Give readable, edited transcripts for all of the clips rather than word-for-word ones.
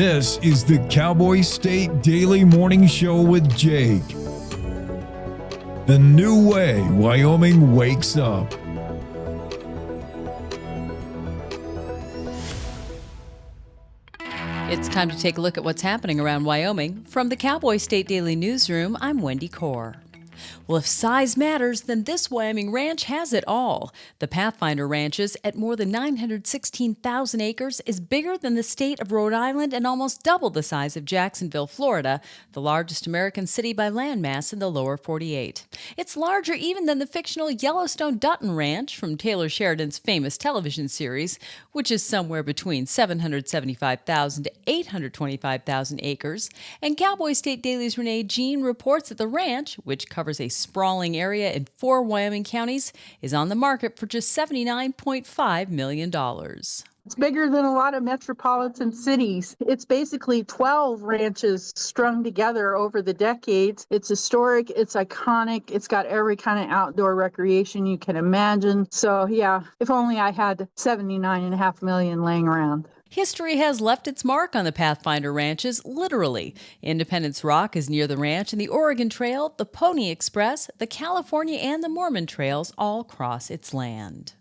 This is the Cowboy State Daily Morning Show with Jake. The new way Wyoming wakes up. It's time to take a look at what's happening around Wyoming. From the Cowboy State Daily Newsroom, I'm Wendy Kaur. Well, if size matters, then this Wyoming ranch has it all. The Pathfinder Ranches, at more than 916,000 acres, is bigger than the state of Rhode Island and almost double the size of Jacksonville, Florida, the largest American city by landmass in the lower 48. It's larger even than the fictional Yellowstone Dutton Ranch from Taylor Sheridan's famous television series, which is somewhere between 775,000 to 825,000 acres. And Cowboy State Daily's Renee Jean reports that the ranch, which covers a sprawling area in 4 Wyoming counties, is on the market for just $79.5 million. It's bigger than a lot of metropolitan cities. It's basically 12 ranches strung together over the decades. It's historic, it's iconic, it's got every kind of outdoor recreation you can imagine. So yeah, if only I had $79.5 million laying around. History has left its mark on the Pathfinder Ranches, literally. Independence Rock is near the ranch, and the Oregon Trail, the Pony Express, the California and the Mormon Trails all cross its land.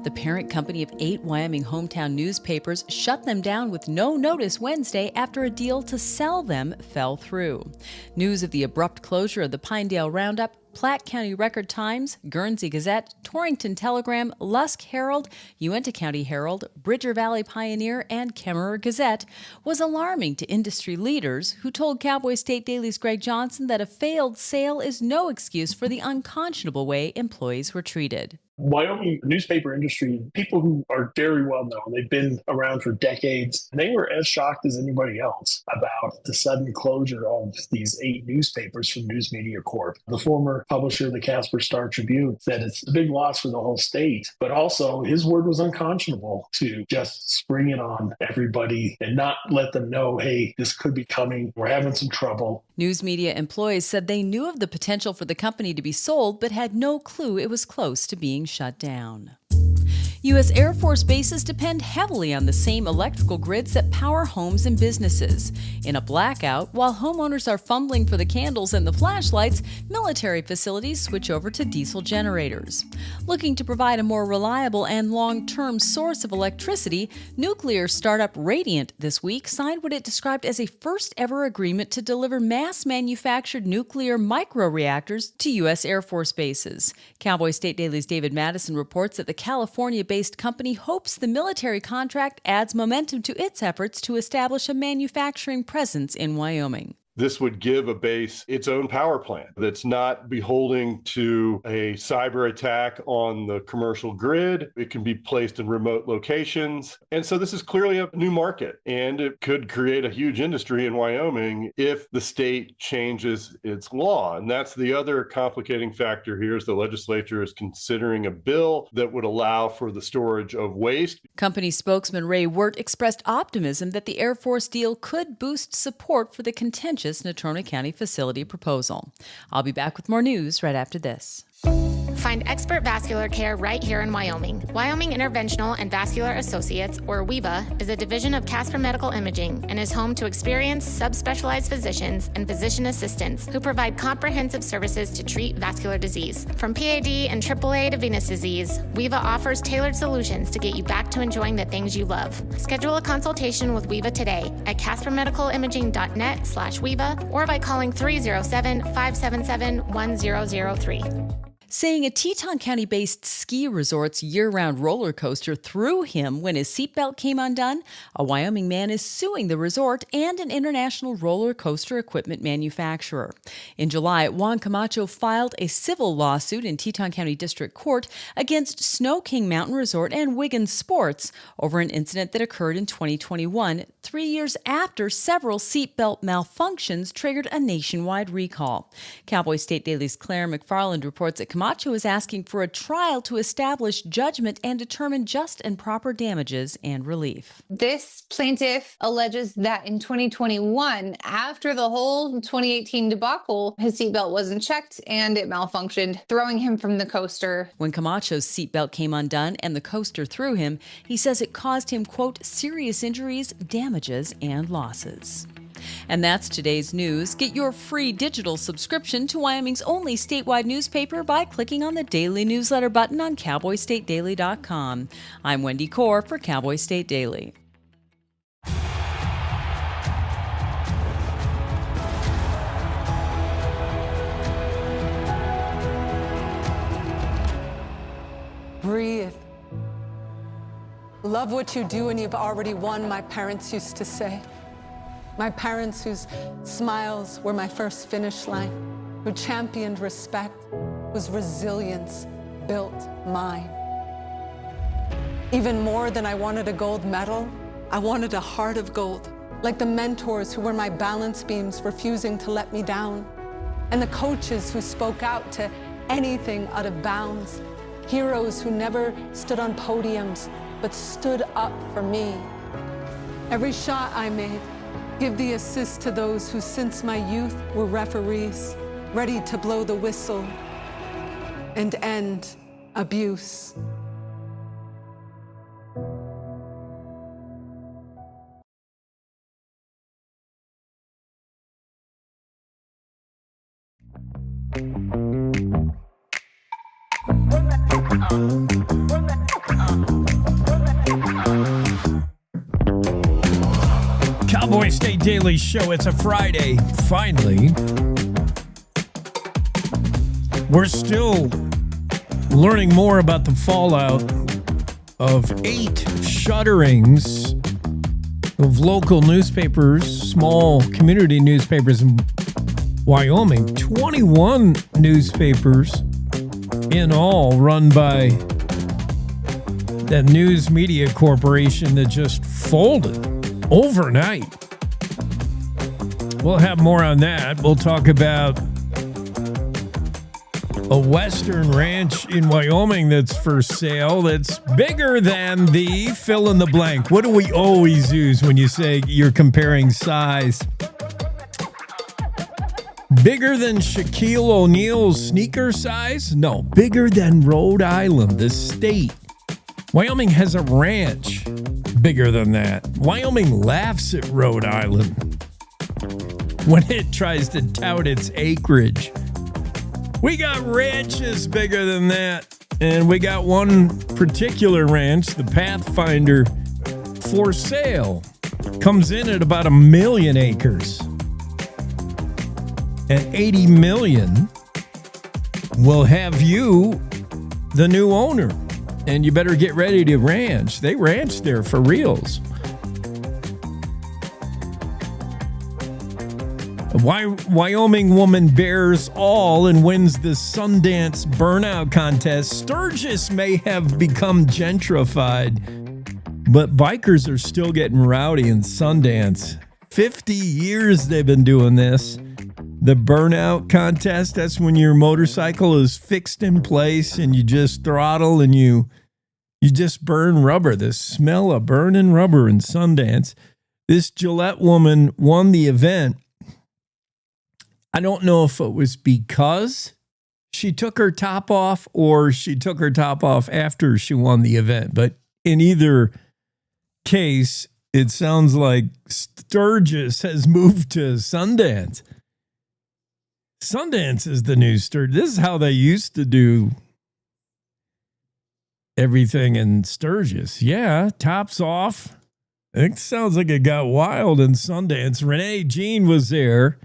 The parent company of 8 Wyoming hometown newspapers shut them down with no notice Wednesday after a deal to sell them fell through. News of the abrupt closure of the Pinedale Roundup, Platte County Record-Times, Guernsey Gazette, Torrington Telegram, Lusk Herald, Uintah County Herald, Bridger Valley Pioneer, and Kemmerer Gazette was alarming to industry leaders who told Cowboy State Daily's Greg Johnson that a failed sale is no excuse for the unconscionable way employees were treated. Wyoming newspaper industry, people who are very well known, they've been around for decades, they were as shocked as anybody else about the sudden closure of these 8 newspapers from News Media Corp. The former publisher of the Casper Star Tribune said it's a big loss for the whole state, but also his word was unconscionable to just spring it on everybody and not let them know, hey, this could be coming, we're having some trouble. News media employees said they knew of the potential for the company to be sold, but had no clue it was close to being shut down. U.S. Air Force bases depend heavily on the same electrical grids that power homes and businesses. In a blackout, while homeowners are fumbling for the candles and the flashlights, military facilities switch over to diesel generators. Looking to provide a more reliable and long-term source of electricity, nuclear startup Radiant this week signed what it described as a first-ever agreement to deliver mass-manufactured nuclear microreactors to U.S. Air Force bases. Cowboy State Daily's David Madison reports that the California-based company hopes the military contract adds momentum to its efforts to establish a manufacturing presence in Wyoming. This would give a base its own power plant that's not beholden to a cyber attack on the commercial grid. It can be placed in remote locations. And so this is clearly a new market, and it could create a huge industry in Wyoming if the state changes its law. And that's the other complicating factor here is the legislature is considering a bill that would allow for the storage of waste. Company spokesman Ray Wirt expressed optimism that the Air Force deal could boost support for the contentious Natrona County facility proposal. I'll be back with more news right after this. Find expert vascular care right here in Wyoming. Wyoming Interventional and Vascular Associates, or WIVA, is a division of Casper Medical Imaging and is home to experienced subspecialized physicians and physician assistants who provide comprehensive services to treat vascular disease. From PAD and AAA to venous disease, WIVA offers tailored solutions to get you back to enjoying the things you love. Schedule a consultation with WIVA today at caspermedicalimaging.net/WIVA or by calling 307-577-1003. saying a Teton County-based ski resort's year-round roller coaster threw him when his seatbelt came undone, a Wyoming man is suing the resort and an international roller coaster equipment manufacturer. In July, Juan Camacho filed a civil lawsuit in Teton County District Court against Snow King Mountain Resort and Wiggins Sports over an incident that occurred in 2021, 3 years after several seatbelt malfunctions triggered a nationwide recall. Cowboy State Daily's Claire McFarland reports that Camacho is asking for a trial to establish judgment and determine just and proper damages and relief. This plaintiff alleges that in 2021, after the whole 2018 debacle, his seatbelt wasn't checked and it malfunctioned, throwing him from the coaster. When Camacho's seatbelt came undone and the coaster threw him, he says it caused him, quote, serious injuries, damages, and losses. And that's today's news. Get your free digital subscription to Wyoming's only statewide newspaper by clicking on the daily newsletter button on cowboystatedaily.com. I'm Wendy Core for Cowboy State Daily. Breathe. Love what you do and you've already won, my parents used to say. My parents whose smiles were my first finish line, who championed respect, whose resilience built mine. Even more than I wanted a gold medal, I wanted a heart of gold, like the mentors who were my balance beams refusing to let me down, and the coaches who spoke out to anything out of bounds, heroes who never stood on podiums, but stood up for me. Every shot I made, give the assist to those who since my youth were referees, ready to blow the whistle and end abuse. Cowboy State Daily Show. It's a Friday. Finally. We're still learning more about the fallout of 8 shutterings of local newspapers, small community newspapers in Wyoming. 21 newspapers in all run by that news media corporation that just folded overnight. We'll have more on that. We'll talk about a western ranch in Wyoming that's for sale that's bigger than the fill in the blank. What do we always use when you say you're comparing size? Bigger than Shaquille O'Neal's sneaker size? No, bigger than Rhode Island, the state. Wyoming has a ranch bigger than that. Wyoming laughs at Rhode Island when it tries to tout its acreage. We got ranches bigger than that. And we got one particular ranch, the Pathfinder, for sale. Comes in at about 1 million acres. And 80 million will have you the new owner. And you better get ready to ranch. They ranch there for reals. A Wyoming woman bears all and wins the Sundance Burnout contest. Sturgis may have become gentrified, but bikers are still getting rowdy in Sundance. 50 years they've been doing this. The Burnout contest, that's when your motorcycle is fixed in place and you just throttle and you just burn rubber. The smell of burning rubber in Sundance. This Gillette woman won the event. I don't know if it was because she took her top off or she took her top off after she won the event. But in either case, it sounds like Sturgis has moved to Sundance. Sundance is the new Sturgis. This is how they used to do everything in Sturgis. Yeah, tops off. It sounds like it got wild in Sundance. Renee Jean was there.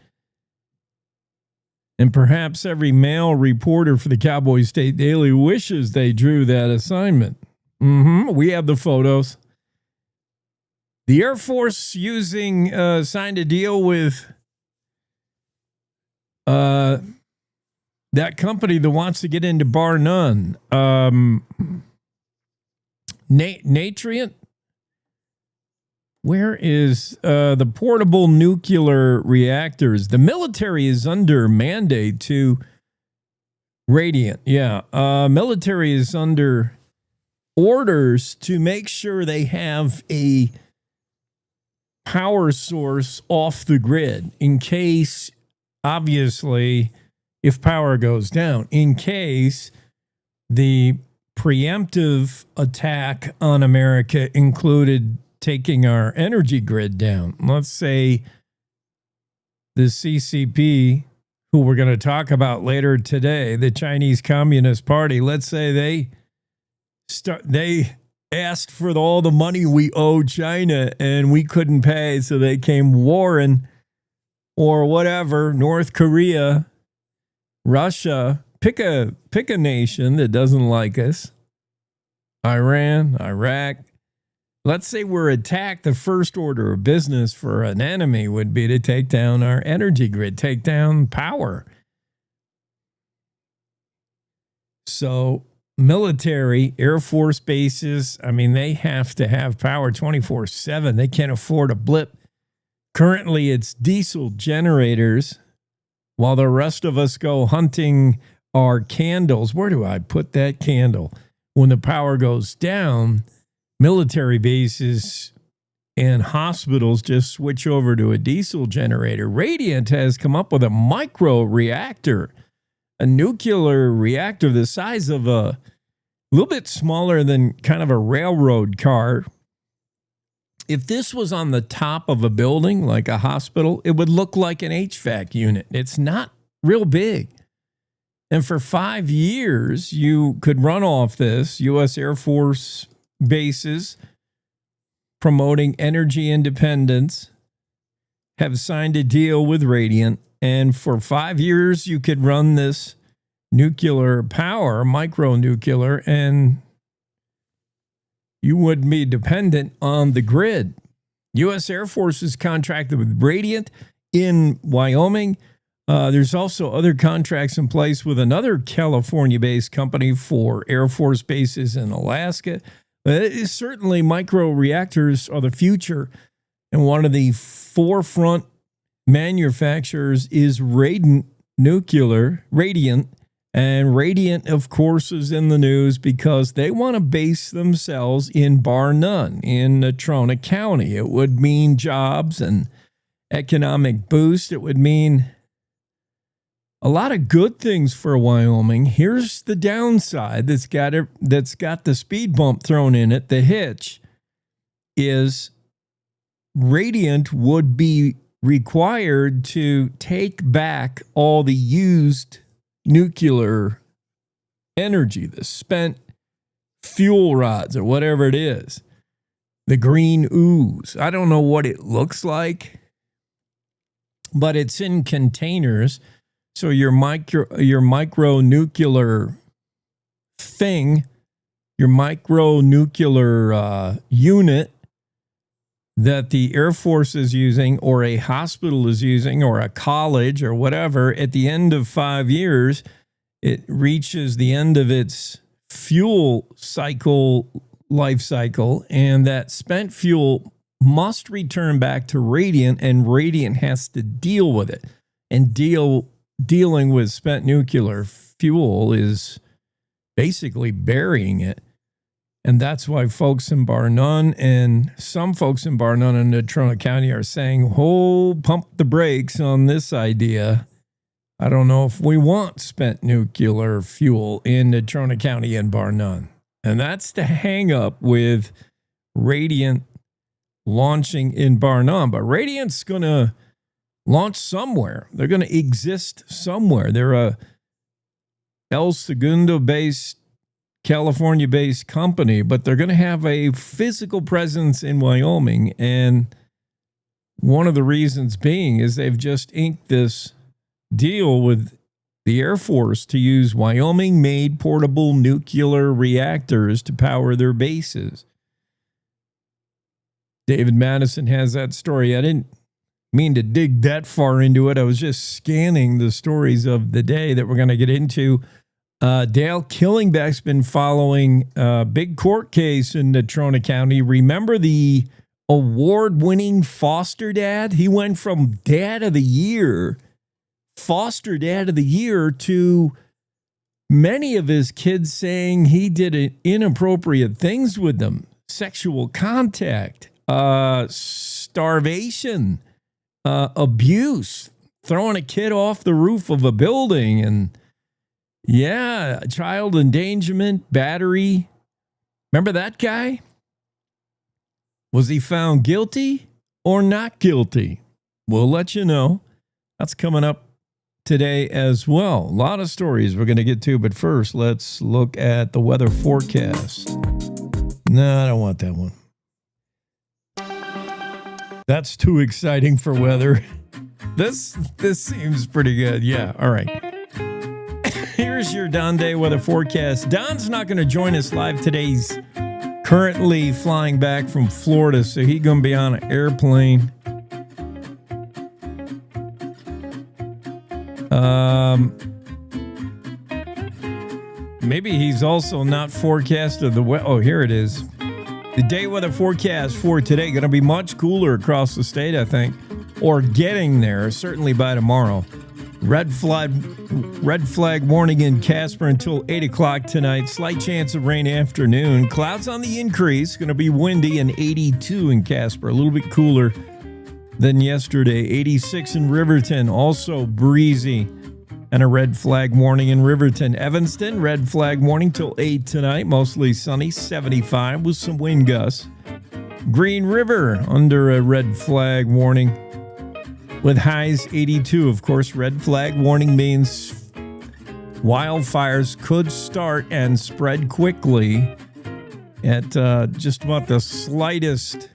And perhaps every male reporter for the Cowboy State Daily wishes they drew that assignment. We have the photos. The Air Force signed a deal with that company that wants to get into Bar None. Natrient? Where is the portable nuclear reactors? The military is under mandate to Radiant, yeah. Military is under orders to make sure they have a power source off the grid in case, obviously, if power goes down, in case the preemptive attack on America included taking our energy grid down. Let's say the CCP, who we're going to talk about later today, the Chinese Communist Party, let's say they asked for all the money we owe China and we couldn't pay, so they came warring, or whatever, North Korea, Russia, pick a nation that doesn't like us, Iran, Iraq. Let's say we're attacked. The first order of business for an enemy would be to take down our energy grid, take down power. So military, Air Force bases, I mean, they have to have power 24/7. They can't afford a blip. Currently, it's diesel generators while the rest of us go hunting our candles. Where do I put that candle? When the power goes down, military bases and hospitals just switch over to a diesel generator. Radiant has come up with a micro reactor, a nuclear reactor the size of a little bit smaller than kind of a railroad car. If this was on the top of a building, like a hospital, it would look like an HVAC unit. It's not real big. And for 5 years, you could run off this. U.S. Air Force bases promoting energy independence have signed a deal with Radiant. And for 5 years, you could run this nuclear power, micro-nuclear, and you wouldn't be dependent on the grid. U.S. Air Force is contracted with Radiant in Wyoming. There's also other contracts in place with another California-based company for Air Force bases in Alaska. Certainly, micro reactors are the future, and one of the forefront manufacturers is Radiant, and Radiant, of course, is in the news because they want to base themselves in Bar None in Natrona County. It would mean jobs and economic boost. It would mean a lot of good things for Wyoming. Here's the downside that's got the speed bump thrown in it. The hitch is Radiant would be required to take back all the used nuclear energy, the spent fuel rods or whatever it is, the green ooze. I don't know what it looks like, but it's in containers. So your micro nuclear thing, your micro nuclear unit that the Air Force is using or a hospital is using or a college or whatever, at the end of 5 years, it reaches the end of its fuel cycle, life cycle, and that spent fuel must return back to Radiant, and Radiant has to deal with it. And dealing with spent nuclear fuel is basically burying it. And that's why folks in Bar None and some folks in Bar None and Natrona County are saying, pump the brakes on this idea. I don't know if we want spent nuclear fuel in Natrona County and Bar None. And that's the hang up with Radiant launching in Bar None. But Radiant's going to launch somewhere. They're going to exist somewhere. They're a El Segundo-based, California-based company, but they're going to have a physical presence in Wyoming. And one of the reasons being is they've just inked this deal with the Air Force to use Wyoming-made portable nuclear reactors to power their bases. David Madison has that story. I didn't mean to dig that far into it. I was just scanning the stories of the day that we're going to get into. Dale Killingbeck's been following a big court case in Natrona County. Remember the award-winning foster dad? He went from dad of the year, foster dad of the year, to Many of his kids saying he did inappropriate things with them, sexual contact, starvation, abuse, throwing a kid off the roof of a building, and child endangerment, battery. Remember that guy? Was he found guilty or not guilty? We'll let you know. That's coming up today as well. A lot of stories we're going to get to, but first, let's look at the weather forecast. No, I don't want that one. That's too exciting for weather. This seems pretty good. Yeah, all right. Here's your Don Day weather forecast. Don's not going to join us live today. He's currently flying back from Florida, so he's going to be on an airplane. Maybe he's also not forecasted the weather. Oh, here it is. The day weather forecast for today going to be much cooler across the state, I think, or getting there, certainly by tomorrow. Red flag warning in Casper until 8 o'clock tonight. Slight chance of rain afternoon. Clouds on the increase. Going to be windy and 82 in Casper. A little bit cooler than yesterday. 86 in Riverton. Also breezy. And a red flag warning in Riverton. Evanston, red flag warning till 8 tonight. Mostly sunny. 75 with some wind gusts. Green River under a red flag warning with highs 82. Of course, red flag warning means wildfires could start and spread quickly at just about the slightest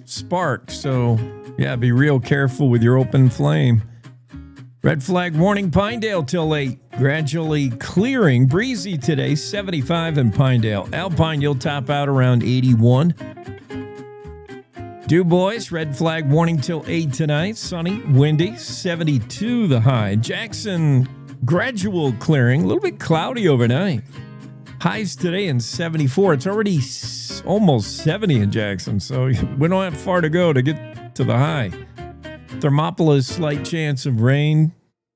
spark. So, yeah, be real careful with your open flame. Red flag warning Pinedale till 8. Gradually clearing. Breezy today, 75 in Pinedale. Alpine, you'll top out around 81. Du Bois, red flag warning till 8 tonight. Sunny, windy, 72 the high. Jackson, gradual clearing. A little bit cloudy overnight. Highs today in 74. It's already almost 70 in Jackson, so we don't have far to go to get to the high. Thermopolis, slight chance of rain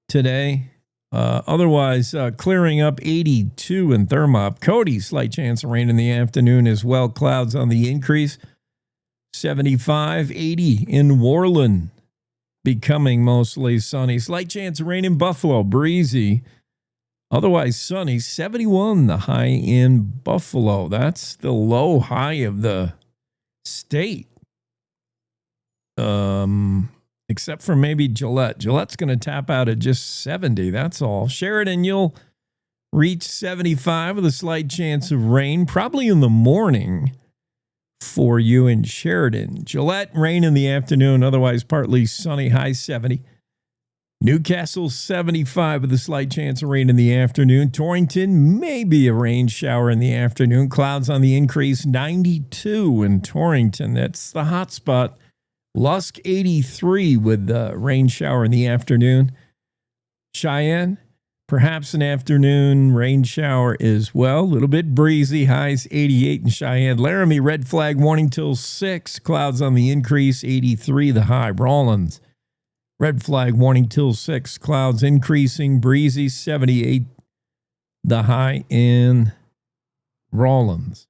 today. Otherwise, clearing up 82 in Thermop. Cody, slight chance of rain in the afternoon as well. Clouds on the increase. 75, 80 in Worland. Becoming mostly sunny. Slight chance of rain in Buffalo. Breezy. Otherwise sunny. 71 the high in Buffalo. That's the low high of the state. Except for maybe Gillette. Gillette's going to tap out at just 70. That's all. Sheridan, you'll reach 75 with a slight chance of rain, probably in the morning for you in Sheridan. Gillette, rain in the afternoon, otherwise partly sunny, high 70. Newcastle, 75 with a slight chance of rain in the afternoon. Torrington, maybe a rain shower in the afternoon. Clouds on the increase, 92 in Torrington. That's the hot spot. Lusk, 83 with the rain shower in the afternoon. Cheyenne, perhaps an afternoon rain shower as well. A little bit breezy, highs 88 in Cheyenne. Laramie, red flag warning till 6. Clouds on the increase, 83 the high. Rawlins, red flag warning till 6. Clouds increasing, breezy, 78 the high in Rawlins.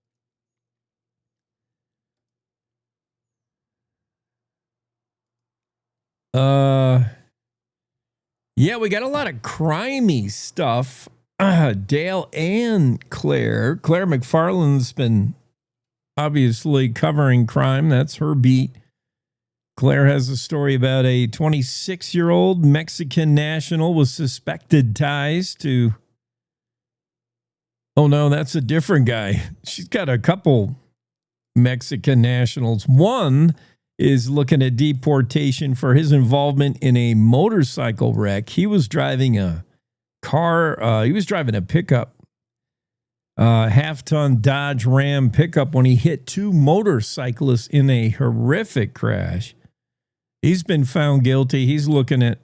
Yeah, we got a lot of crimey stuff. Dale and Claire. Claire McFarland's been obviously covering crime. That's her beat. Claire has a story about a 26-year-old Mexican national with suspected ties to... Oh, no, that's a different guy. She's got a couple Mexican nationals. One is looking at deportation for his involvement in a motorcycle wreck. He was driving a car. He was driving a pickup, half-ton Dodge Ram pickup when he hit two motorcyclists in a horrific crash. He's been found guilty. He's looking at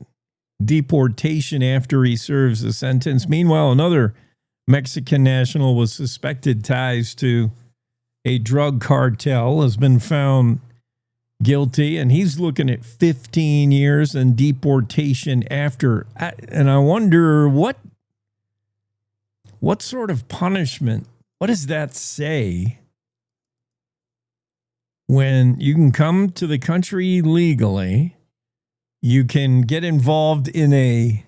deportation after he serves a sentence. Meanwhile, another Mexican national with suspected ties to a drug cartel has been found guilty, and he's looking at 15 years and deportation after. And I wonder what What sort of punishment? What does that say when you can come to the country legally, you can get involved in a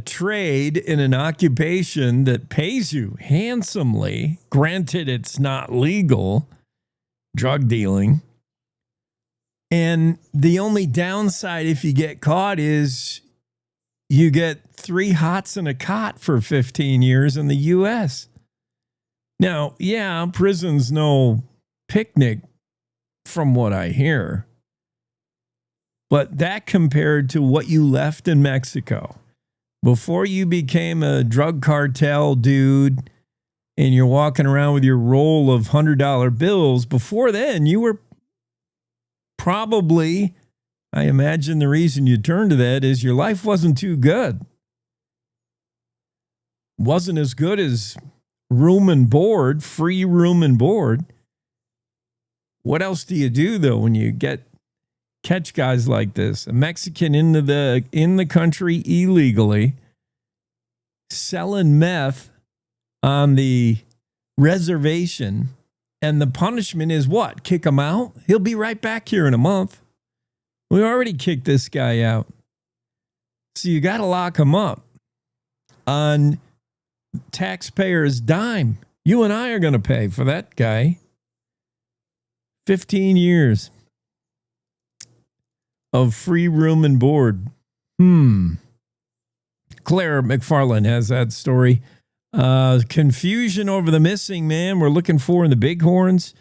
trade, in an occupation that pays you handsomely? Granted, it's not legal, drug dealing. And the only downside if you get caught is you get 3 hots and a cot for 15 years in the U.S. Now, yeah, prison's no picnic from what I hear. But that compared to what you left in Mexico before you became a drug cartel dude and you're walking around with your roll of $100 bills, before then you were probably, I imagine the reason you turned to that is your life wasn't too good. Wasn't as good as room and board, free room and board. What else do you do though when you catch guys like this? A Mexican in the country illegally, selling meth on the reservation, and the punishment is what? Kick him out? He'll be right back here in a month. We already kicked this guy out. So you got to lock him up on taxpayers' dime. You and I are going to pay for that guy. 15 years of free room and board. Claire McFarland has that story. Confusion over the missing man we're looking for in the Bighorns.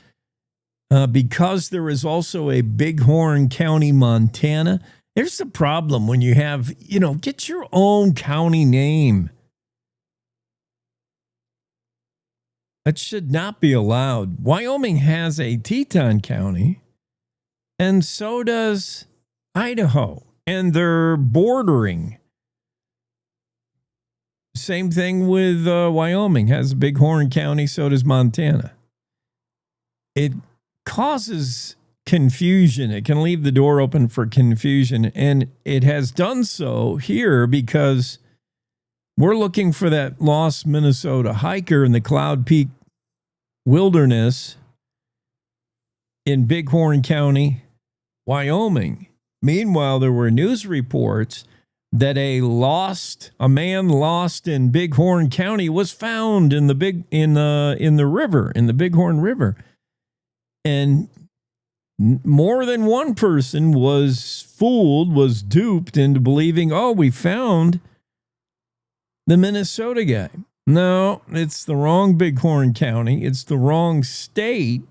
Because there is also a Bighorn County, Montana. There's the problem when you have, get your own county name. That should not be allowed. Wyoming has a Teton County, and so does Idaho, and they're bordering. Same thing with Wyoming has a Bighorn County, so does Montana. It causes confusion. It can leave the door open for confusion, and it has done so here because we're looking for that lost Minnesota hiker in the Cloud Peak Wilderness in Bighorn County, Wyoming. Meanwhile, there were news reports that a man lost in Bighorn County was found in the Bighorn River. And more than one person was duped into believing, we found the Minnesota guy. No, it's the wrong Bighorn County. It's the wrong state.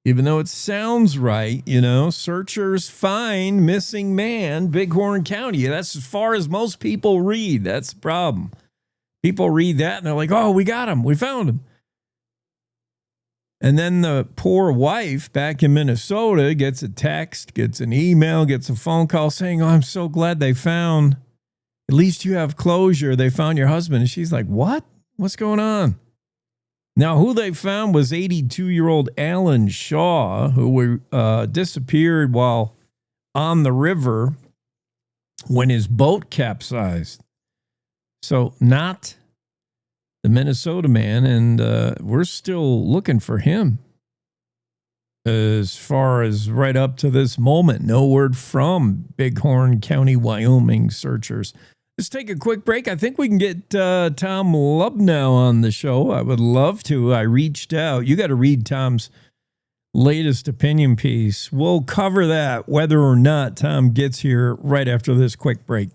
Even though it sounds right, searchers find missing man, Bighorn County. That's as far as most people read. That's the problem. People read that and they're like, we got him. We found him. And then the poor wife back in Minnesota gets a text, gets an email, gets a phone call saying, I'm so glad they found, at least you have closure. They found your husband. And she's like, what? What's going on? Now, who they found was 82-year-old Alan Shaw, who disappeared while on the river when his boat capsized. So not the Minnesota man, and we're still looking for him. As far as right up to this moment, no word from Bighorn County, Wyoming searchers. Let's take a quick break. I think we can get Tom Lubnau on the show. I would love to. I reached out. You got to read Tom's latest opinion piece. We'll cover that, whether or not Tom gets here right after this quick break.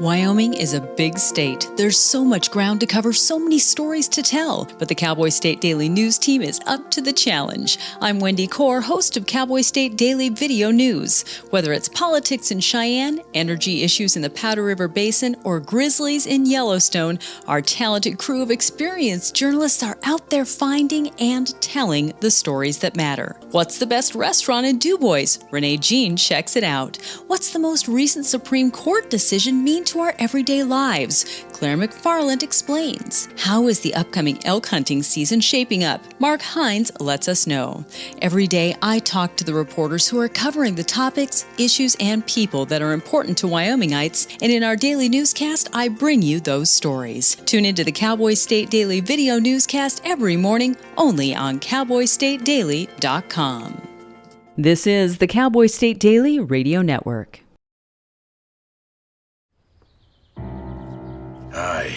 Wyoming is a big state. There's so much ground to cover, so many stories to tell. But the Cowboy State Daily News team is up to the challenge. I'm Wendy Core, host of Cowboy State Daily Video News. Whether it's politics in Cheyenne, energy issues in the Powder River Basin, or grizzlies in Yellowstone, our talented crew of experienced journalists are out there finding and telling the stories that matter. What's the best restaurant in Du Bois? Renee Jean checks it out. What's the most recent Supreme Court decision mean to our everyday lives. Claire McFarland explains. How is the upcoming elk hunting season shaping up? Mark Hines lets us know. Every day, I talk to the reporters who are covering the topics, issues, and people that are important to Wyomingites, and in our daily newscast, I bring you those stories. Tune into the Cowboy State Daily video newscast every morning, only on cowboystatedaily.com. This is the Cowboy State Daily Radio Network. Hi.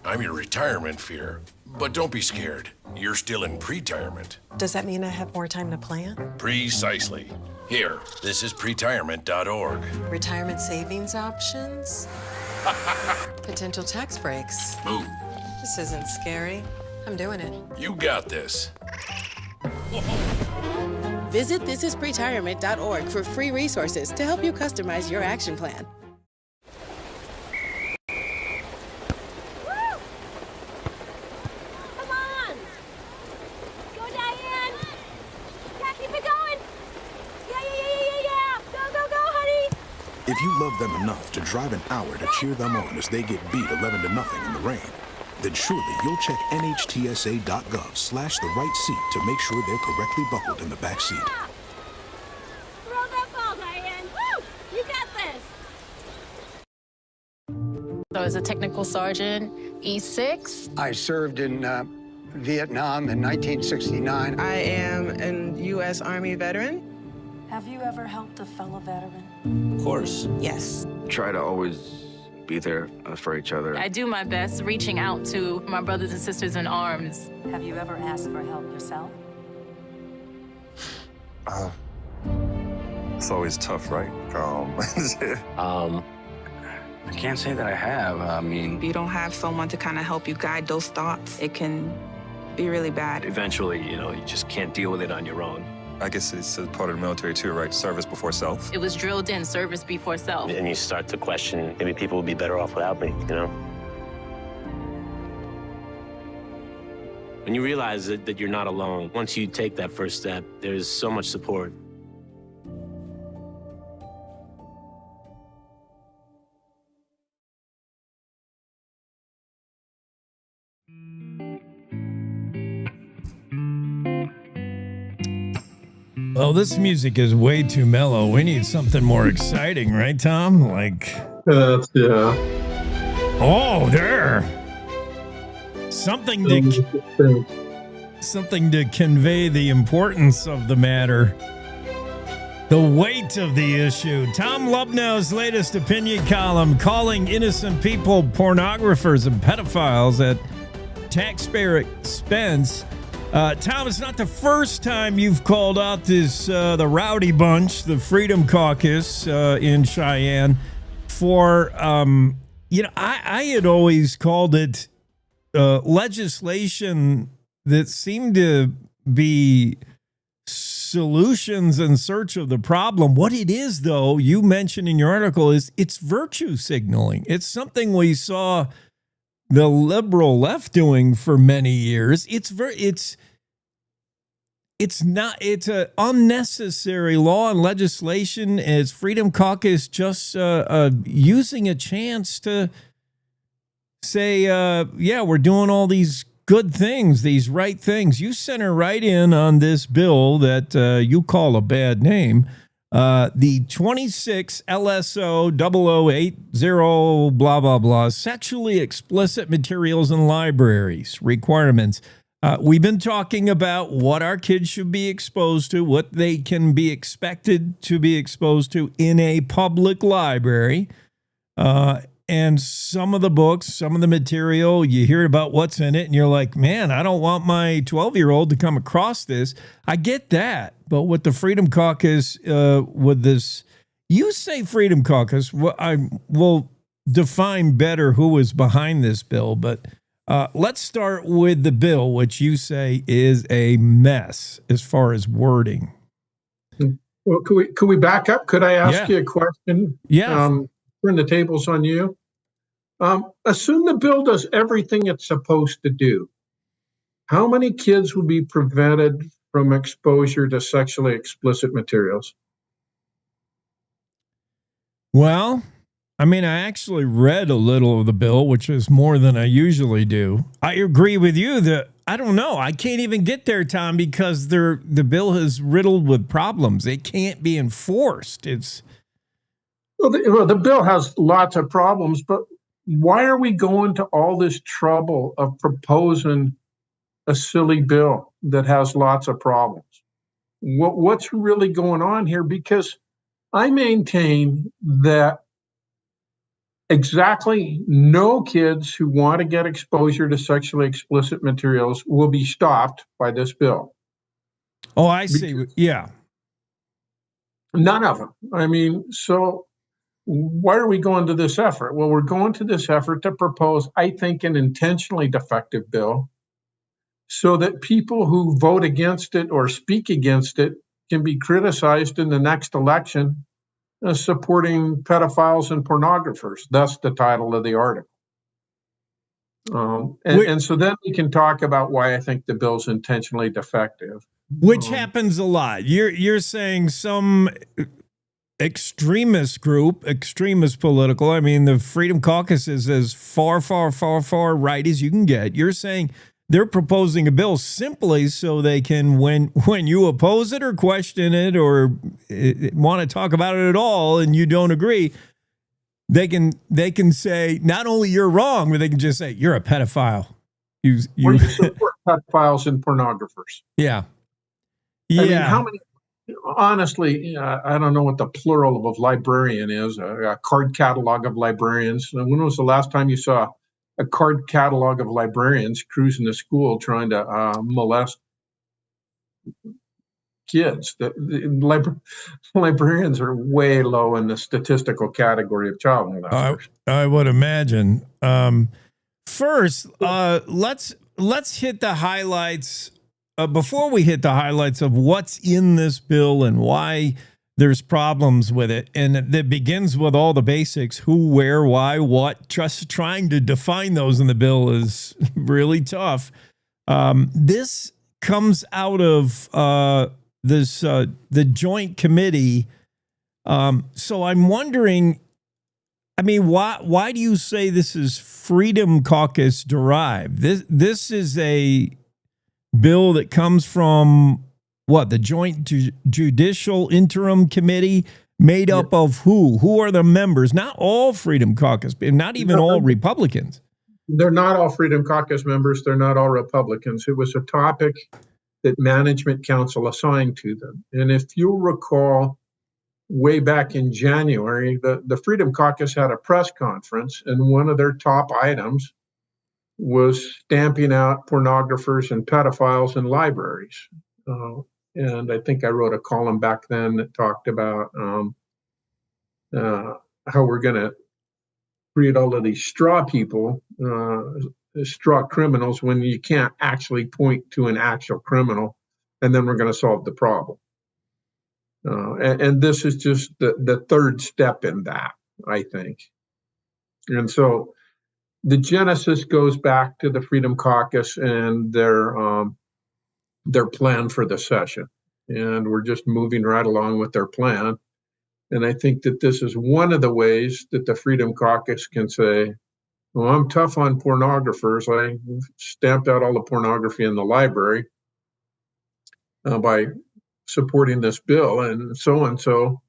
I'm your retirement fear. But don't be scared. You're still in pre-retirement. Does that mean I have more time to plan? Precisely. Here, this is pretirement.org. Retirement savings options? Potential tax breaks. Ooh, This isn't scary. I'm doing it. you got this. Visit thisispretirement.org for free resources to help you customize your action plan. Come on! Go, Diane! Yeah, keep it going! Yeah! Go, honey! If you love them enough to drive an hour to cheer them on as they get beat 11-0 in the rain, then surely you'll check nhtsa.gov/the right seat to make sure they're correctly buckled in the back seat. Throw that ball, Diane! Woo! You got this! So as a technical sergeant, E6. I served in Vietnam in 1969. I am a U.S. Army veteran. Have you ever helped a fellow veteran? Of course. Yes. Try to always be there for each other. I do my best reaching out to my brothers and sisters in arms. Have you ever asked for help yourself? It's always tough, right? I can't say that I have. I mean, If you don't have someone to kind of help you guide those thoughts, it can be really bad. eventually, you just can't deal with it on your own. I guess it's a part of the military too, right? Service before self. It was drilled in, service before self. And you start to question, maybe people would be better off without me, When you realize that you're not alone, once you take that first step, there's so much support. Well, this music is way too mellow. We need something more exciting, right, Tom? Yeah. Oh, there. Something to convey the importance of the matter. The weight of the issue. Tom Lubnau's latest opinion column calling innocent people pornographers and pedophiles at taxpayer expense. Tom, it's not the first time you've called out this the Rowdy Bunch, the Freedom Caucus in Cheyenne, for I had always called it legislation that seemed to be solutions in search of the problem. What it is, though, you mentioned in your article, is it's virtue signaling. It's something we saw the liberal left doing for many years. It's an unnecessary law and legislation. As Freedom Caucus just using a chance to say, we're doing all these good things, these right things. You center right in on this bill that you call a bad name. The 26 LSO 0080 blah, blah, blah, sexually explicit materials in libraries, requirements. We've been talking about what our kids should be exposed to, what they can be expected to be exposed to in a public library. And some of the books, some of the material, you hear about what's in it, and you're like, man, I don't want my 12-year-old to come across this. I get that. But with the Freedom Caucus, with this, you say Freedom Caucus, well, I will define better who is behind this bill. But let's start with the bill, which you say is a mess as far as wording. Well, could we back up? Could I ask you a question? Yeah. Turn the tables on you. Assume the bill does everything it's supposed to do. How many kids will be prevented from exposure to sexually explicit materials? Well, I mean, I actually read a little of the bill, which is more than I usually do. I agree with you that I don't know. I can't even get there, Tom, because the bill is riddled with problems. It can't be enforced. Well, the bill has lots of problems, but why are we going to all this trouble of proposing a silly bill that has lots of problems? What's really going on here? Because I maintain that exactly no kids who want to get exposure to sexually explicit materials will be stopped by this bill. Oh, I see. Yeah. None of them. I mean, so why are we going to this effort? Well, we're going to this effort to propose, I think, an intentionally defective bill so that people who vote against it or speak against it can be criticized in the next election as supporting pedophiles and pornographers. That's the title of the article. And so then we can talk about why I think the bill's intentionally defective. Which happens a lot. You're saying some extremist group, extremist political, I mean, the Freedom Caucus is as far right as you can get. You're saying they're proposing a bill simply so they can, when you oppose it or question it or want to talk about it at all and you don't agree, they can say not only you're wrong, but they can just say you're a pedophile. You support pedophiles and pornographers. Yeah. I mean, how many? Honestly, I don't know what the plural of librarian is. A card catalog of librarians. When was the last time you saw a card catalog of librarians cruising the school trying to molest kids? The librarians are way low in the statistical category of child molesters. I would imagine. First, let's hit the highlights. Before we hit the highlights of what's in this bill and why there's problems with it, and it begins with all the basics: who, where, why, what. Just trying to define those in the bill is really tough. This comes out of the Joint Committee. So I'm wondering, I mean, why do you say this is Freedom Caucus derived? This is a bill that comes from what, the Joint Judicial Interim Committee, made up of who? Who are the members? Not all Freedom Caucus, not even all Republicans. They're not all Freedom Caucus members. They're not all Republicans. It was a topic that Management Council assigned to them. And if you'll recall, way back in January, the Freedom Caucus had a press conference, and one of their top items was stamping out pornographers and pedophiles in libraries. And I think I wrote a column back then that talked about how we're going to create all of these straw people, straw criminals, when you can't actually point to an actual criminal, and then we're going to solve the problem. And this is just the third step in that, I think. And so the genesis goes back to the Freedom Caucus and their plan for the session. And we're just moving right along with their plan. And I think that this is one of the ways that the Freedom Caucus can say, well, I'm tough on pornographers. I stamped out all the pornography in the library by supporting this bill, and so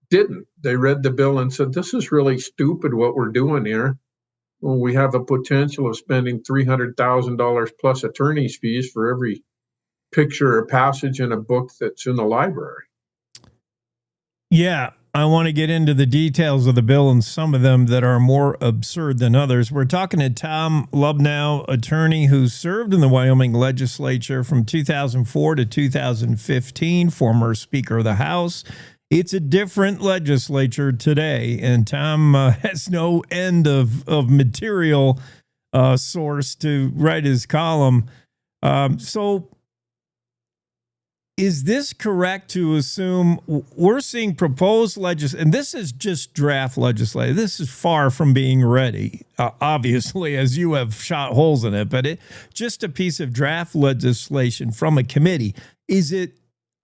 didn't. They read the bill and said, this is really stupid what we're doing here. Well, we have a potential of spending $300,000 plus attorney's fees for every picture or passage in a book that's in the library. Yeah, I want to get into the details of the bill and some of them that are more absurd than others. We're talking to Tom Lubnau, attorney who served in the Wyoming legislature from 2004 to 2015, former Speaker of the House. It's a different legislature today, and Tom has no end of material source to write his column. So is this correct to assume we're seeing proposed legislation, and this is just draft legislation. This is far from being ready, obviously, as you have shot holes in it, but just a piece of draft legislation from a committee. Is it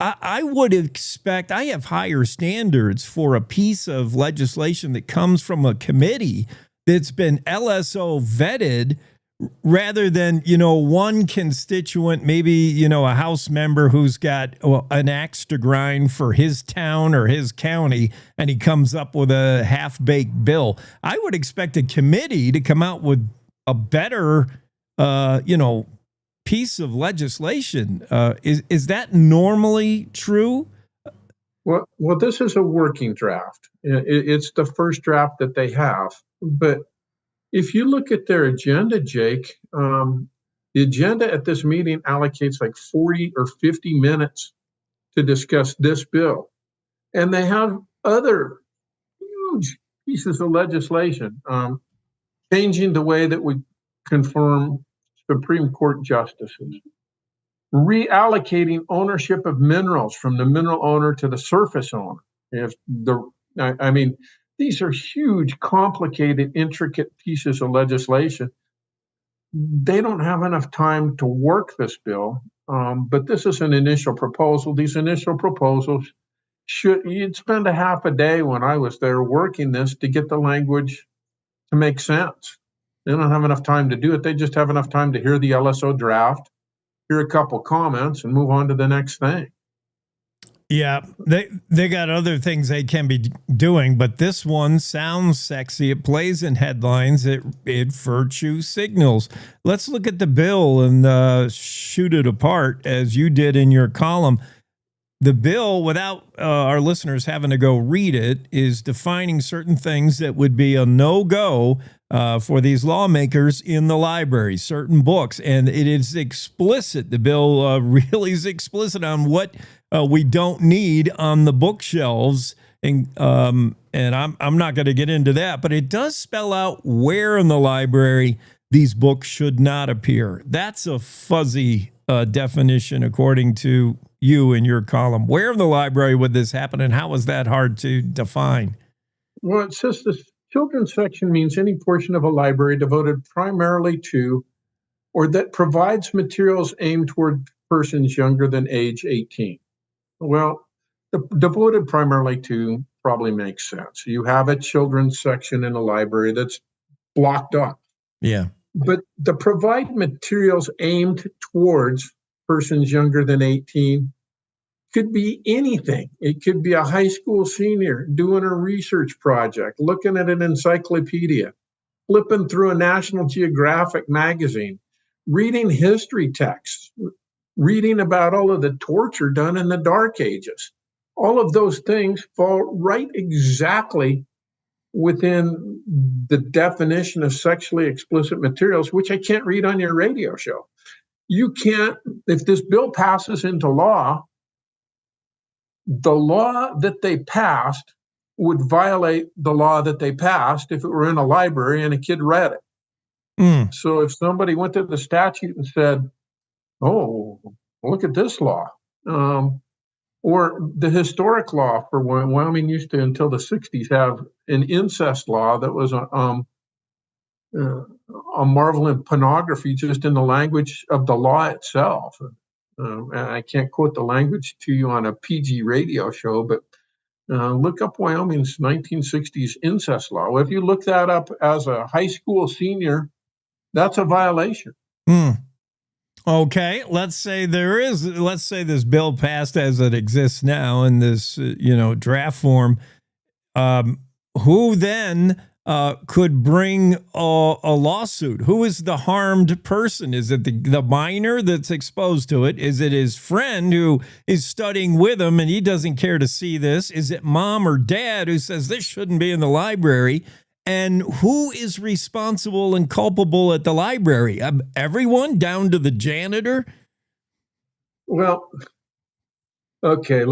I would expect, I have higher standards for a piece of legislation that comes from a committee that's been LSO vetted rather than, one constituent, maybe, a House member who's got an axe to grind for his town or his county, and he comes up with a half-baked bill. I would expect a committee to come out with a better, piece of legislation. Is that normally true? Well, this is a working draft. It's the first draft that they have, but if you look at their agenda, Jake, the agenda at this meeting allocates like 40 or 50 minutes to discuss this bill. And they have other huge pieces of legislation, changing the way that we confirm Supreme Court justices, reallocating ownership of minerals from the mineral owner to the surface owner. These are huge, complicated, intricate pieces of legislation. They don't have enough time to work this bill, but this is an initial proposal. These initial proposals you'd spend a half a day when I was there working this to get the language to make sense. They don't have enough time to do it. They just have enough time to hear the LSO draft, hear a couple comments, and move on to the next thing. Yeah, they got other things they can be doing, but this one sounds sexy. It plays in headlines. It virtue signals. Let's look at the bill and shoot it apart as you did in your column. The bill, without our listeners having to go read it, is defining certain things that would be a no-go for these lawmakers in the library, certain books. And it is explicit. The bill really is explicit on what we don't need on the bookshelves. And I'm not going to get into that, but it does spell out where in the library these books should not appear. That's a fuzzy definition, according to you in your column. Where in the library would this happen, and how is that hard to define? Well, it says the children's section means any portion of a library devoted primarily to or that provides materials aimed toward persons younger than age 18. Well, the devoted primarily to probably makes sense. You have a children's section in a library that's blocked up. Yeah. But the provide materials aimed towards persons younger than 18 could be anything. It could be a high school senior doing a research project, looking at an encyclopedia, flipping through a National Geographic magazine, reading history texts, reading about all of the torture done in the Dark Ages. All of those things fall right exactly within the definition of sexually explicit materials, which I can't read on your radio show. You can't, if this bill passes into law, the law that they passed would violate the law that they passed if it were in a library and a kid read it. So if somebody went to the statute and said, oh, look at this law, or the historic law for Wyoming used to, until the 60s, have an incest law that was a marvel in pornography just in the language of the law itself. I can't quote the language to you on a PG radio show, but look up Wyoming's 1960s incest law. Well, if you look that up as a high school senior, that's a violation. Okay, let's say this bill passed as it exists now in this, draft form. Who then could bring a lawsuit? Who is the harmed person? Is it the minor that's exposed to it? Is it his friend who is studying with him and he doesn't care to see this? Is it mom or dad who says this shouldn't be in the library? And who is responsible and culpable at the library? Everyone down to the janitor? Well, okay,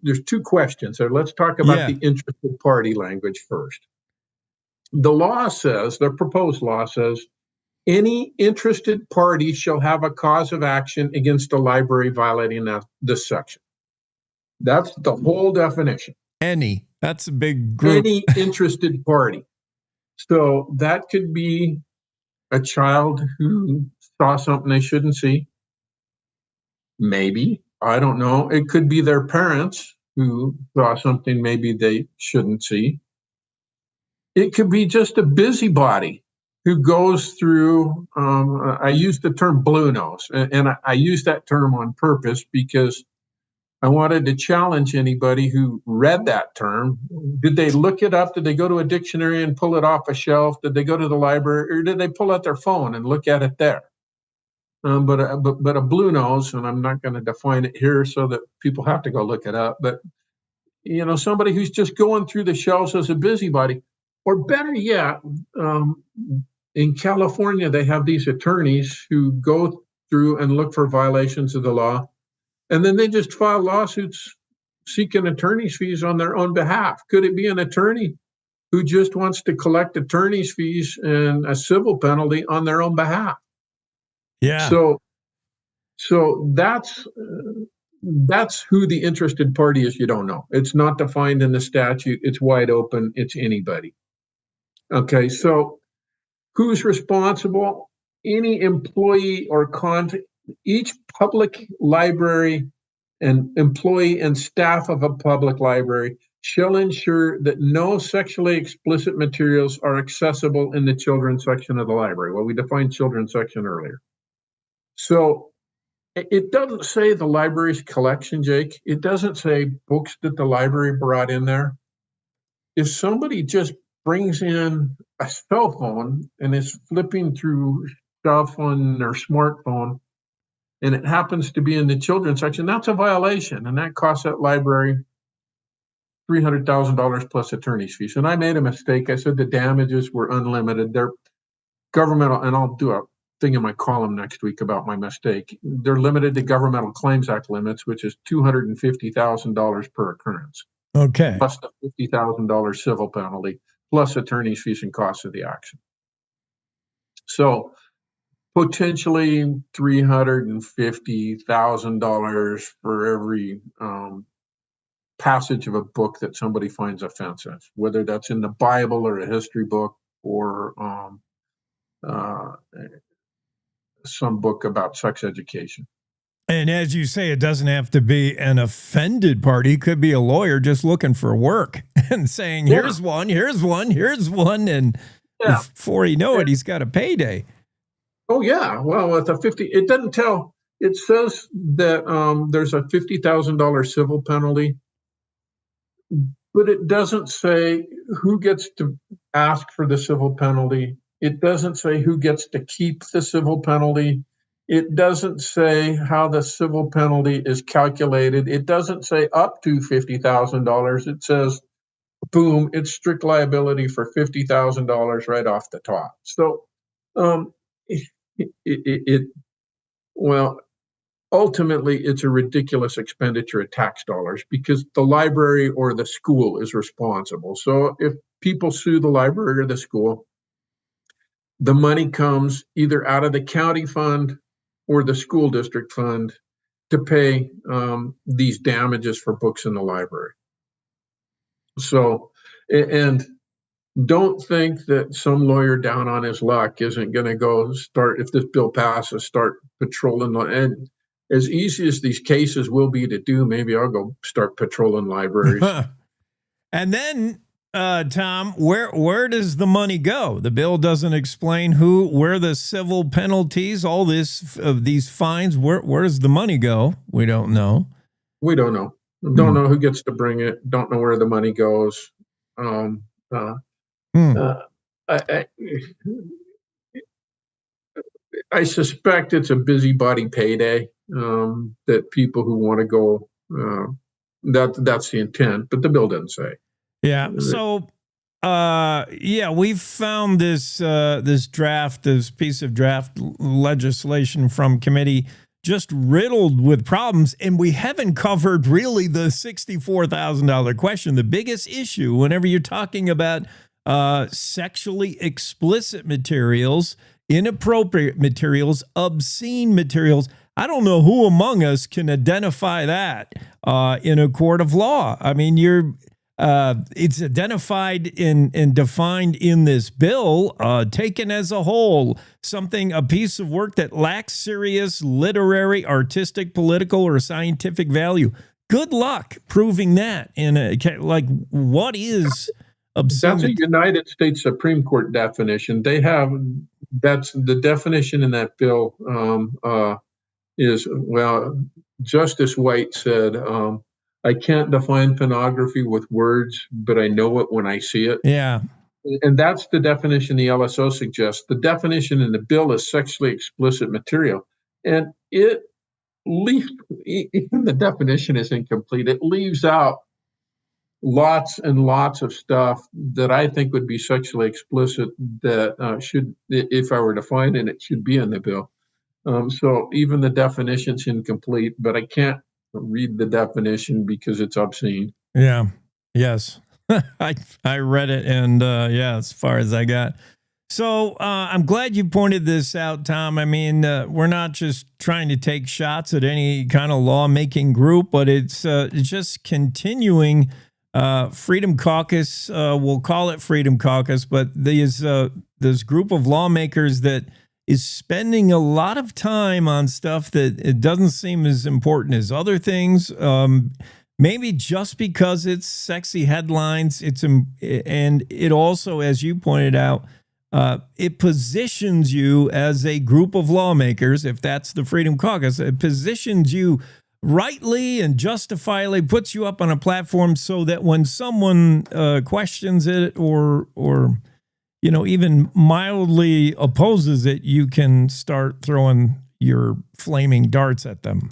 there's two questions there. Let's talk about the interested party language first. The law says, the proposed law says, any interested party shall have a cause of action against a library violating this section. That's the whole definition. That's a big group. Any interested party. So that could be a child who saw something they shouldn't see. Maybe. I don't know. It could be their parents who saw something maybe they shouldn't see. It could be just a busybody who goes through, I use the term blue nose, and I use that term on purpose because I wanted to challenge anybody who read that term. Did they look it up? Did they go to a dictionary and pull it off a shelf? Did they go to the library, or did they pull out their phone and look at it there? But a blue nose, and I'm not going to define it here so that people have to go look it up, but somebody who's just going through the shelves as a busybody, or better yet, in California, they have these attorneys who go through and look for violations of the law, and then they just file lawsuits seeking attorney's fees on their own behalf. Could it be an attorney who just wants to collect attorney's fees and a civil penalty on their own behalf? Yeah. So that's who the interested party is. You don't know. It's not defined in the statute. It's wide open. It's anybody. Okay, so who's responsible? Any employee or each public library and employee and staff of a public library shall ensure that no sexually explicit materials are accessible in the children's section of the library. Well, we defined children's section earlier. So it doesn't say the library's collection, Jake. It doesn't say books that the library brought in there. If somebody just brings in a cell phone and is flipping through stuff on their smartphone, and it happens to be in the children's section, that's a violation, and that costs that library $300,000 plus attorney's fees. And I made a mistake. I said the damages were unlimited. They're governmental, and I'll do a thing in my column next week about my mistake. They're limited to Governmental Claims Act limits, which is $250,000 per occurrence. Okay. Plus the $50,000 civil penalty, plus attorney's fees and costs of the action. So potentially $350,000 for every passage of a book that somebody finds offensive, whether that's in the Bible or a history book or some book about sex education. And as you say, it doesn't have to be an offended party. It could be a lawyer just looking for work and saying, here's one, here's one, here's one. And before you know it, he's got a payday. Oh, yeah. Well, with a it doesn't tell. It says that there's a $50,000 civil penalty, but it doesn't say who gets to ask for the civil penalty. It doesn't say who gets to keep the civil penalty. It doesn't say how the civil penalty is calculated. It doesn't say up to $50,000. It says, boom, it's strict liability for $50,000 right off the top. So, ultimately, it's a ridiculous expenditure of tax dollars because the library or the school is responsible. So if people sue the library or the school, the money comes either out of the county fund or the school district fund to pay these damages for books in the library. So, and don't think that some lawyer down on his luck isn't going to go start, if this bill passes, start patrolling. And as easy as these cases will be to do, maybe I'll go start patrolling libraries. And then, Tom, where does the money go? The bill doesn't explain where the civil penalties, all this of these fines, where does the money go? We don't know. We don't know. Don't know who gets to bring it. Don't know where the money goes. I suspect it's a busybody payday that people who want to go, that's the intent, but the bill doesn't say. Yeah. So, we've found this piece of draft legislation from committee just riddled with problems, and we haven't covered really the $64,000 question. The biggest issue whenever you're talking about sexually explicit materials, inappropriate materials, obscene materials. I don't know who among us can identify that in a court of law. I mean, It's identified and defined in this bill, taken as a whole, a piece of work that lacks serious literary, artistic, political, or scientific value. Good luck proving that what is obscene? That's a United States Supreme Court definition. That's the definition in that bill. Justice White said, I can't define pornography with words, but I know it when I see it. Yeah. And that's the definition the LSO suggests. The definition in the bill is sexually explicit material. And it leaves, even the definition is incomplete. It leaves out lots and lots of stuff that I think would be sexually explicit that should, if I were to find it, it should be in the bill. So even the definition's incomplete, but I can't read the definition because it's obscene. Yeah. Yes. I read it, and as far as I got. So I'm glad you pointed this out, Tom. I mean, we're not just trying to take shots at any kind of lawmaking group, but it's just continuing. Freedom Caucus, we'll call it Freedom Caucus, but this group of lawmakers that is spending a lot of time on stuff that it doesn't seem as important as other things. Maybe just because it's sexy headlines, and it also, as you pointed out, it positions you as a group of lawmakers. If that's the Freedom Caucus, it positions you rightly and justifiably, puts you up on a platform so that when someone questions it or even mildly opposes it, you can start throwing your flaming darts at them.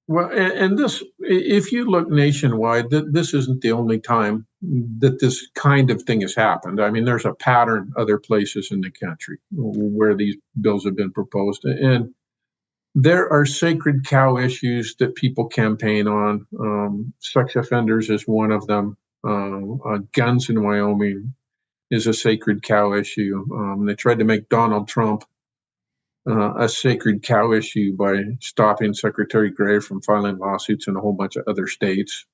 Well, and this, if you look nationwide, this isn't the only time that this kind of thing has happened. I mean, there's a pattern other places in the country where these bills have been proposed. And there are sacred cow issues that people campaign on. Sex offenders is one of them. Guns in Wyoming is a sacred cow issue. They tried to make Donald Trump a sacred cow issue by stopping Secretary Gray from filing lawsuits in a whole bunch of other states.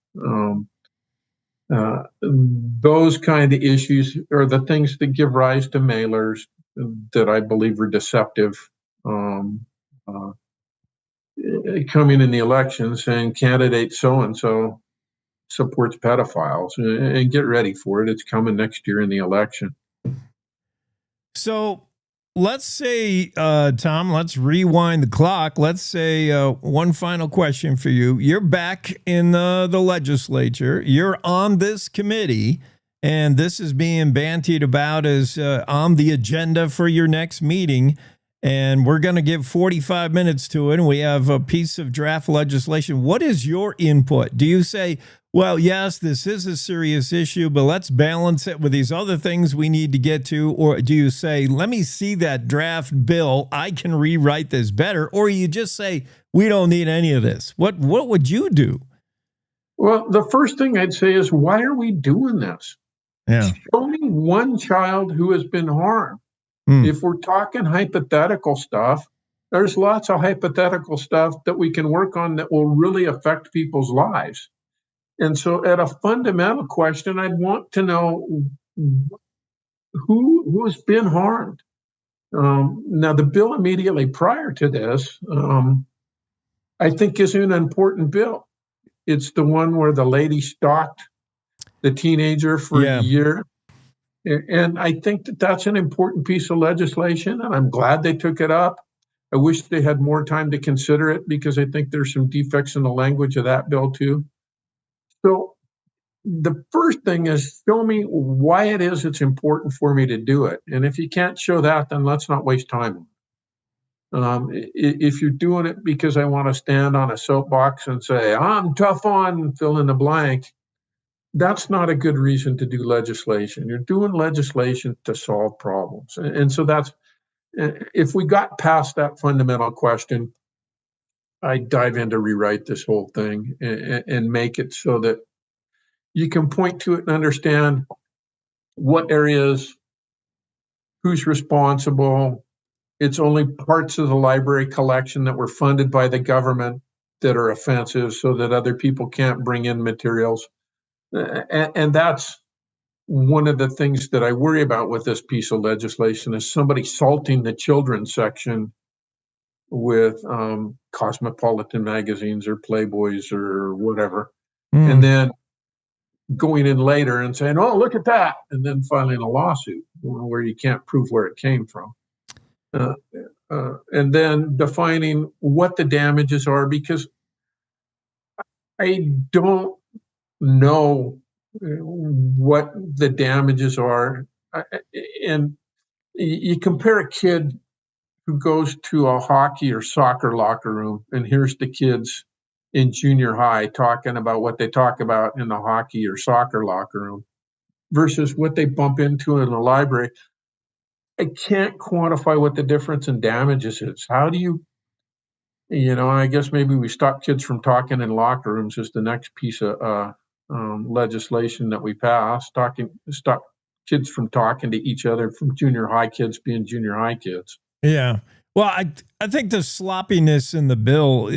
Those kind of issues are the things that give rise to mailers that I believe are deceptive. Coming in the election saying candidate so-and-so supports pedophiles, and get ready for it. It's coming next year in the election. So let's say, Tom, let's rewind the clock. Let's say one final question for you. You're back in the legislature. You're on this committee, and this is being bantied about as on the agenda for your next meeting. And we're going to give 45 minutes to it, and we have a piece of draft legislation. What is your input? Do you say, well, yes, this is a serious issue, but let's balance it with these other things we need to get to? Or do you say, let me see that draft bill, I can rewrite this better? Or you just say, we don't need any of this? What would you do? Well, the first thing I'd say is, why are we doing this? Yeah. Show me one child who has been harmed. If we're talking hypothetical stuff, there's lots of hypothetical stuff that we can work on that will really affect people's lives. And so at a fundamental question, I'd want to know who's been harmed. Now, the bill immediately prior to this, I think is an important bill. It's the one where the lady stalked the teenager for a year. And I think that that's an important piece of legislation, and I'm glad they took it up. I wish they had more time to consider it because I think there's some defects in the language of that bill too. So the first thing is, show me why it is it's important for me to do it. And if you can't show that, then let's not waste time. If you're doing it because I want to stand on a soapbox and say, I'm tough on fill in the blank, that's not a good reason to do legislation. You're doing legislation to solve problems. And so that's, if we got past that fundamental question, I'd dive in to rewrite this whole thing and make it so that you can point to it and understand what areas, who's responsible. It's only parts of the library collection that were funded by the government that are offensive so that other people can't bring in materials. And that's one of the things that I worry about with this piece of legislation is somebody salting the children's section with cosmopolitan magazines or Playboys or whatever, and then going in later and saying, "Oh, look at that," and then filing a lawsuit where you can't prove where it came from, and then defining what the damages are, because I don't know what the damages are. And you compare a kid who goes to a hockey or soccer locker room, and here's the kids in junior high talking about what they talk about in the hockey or soccer locker room versus what they bump into in the library. I can't quantify what the difference in damages is. How do you, I guess maybe we stop kids from talking in locker rooms is the next piece of legislation that we pass. Stop kids from talking to each other, from junior high kids being junior high kids. Yeah. Well, I think the sloppiness in the bill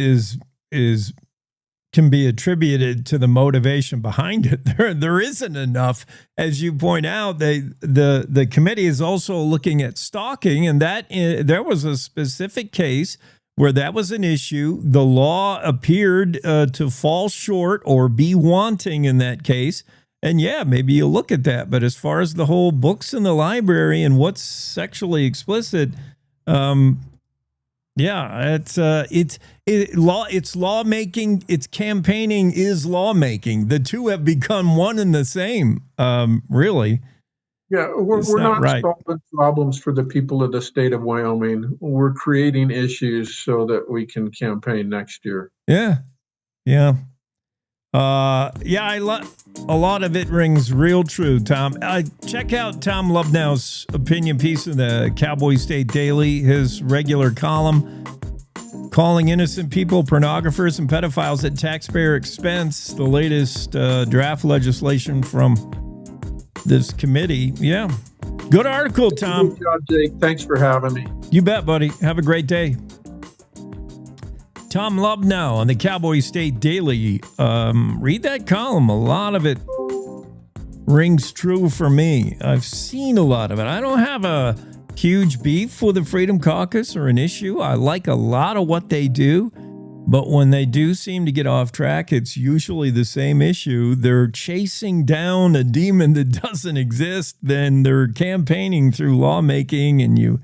can be attributed to the motivation behind it. There isn't enough, as you point out. The committee is also looking at stalking, and that there was a specific case where that was an issue. The law appeared to fall short or be wanting in that case. And yeah, maybe you look at that. But as far as the whole books in the library and what's sexually explicit, yeah, it's lawmaking. It's campaigning is lawmaking. The two have become one and the same. Really. Yeah, we're not right. solving problems for the people of the state of Wyoming. We're creating issues so that we can campaign next year. Yeah. Yeah. A lot of it rings real true, Tom. Check out Tom Lubnau's opinion piece in the Cowboy State Daily, his regular column, calling innocent people pornographers and pedophiles at taxpayer expense, the latest draft legislation from this committee. Yeah. Good article, Tom. Good job, Jake. Thanks for having me. You bet, buddy. Have a great day. Tom Lubnau on the Cowboy State Daily. Read that column. A lot of it rings true for me. I've seen a lot of it. I don't have a huge beef with the Freedom Caucus or an issue. I like a lot of what they do. But when they do seem to get off track, it's usually the same issue. They're chasing down a demon that doesn't exist. Then they're campaigning through lawmaking, and you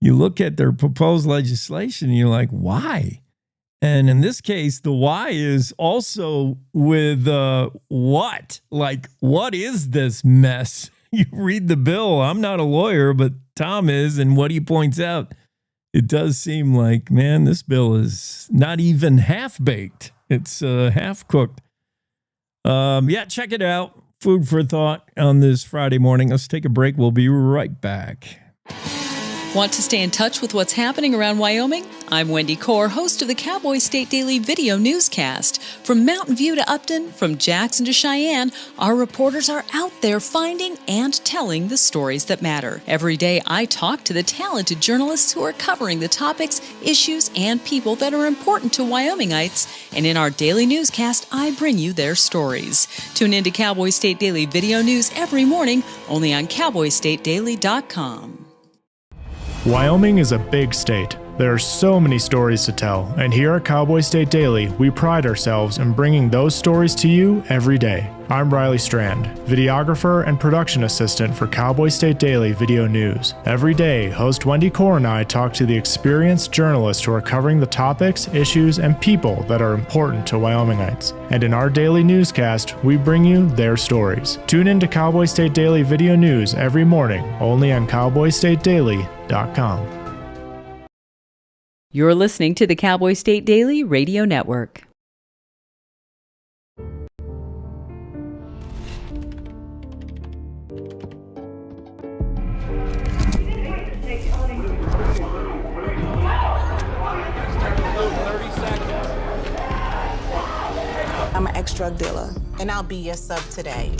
look at their proposed legislation, and you're like, why? And in this case, the why is also with what? Like, what is this mess? You read the bill. I'm not a lawyer, but Tom is. And what he points out, it does seem like, man, this bill is not even half-baked. It's half-cooked. Check it out. Food for thought on this Friday morning. Let's take a break. We'll be right back. Want to stay in touch with what's happening around Wyoming? I'm Wendy Core, host of the Cowboy State Daily video newscast. From Mountain View to Upton, from Jackson to Cheyenne, our reporters are out there finding and telling the stories that matter. Every day, I talk to the talented journalists who are covering the topics, issues, and people that are important to Wyomingites. And in our daily newscast, I bring you their stories. Tune in to Cowboy State Daily video news every morning, only on cowboystatedaily.com. Wyoming is a big state. There are so many stories to tell, and here at Cowboy State Daily, we pride ourselves in bringing those stories to you every day. I'm Riley Strand, videographer and production assistant for Cowboy State Daily Video News. Every day, host Wendy Core and I talk to the experienced journalists who are covering the topics, issues, and people that are important to Wyomingites. And in our daily newscast, we bring you their stories. Tune in to Cowboy State Daily Video News every morning, only on cowboystatedaily.com. You're listening to the Cowboy State Daily Radio Network. I'm an ex-drug dealer, and I'll be your sub today.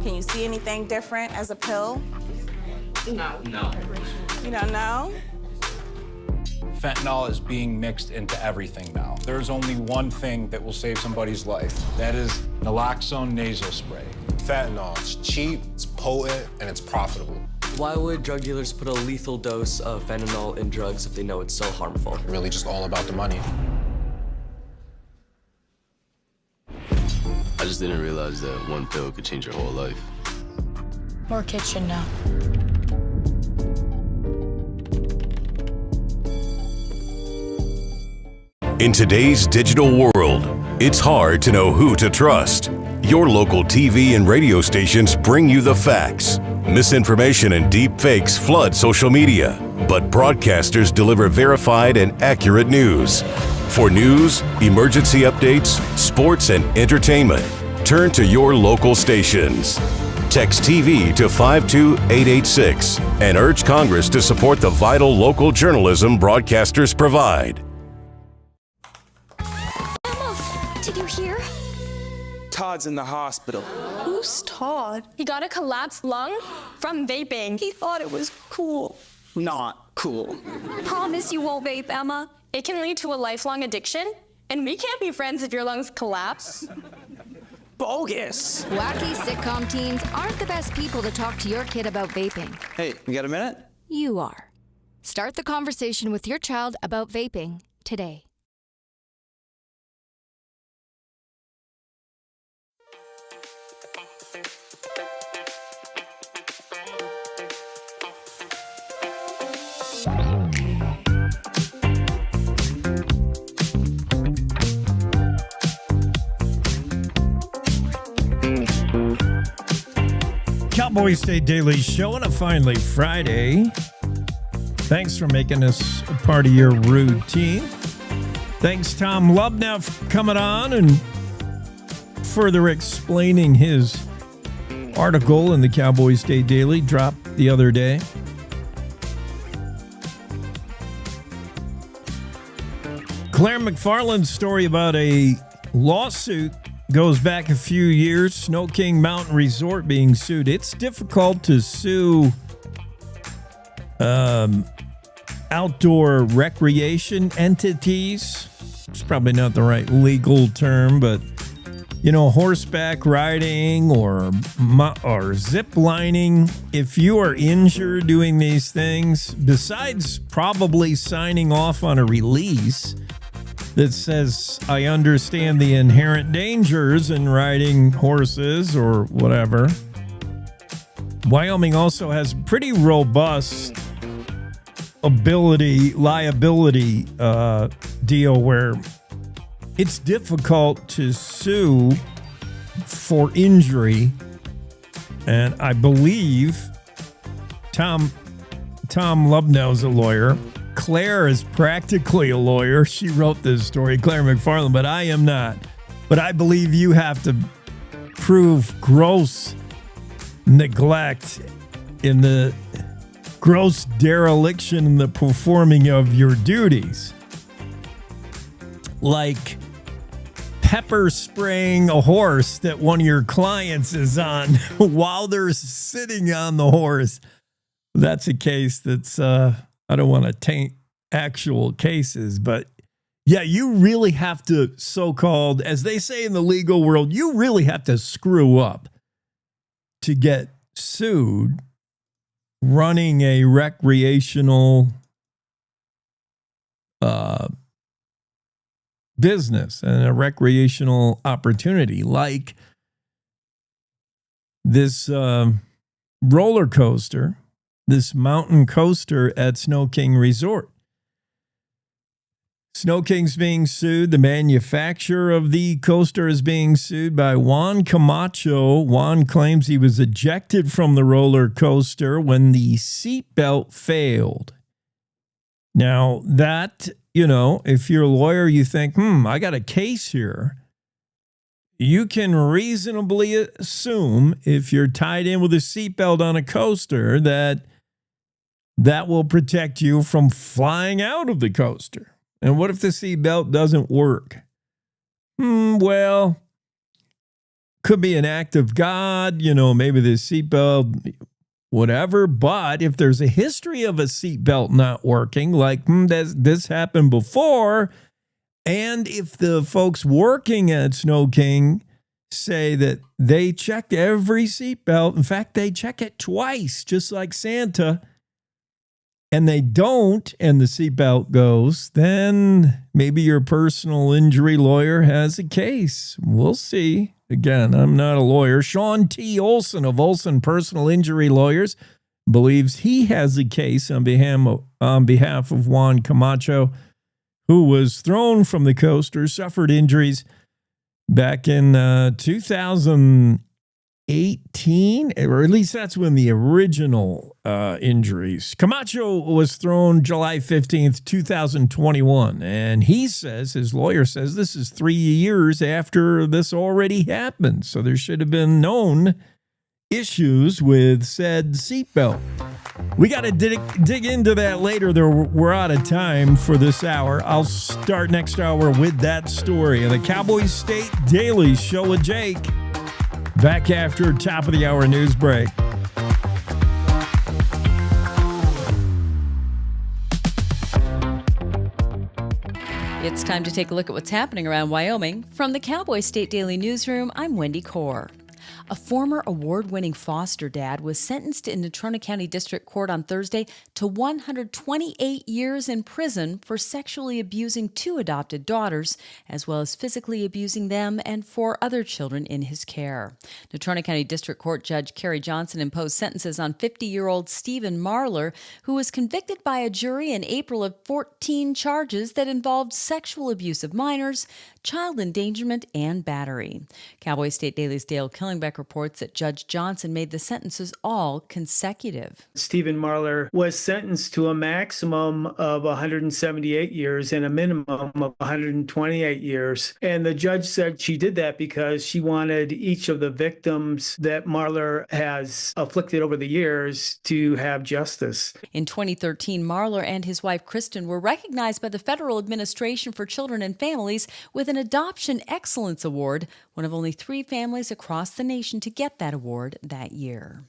Can you see anything different as a pill? No. You don't know? Fentanyl is being mixed into everything now. There's only one thing that will save somebody's life. That is naloxone nasal spray. Fentanyl, it's cheap, it's potent, and it's profitable. Why would drug dealers put a lethal dose of fentanyl in drugs if they know it's so harmful? Really just all about the money. I just didn't realize that one pill could change your whole life. More kids should know. In today's digital world, it's hard to know who to trust. Your local TV and radio stations bring you the facts. Misinformation and deep fakes flood social media, but broadcasters deliver verified and accurate news. For news, emergency updates, sports, and entertainment, turn to your local stations. Text TV to 52886 and urge Congress to support the vital local journalism broadcasters provide. Did you hear? Todd's in the hospital. Who's Todd? He got a collapsed lung from vaping. He thought it was cool. Not cool. Promise you won't vape, Emma. It can lead to a lifelong addiction, and we can't be friends if your lungs collapse. Bogus. Wacky sitcom teens aren't the best people to talk to your kid about vaping. Hey, you got a minute? You are. Start the conversation with your child about vaping today. Cowboy State Daily Show on a finally Friday. Thanks for making us a part of your routine. Thanks, Tom Lubnau, for coming on and further explaining his article in the Cowboy State Daily dropped the other day. Claire McFarland's story about a lawsuit goes back a few years. Snow King Mountain Resort being sued. It's difficult to sue outdoor recreation entities. It's probably not the right legal term, but you know, horseback riding or zip lining. If you are injured doing these things, besides probably signing off on a release that says, I understand the inherent dangers in riding horses or whatever, Wyoming also has pretty robust liability deal where it's difficult to sue for injury. And I believe Tom Lubnau is a lawyer. Claire is practically a lawyer. She wrote this story, Claire McFarland, but I am not. But I believe you have to prove gross neglect in the gross dereliction in the performing of your duties. Like pepper spraying a horse that one of your clients is on while they're sitting on the horse. That's a case that's, I don't want to taint actual cases, but yeah, you really have to, so-called, as they say in the legal world, you really have to screw up to get sued running a recreational business and a recreational opportunity like this roller coaster, this mountain coaster at Snow King Resort. Snow King's being sued. The manufacturer of the coaster is being sued by Juan Camacho. Juan claims he was ejected from the roller coaster when the seatbelt failed. Now, that, you know, if you're a lawyer, you think, I got a case here. You can reasonably assume if you're tied in with a seatbelt on a coaster that will protect you from flying out of the coaster. And what if the seatbelt doesn't work? Well, could be an act of God. You know, maybe the seatbelt whatever. But if there's a history of a seatbelt not working, like this happened before, and if the folks working at Snow King say that they checked every seatbelt, in fact, they check it twice, just like Santa, and they don't, and the seatbelt goes, then maybe your personal injury lawyer has a case. We'll see. Again, I'm not a lawyer. Sean T. Olson of Olson Personal Injury Lawyers believes he has a case on behalf of Juan Camacho, who was thrown from the coaster, suffered injuries back in 2018, or at least that's when the original injuries. Camacho was thrown July 15th, 2021, and he says, his lawyer says, this is 3 years after this already happened, so there should have been known issues with said seatbelt. We got to dig into that later. We're out of time for this hour. I'll start next hour with that story. And the Cowboy State Daily Show with Jake. Back after top of the hour news break. It's time to take a look at what's happening around Wyoming. From the Cowboy State Daily Newsroom, I'm Wendy Kaur. A former award-winning foster dad was sentenced in Natrona County District Court on Thursday to 128 years in prison for sexually abusing 2 adopted daughters, as well as physically abusing them and 4 other children in his care. Natrona County District Court Judge Carrie Johnson imposed sentences on 50-year-old Stephen Marlor, who was convicted by a jury in April of 14 charges that involved sexual abuse of minors, child endangerment, and battery. Cowboy State Daily's Dale Killingbeck reports that Judge Johnson made the sentences all consecutive. Stephen Marlor was sentenced to a maximum of 178 years and a minimum of 128 years. And the judge said she did that because she wanted each of the victims that Marlor has afflicted over the years to have justice. In 2013, Marlor and his wife Kristen were recognized by the Federal Administration for Children and Families with an Adoption Excellence Award, one of only 3 families across the nation to get that award that year.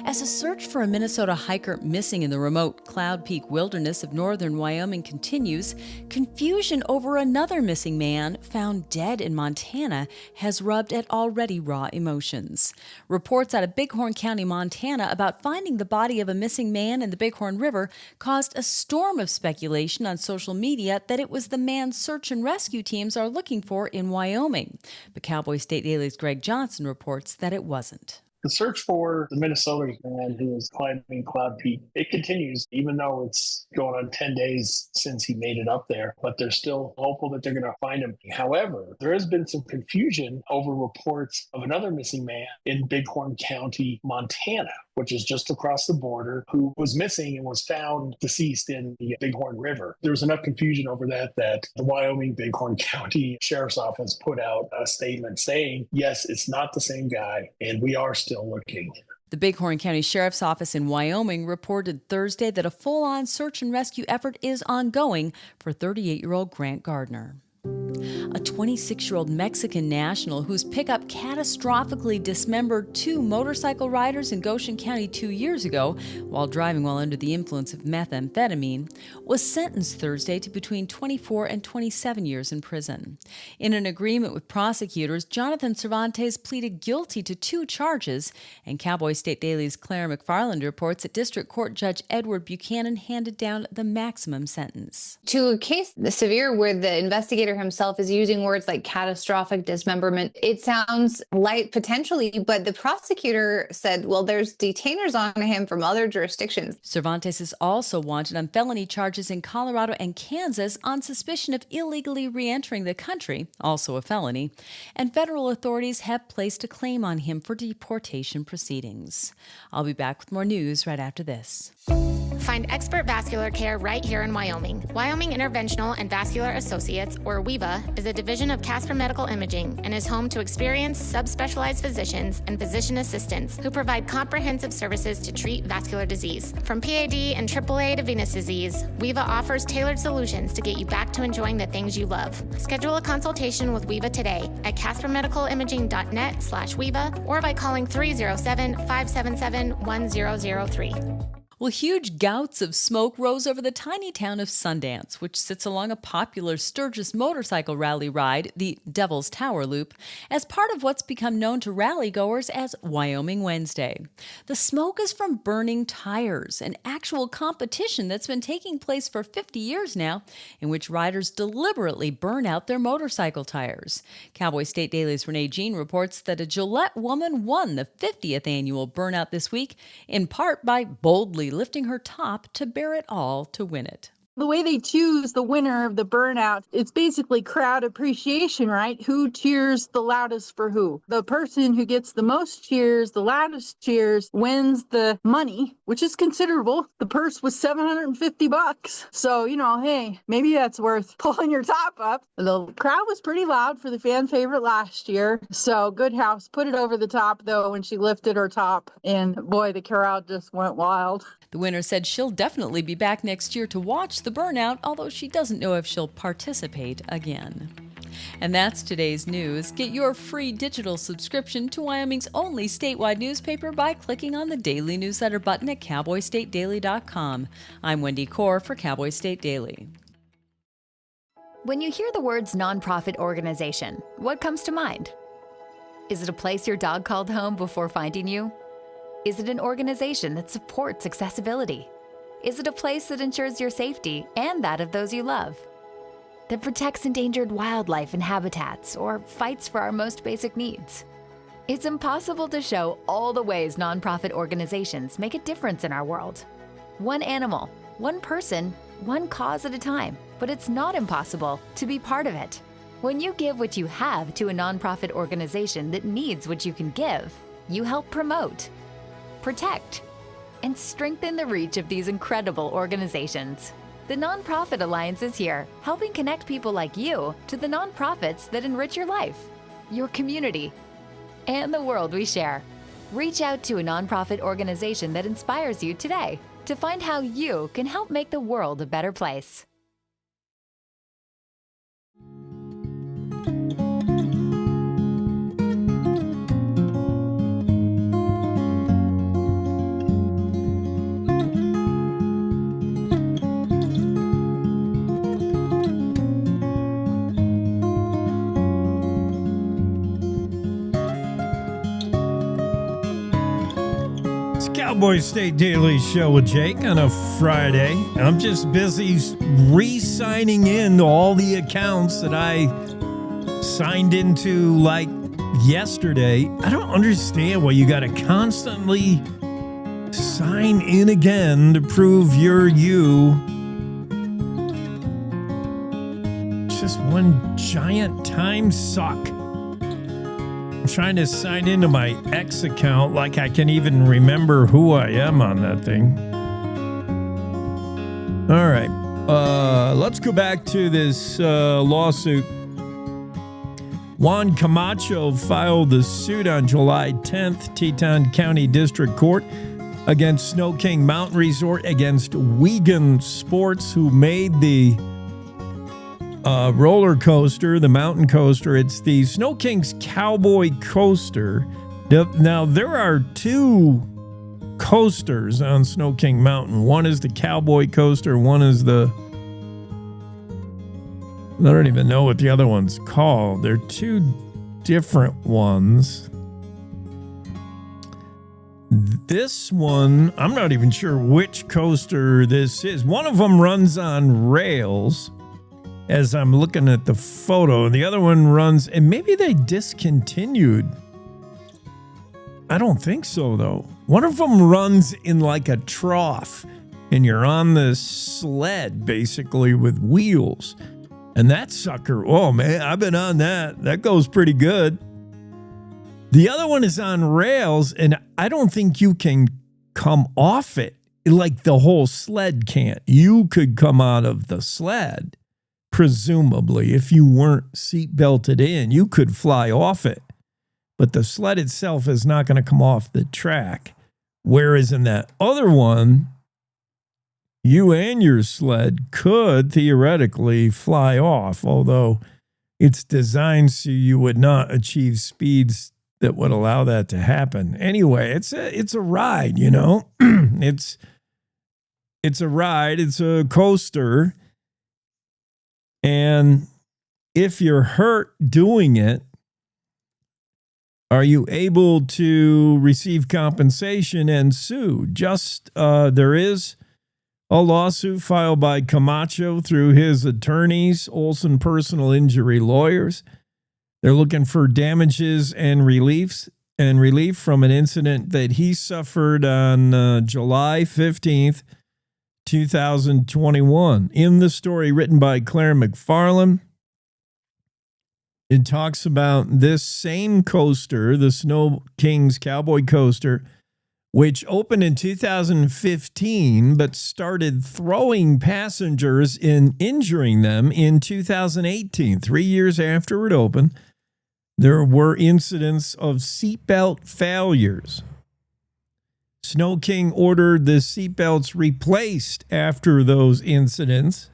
As a search for a Minnesota hiker missing in the remote Cloud Peak wilderness of northern Wyoming continues, confusion over another missing man found dead in Montana has rubbed at already raw emotions. Reports out of Bighorn County, Montana about finding the body of a missing man in the Bighorn River caused a storm of speculation on social media that it was the man search and rescue teams are looking for in Wyoming. But Cowboy State Daily's Greg Johnson reports that it wasn't. The search for the Minnesota man who is climbing Cloud Peak, it continues, even though it's going on 10 days since he made it up there, but they're still hopeful that they're going to find him. However, there has been some confusion over reports of another missing man in Bighorn County, Montana, which is just across the border, who was missing and was found deceased in the Bighorn River. There was enough confusion over that the Wyoming Bighorn County Sheriff's Office put out a statement saying, yes, it's not the same guy, and we are still looking. The Bighorn County Sheriff's Office in Wyoming reported Thursday that a full-on search and rescue effort is ongoing for 38-year-old Grant Gardner. A 26-year-old Mexican national whose pickup catastrophically dismembered 2 motorcycle riders in Goshen County 2 years ago while driving while under the influence of methamphetamine was sentenced Thursday to between 24 and 27 years in prison. In an agreement with prosecutors, Jonathan Cervantes pleaded guilty to 2 charges, and Cowboy State Daily's Claire McFarland reports that District Court Judge Edward Buchanan handed down the maximum sentence. To a case severe where the investigator himself is using words like catastrophic dismemberment, it sounds light potentially, but the prosecutor said, well, there's detainers on him from other jurisdictions. Cervantes is also wanted on felony charges in Colorado and Kansas on suspicion of illegally re-entering the country, also a felony, and federal authorities have placed a claim on him for deportation proceedings. I'll be back with more news right after this. Find expert vascular care right here in Wyoming. Wyoming Interventional and Vascular Associates, or WIVA, is a division of Casper Medical Imaging and is home to experienced subspecialized physicians and physician assistants who provide comprehensive services to treat vascular disease. From PAD and AAA to venous disease, WIVA offers tailored solutions to get you back to enjoying the things you love. Schedule a consultation with WIVA today at caspermedicalimaging.net/WIVA or by calling 307-577-1003. Well, huge gouts of smoke rose over the tiny town of Sundance, which sits along a popular Sturgis motorcycle rally ride, the Devil's Tower Loop, as part of what's become known to rally-goers as Wyoming Wednesday. The smoke is from burning tires, an actual competition that's been taking place for 50 years now, in which riders deliberately burn out their motorcycle tires. Cowboy State Daily's Renee Jean reports that a Gillette woman won the 50th annual Burnout this week, in part by boldly lifting her top to bear it all to win it. The way they choose the winner of the Burnout, it's basically crowd appreciation, right? Who cheers the loudest for who? The person who gets the most cheers, the loudest cheers, wins the money, which is considerable. The purse was $750. So, hey, maybe that's worth pulling your top up. The crowd was pretty loud for the fan favorite last year. So Goodhouse put it over the top, though, when she lifted her top. And boy, the crowd just went wild. The winner said she'll definitely be back next year to watch the Burnout, although she doesn't know if she'll participate again. And that's today's news. Get your free digital subscription to Wyoming's only statewide newspaper by clicking on the Daily Newsletter button at cowboystatedaily.com. I'm Wendy Core for Cowboy State Daily. When you hear the words nonprofit organization, what comes to mind? Is it a place your dog called home before finding you? Is it an organization that supports accessibility? Is it a place that ensures your safety and that of those you love? That protects endangered wildlife and habitats or fights for our most basic needs? It's impossible to show all the ways nonprofit organizations make a difference in our world. One animal, one person, one cause at a time, but it's not impossible to be part of it. When you give what you have to a nonprofit organization that needs what you can give, you help promote, protect, and strengthen the reach of these incredible organizations. The Nonprofit Alliance is here, helping connect people like you to the nonprofits that enrich your life, your community, and the world we share. Reach out to a nonprofit organization that inspires you today to find how you can help make the world a better place. Cowboy State Daily Show with Jake on a Friday. I'm just busy re-signing in to all the accounts that I signed into like yesterday. I don't understand why you got to constantly sign in again to prove you're you. It's just one giant time suck. I'm trying to sign into my X account like I can even remember who I am on that thing. All right. Let's go back to this lawsuit. Juan Camacho filed the suit on July 10th, Teton County District Court, against Snow King Mountain Resort, against Wiegand Sports, who made the roller coaster, the mountain coaster. It's the Snow King's Cowboy Coaster. Now, there are two coasters on Snow King Mountain. One is the Cowboy Coaster. One is the... I don't even know what the other one's called. They're two different ones. This one, I'm not even sure which coaster this is. One of them runs on rails, as I'm looking at the photo. The other one runs, and maybe they discontinued. I don't think so, though. One of them runs in like a trough, and you're on this sled, basically, with wheels. And that sucker, oh man, I've been on that. That goes pretty good. The other one is on rails, and I don't think you can come off it like the whole sled can't. You could come out of the sled, presumably, if you weren't seat belted in, you could fly off it. But the sled itself is not going to come off the track. Whereas in that other one, you and your sled could theoretically fly off, although it's designed so you would not achieve speeds that would allow that to happen. Anyway, it's a ride, you know. It's a ride. It's a coaster. And if you're hurt doing it, are you able to receive compensation and sue? There is a lawsuit filed by Camacho through his attorneys, Olson Personal Injury Lawyers. They're looking for damages and relief from an incident that he suffered on July 15th, 2021. In the story written by Claire McFarland, it talks about this same coaster, the Snow King's Cowboy coaster, which opened in 2015 but started throwing passengers and injuring them in 2018. 3 years after it opened, there were incidents of seatbelt failures. Snow King ordered the seatbelts replaced after those incidents,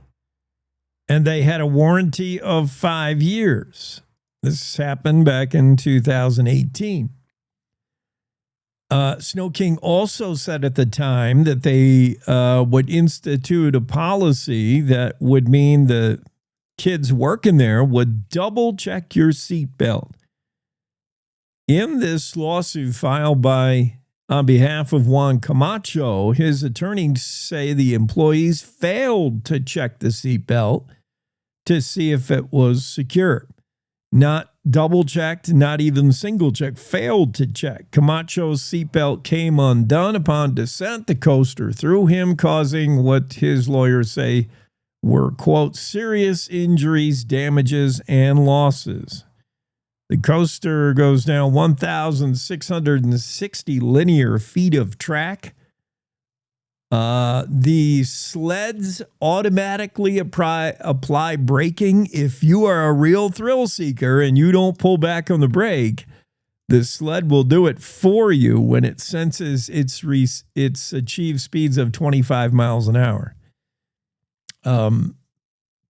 and they had a warranty of 5 years. This happened back in 2018. Snow King also said at the time that they would institute a policy that would mean the kids working there would double check your seatbelt. In this lawsuit filed on behalf of Juan Camacho, his attorneys say the employees failed to check the seatbelt to see if it was secure. Not double checked, not even single check, failed to check. Camacho's seatbelt came undone upon descent. The coaster threw him, causing what his lawyers say were, quote, serious injuries, damages, and losses. The coaster goes down 1,660 linear feet of track. The sleds automatically apply braking. If you are a real thrill seeker and you don't pull back on the brake, the sled will do it for you when it senses its achieved speeds of 25 miles an hour.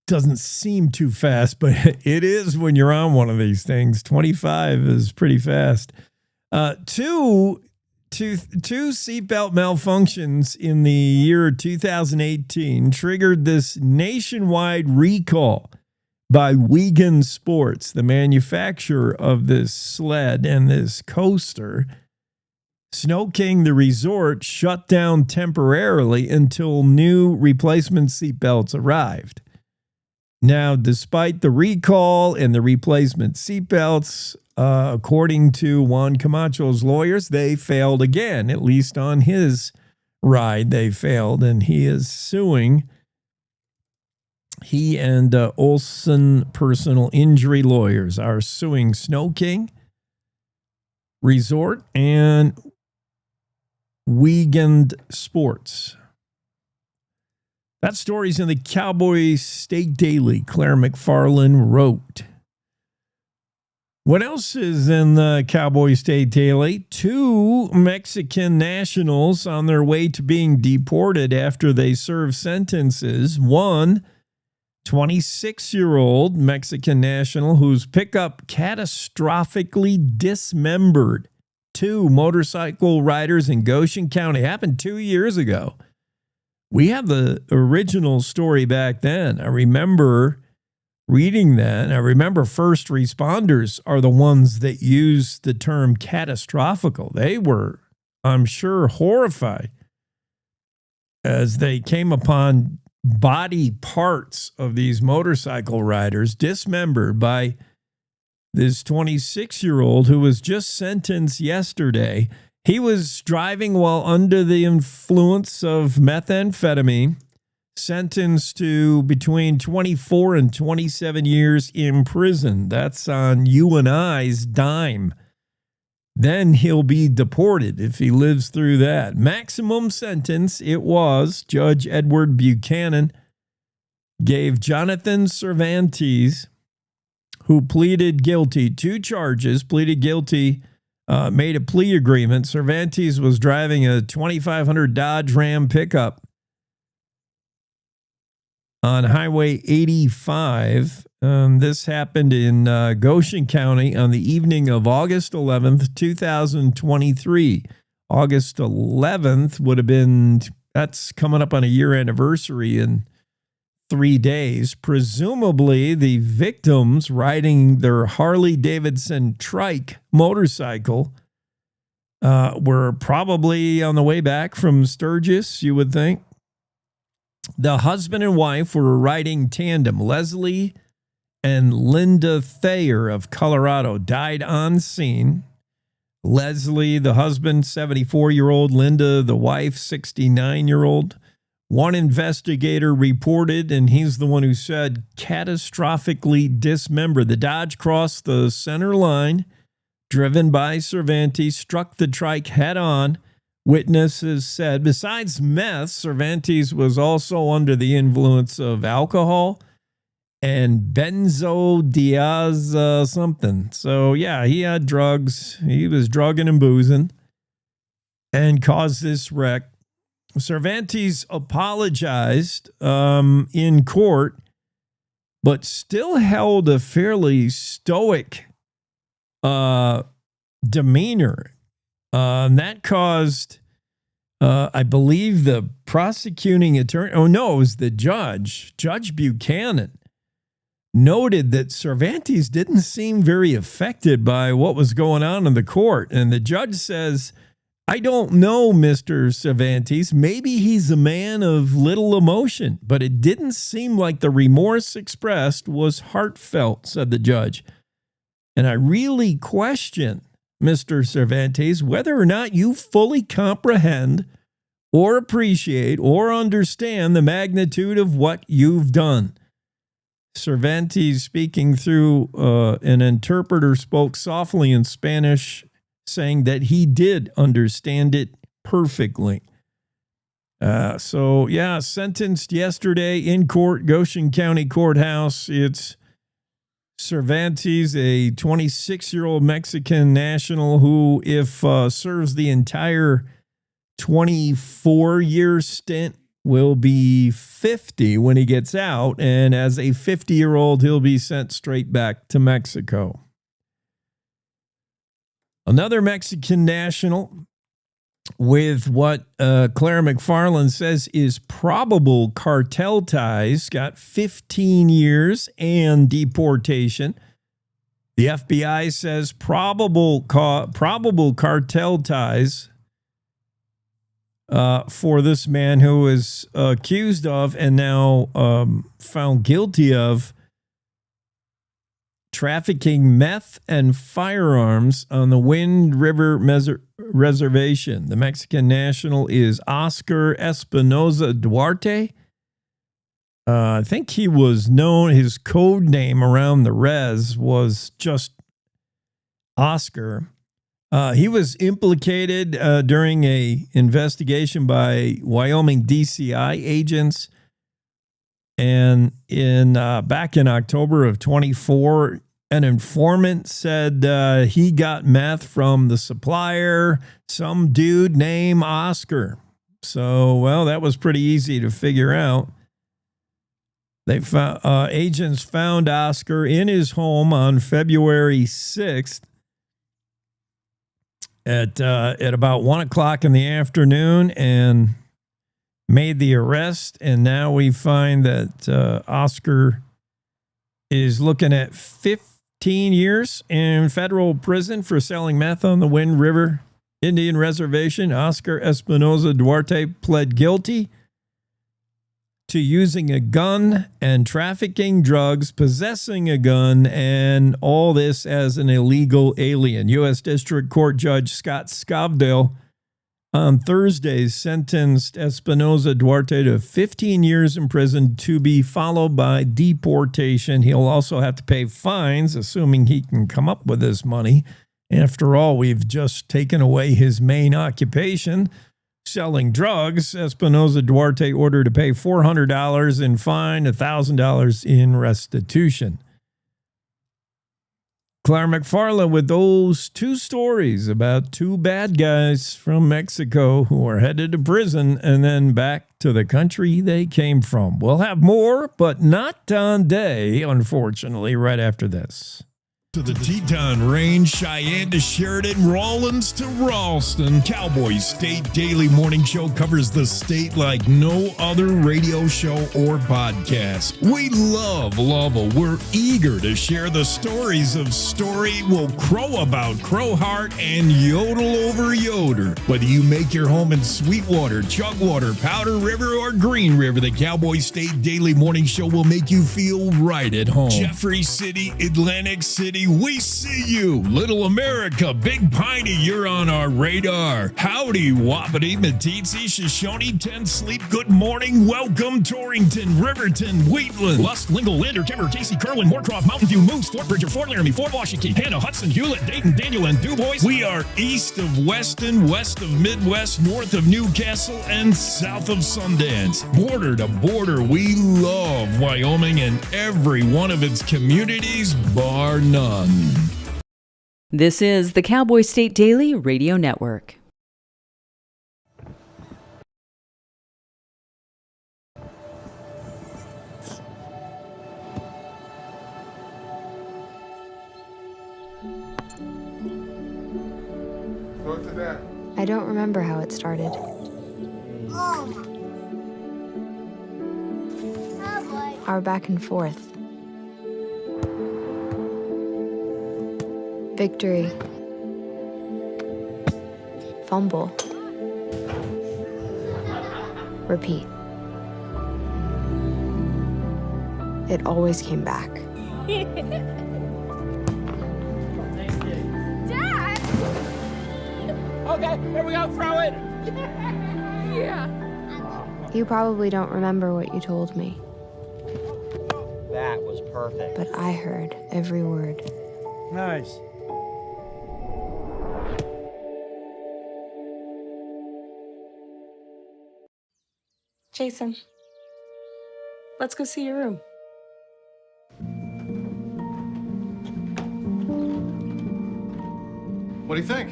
Doesn't seem too fast, but it is when you're on one of these things. 25 is pretty fast. Two seatbelt malfunctions in the year 2018 triggered this nationwide recall by Wiegand Sports, the manufacturer of this sled and this coaster. Snow King, the resort, shut down temporarily until new replacement seatbelts arrived. Now, despite the recall and the replacement seatbelts, according to Juan Camacho's lawyers, they failed again. At least on his ride, they failed, and he is suing. He and Olson Personal Injury Lawyers are suing Snow King Resort and Wiegand Sports. That story's in the Cowboy State Daily. Claire McFarland wrote. What else is in the Cowboy State Daily? 2 Mexican nationals on their way to being deported after they serve sentences. One 26-year-old Mexican national whose pickup catastrophically dismembered 2 motorcycle riders in Goshen County. Happened 2 years ago. We have the original story back then. I remember reading that. I remember first responders are the ones that use the term catastrophical. They were, I'm sure, horrified as they came upon body parts of these motorcycle riders dismembered by this 26-year-old who was just sentenced yesterday. He was driving while under the influence of methamphetamine, sentenced to between 24 and 27 years in prison. That's on you and I's dime. then he'll be deported if he lives through that. Maximum sentence, it was Judge Edward Buchanan gave Jonathan Cervantes, who pleaded guilty, 2 charges, pleaded guilty, made a plea agreement. Cervantes was driving a 2500 Dodge Ram pickup on Highway 85. This happened in Goshen County on the evening of August 11th, 2023. August 11th would have been, that's coming up on a year anniversary in 3 days. Presumably, the victims riding their Harley-Davidson trike motorcycle were probably on the way back from Sturgis, you would think. The husband and wife were riding tandem. Leslie and Linda Thayer of Colorado died on scene. Leslie, the husband, 74-year-old. Linda, the wife, 69-year-old. One investigator reported, and he's the one who said, catastrophically dismembered. The Dodge crossed the center line, driven by Cervantes, struck the trike head on. Witnesses said, besides meth, Cervantes was also under the influence of alcohol and benzodiaz something. So, yeah, he had drugs. He was drugging and boozing and caused this wreck. Cervantes apologized in court, but still held a fairly stoic demeanor. That caused, I believe, the prosecuting attorney, it was the judge, Judge Buchanan, noted that Cervantes didn't seem very affected by what was going on in the court. And the judge says, I don't know, Mr. Cervantes. Maybe he's a man of little emotion, but it didn't seem like the remorse expressed was heartfelt, said the judge. And I really question, Mr. Cervantes, whether or not you fully comprehend or appreciate or understand the magnitude of what you've done. Cervantes, speaking through an interpreter, spoke softly in Spanish, saying that he did understand it perfectly. Sentenced yesterday in court, Goshen County Courthouse. It's Cervantes, a 26-year-old Mexican national who, if serves the entire 24-year stint, will be 50 when he gets out. And as a 50-year-old, he'll be sent straight back to Mexico. Another Mexican national with what Claire McFarland says is probable cartel ties got 15 years and deportation. The FBI says probable cartel ties for this man who is accused of and now found guilty of trafficking meth and firearms on the Wind River Reservation. The Mexican national is Oscar Espinoza Duarte. I think he was known, his code name around the res was just Oscar. He was implicated during a investigation by Wyoming DCI agents. And back in October of 24, an informant said he got meth from the supplier, some dude named Oscar. So, well, that was pretty easy to figure out. They found agents found Oscar in his home on February 6th at about 1 o'clock in the afternoon and made the arrest. And now we find that Oscar is looking at 15 years in federal prison for selling meth on the Wind River Indian Reservation. Oscar Espinoza Duarte pled guilty to using a gun and trafficking drugs, possessing a gun, and all this as an illegal alien. U.S. District Court Judge Scott Scovdale on Thursday sentenced Espinoza Duarte to 15 years in prison to be followed by deportation. He'll also have to pay fines, assuming he can come up with this money, After all, we've just taken away his main occupation, selling drugs. Espinosa Duarte ordered to pay $400 in fine, $1,000 in restitution. Claire McFarland with those two stories about two bad guys from Mexico who are headed to prison and then back to the country they came from. We'll have more, but not on day, unfortunately, right after this. To the Teton Range, Cheyenne to Sheridan, Rawlins to Ralston, Cowboy State Daily Morning Show covers the state like no other radio show or podcast. We love Lovell. We're eager to share the stories of Story will crow about Crowheart and yodel over Yoder. Whether you make your home in Sweetwater, Chugwater, Powder River, or Green River, the Cowboy State Daily Morning Show will make you feel right at home. Jeffrey City, Atlantic City, we see you. Little America, Big Piney, you're on our radar. Howdy, Wapiti, Meeteetse, Shoshone, 10 Sleep, good morning. Welcome, Torrington, Riverton, Wheatland, Lusk, Lingle, Lander, Timber, Casey, Kerwin, Moorcroft, Mountain View, Moose, Fort Bridger, Fort Laramie, Fort Washington, Hannah, Hudson, Hewlett, Dayton, Daniel, and DuBois. We are east of Weston, west of Midwest, north of Newcastle, and south of Sundance. Border to border, we love Wyoming and every one of its communities, bar none. This is the Cowboy State Daily Radio Network. I don't remember how it started. Our back and forth. Victory. Fumble. Repeat. It always came back. Dad! Okay, here we go, throw it! Yeah. You probably don't remember what you told me. That was perfect. But I heard every word. Nice. Jason, let's go see your room. What do you think?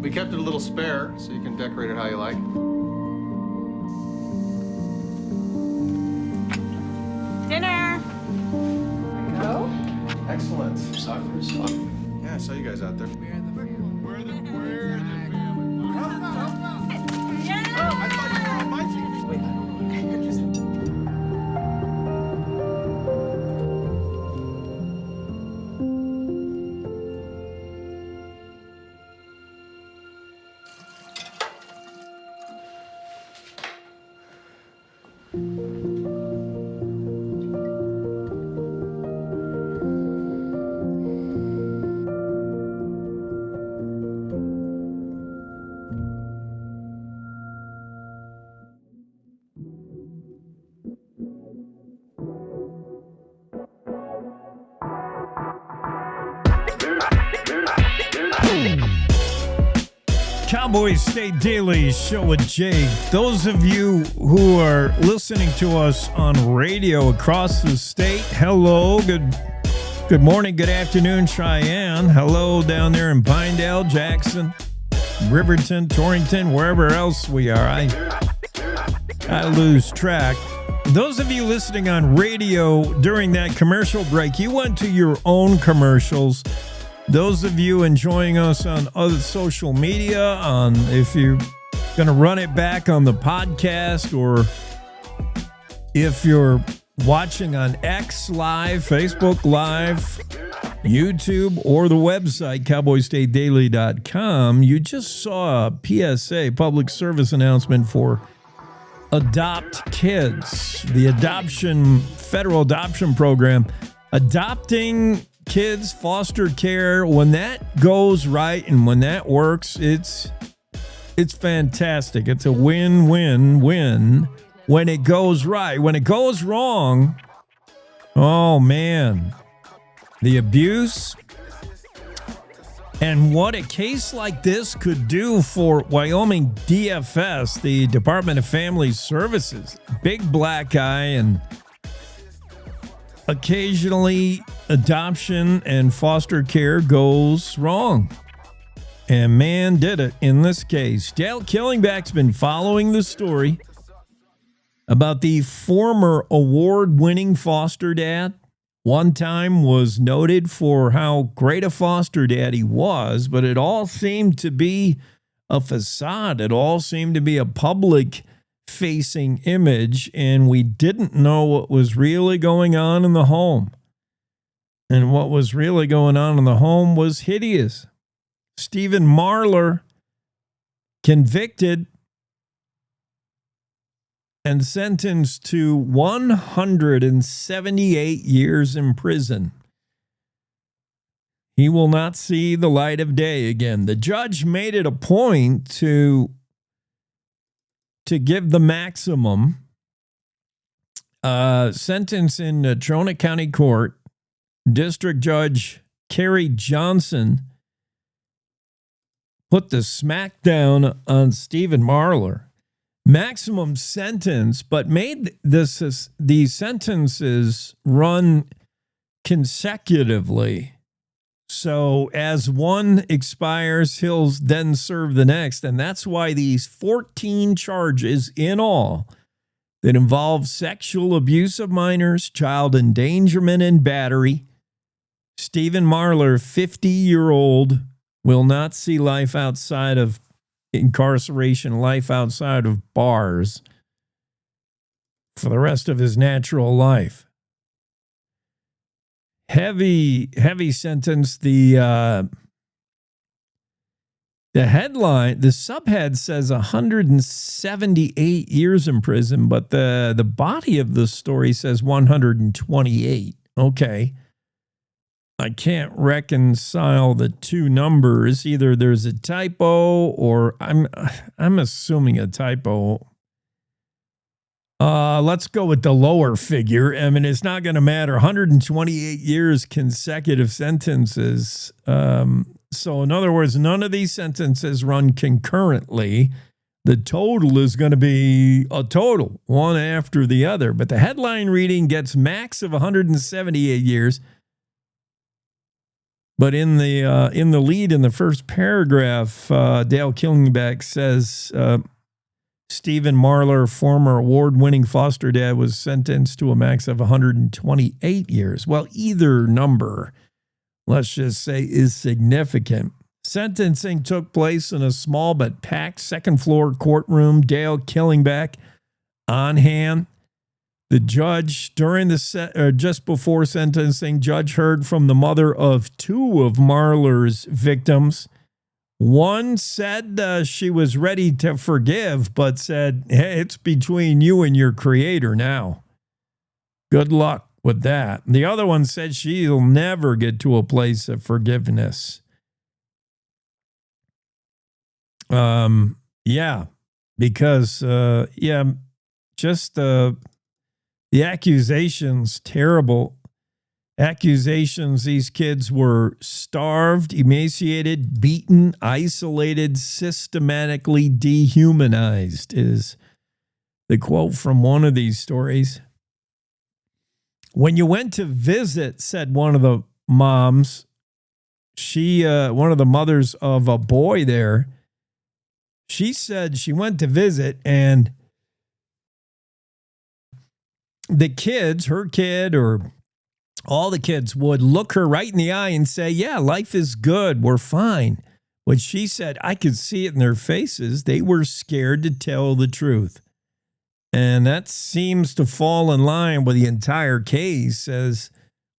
We kept it a little spare, so you can decorate it how you like. Dinner! Go? Excellent. Soccer is fun. Yeah, I saw you guys out there. Cowboy State Daily Show with Jake. Those of you who are listening to us on radio across the state, hello, good morning, good afternoon, Cheyenne. Hello down there in Pinedale, Jackson, Riverton, Torrington, wherever else we are. I lose track. Those of you listening on radio during that commercial break, you went to your own commercials. Those of you enjoying us on other social media, if you're going to run it back on the podcast, or if you're watching on X Live, Facebook Live, YouTube, or the website, cowboystatedaily.com, you just saw a PSA, public service announcement for Adopt Kids, the federal adoption program, adopting kids, foster care. When that goes right and when that works, it's fantastic. It's a win-win-win when it goes right. When it goes wrong, oh man, the abuse And what a case like this could do for Wyoming DFS, the Department of Family Services. Big black guy, and occasionally adoption and foster care goes wrong. And man did it in this case. Dale Killingback's been following the story about the former award-winning foster dad. One time was noted for how great a foster dad he was, but it all seemed to be a facade. It all seemed to be a public-facing image, and we didn't know what was really going on in the home. And what was really going on in the home was hideous. Stephen Marlor, convicted and sentenced to 178 years in prison. He will not see the light of day again. The judge made it a point to give the maximum sentence in Trona County Court. District Judge Kerry Johnson put the smackdown on Stephen Marlor. Maximum sentence, but made these sentences run consecutively. So as one expires, he'll then serve the next. And that's why these 14 charges in all that involve sexual abuse of minors, child endangerment, and battery. Stephen Marlor, 50-year-old, will not see life outside of incarceration, life outside of bars for the rest of his natural life. Heavy sentence. The headline, the subhead says 178 years in prison, but the body of the story says 128. Okay. I can't reconcile the two numbers. Either there's a typo, or I'm assuming a typo. Let's go with the lower figure. I mean, it's not going to matter. 128 years consecutive sentences. So in other words, none of these sentences run concurrently. The total is going to be a total, one after the other. But the headline reading gets max of 178 years. But in the lead, in the first paragraph, Dale Killingback says Stephen Marlor, former award-winning foster dad, was sentenced to a max of 128 years. Well, either number, let's just say, is significant. Sentencing took place in a small but packed second-floor courtroom. Dale Killingback on hand. The judge, during just before sentencing, judge heard from the mother of two of Marlor's victims. One said she was ready to forgive, but said, hey, it's between you and your creator now. Good luck with that. The other one said she'll never get to a place of forgiveness. Because the accusations, terrible accusations. These kids were starved, emaciated, beaten, isolated, systematically dehumanized, is the quote from one of these stories. When you went to visit, said one of the moms, one of the mothers of a boy there, she said she went to visit and the kids, her kid or all the kids, would look her right in the eye and say, yeah, life is good. We're fine. But she said, I could see it in their faces. They were scared to tell the truth. And that seems to fall in line with the entire case, as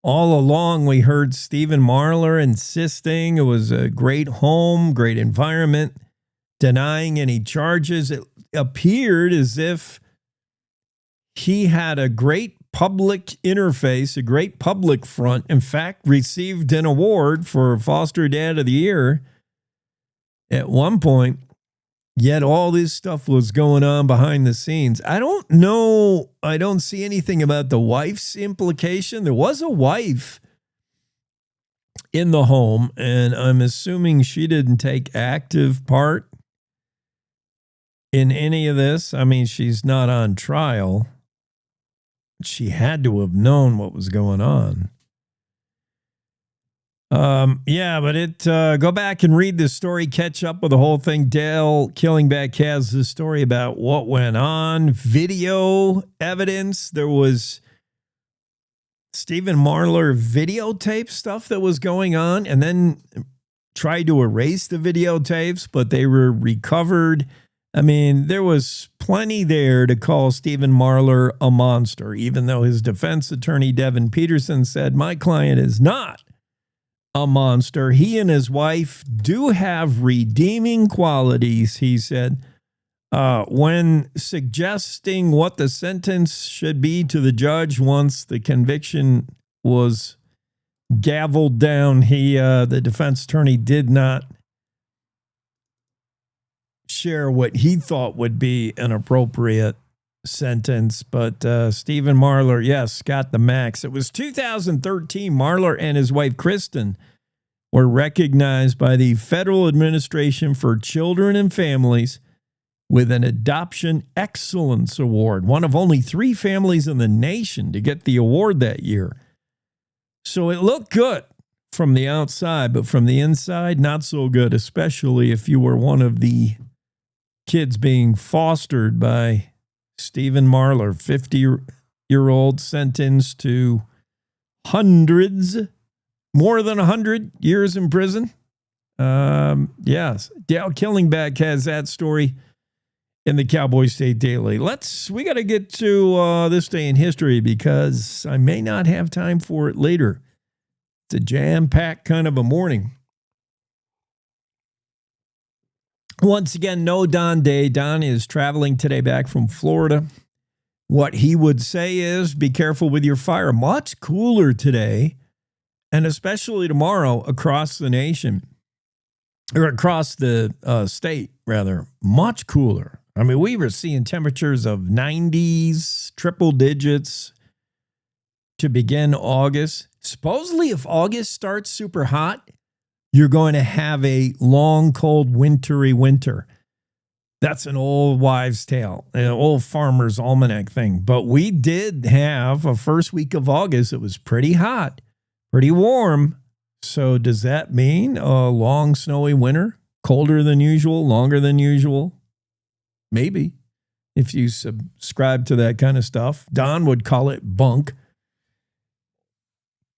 all along we heard Stephen Marlor insisting it was a great home, great environment, denying any charges. It appeared as if he had a great public interface, a great public front. In fact, received an award for Foster Dad of the Year at one point. Yet all this stuff was going on behind the scenes. I don't know. I don't see anything about the wife's implication. There was a wife in the home, and I'm assuming she didn't take active part in any of this. I mean, she's not on trial. She had to have known what was going on. Go back and read the story, catch up with the whole thing. Dale Killingback has the story about what went on, video evidence. There was Stephen Marlor videotape stuff that was going on, and then tried to erase the videotapes, but they were recovered. I mean, there was plenty there to call Stephen Marlor a monster, even though his defense attorney, Devin Peterson, said, my client is not a monster. He and his wife do have redeeming qualities, he said. When suggesting what the sentence should be to the judge once the conviction was gavelled down, the defense attorney did not share what he thought would be an appropriate sentence. But Stephen Marlor, yes, got the max. It was 2013. Marlor and his wife, Kristen, were recognized by the Federal Administration for Children and Families with an Adoption Excellence Award, one of only 3 families in the nation to get the award that year. So it looked good from the outside, but from the inside, not so good, especially if you were one of the kids being fostered by Stephen Marlor, 50-year-old sentenced to more than 100 years in prison. Yes, Dale Killingback has that story in the Cowboy State Daily. We got to get to this day in history because I may not have time for it later. It's a jam-packed kind of a morning. Once again, no Don Day. Don is traveling today back from Florida. What he would say is, be careful with your fire. Much cooler today, and especially tomorrow across the nation, or across the state, rather. Much cooler. I mean, we were seeing temperatures of 90s, triple digits to begin August. Supposedly, if August starts super hot, you're going to have a long, cold, wintry winter. That's an old wives' tale, an old farmer's almanac thing. But we did have a first week of August. It was pretty hot, pretty warm. So does that mean a long, snowy winter? Colder than usual, longer than usual? Maybe, if you subscribe to that kind of stuff. Don would call it bunk.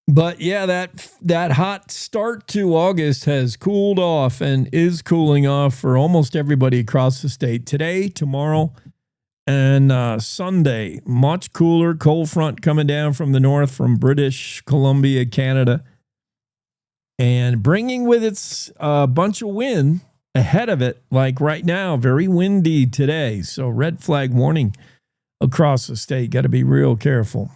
But yeah, that hot start to August has cooled off and is cooling off for almost everybody across the state. Today, tomorrow, and Sunday, much cooler. Cold front coming down from the north from British Columbia, Canada, and bringing with its bunch of wind ahead of it, like right now, very windy today. So red flag warning across the state. Got to be real careful.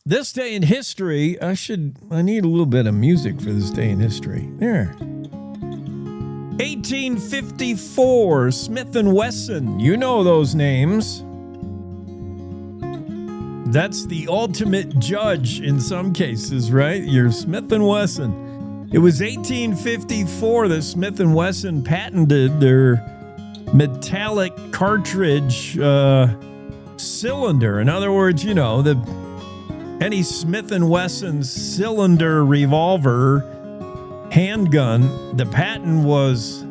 This day in history, I need a little bit of music for this day in history. There. 1854, Smith & Wesson. You know those names. That's the ultimate judge in some cases, right? You're Smith & Wesson. It was 1854 that Smith & Wesson patented their metallic cartridge cylinder. In other words, you know, any Smith & Wesson cylinder revolver handgun, the patent was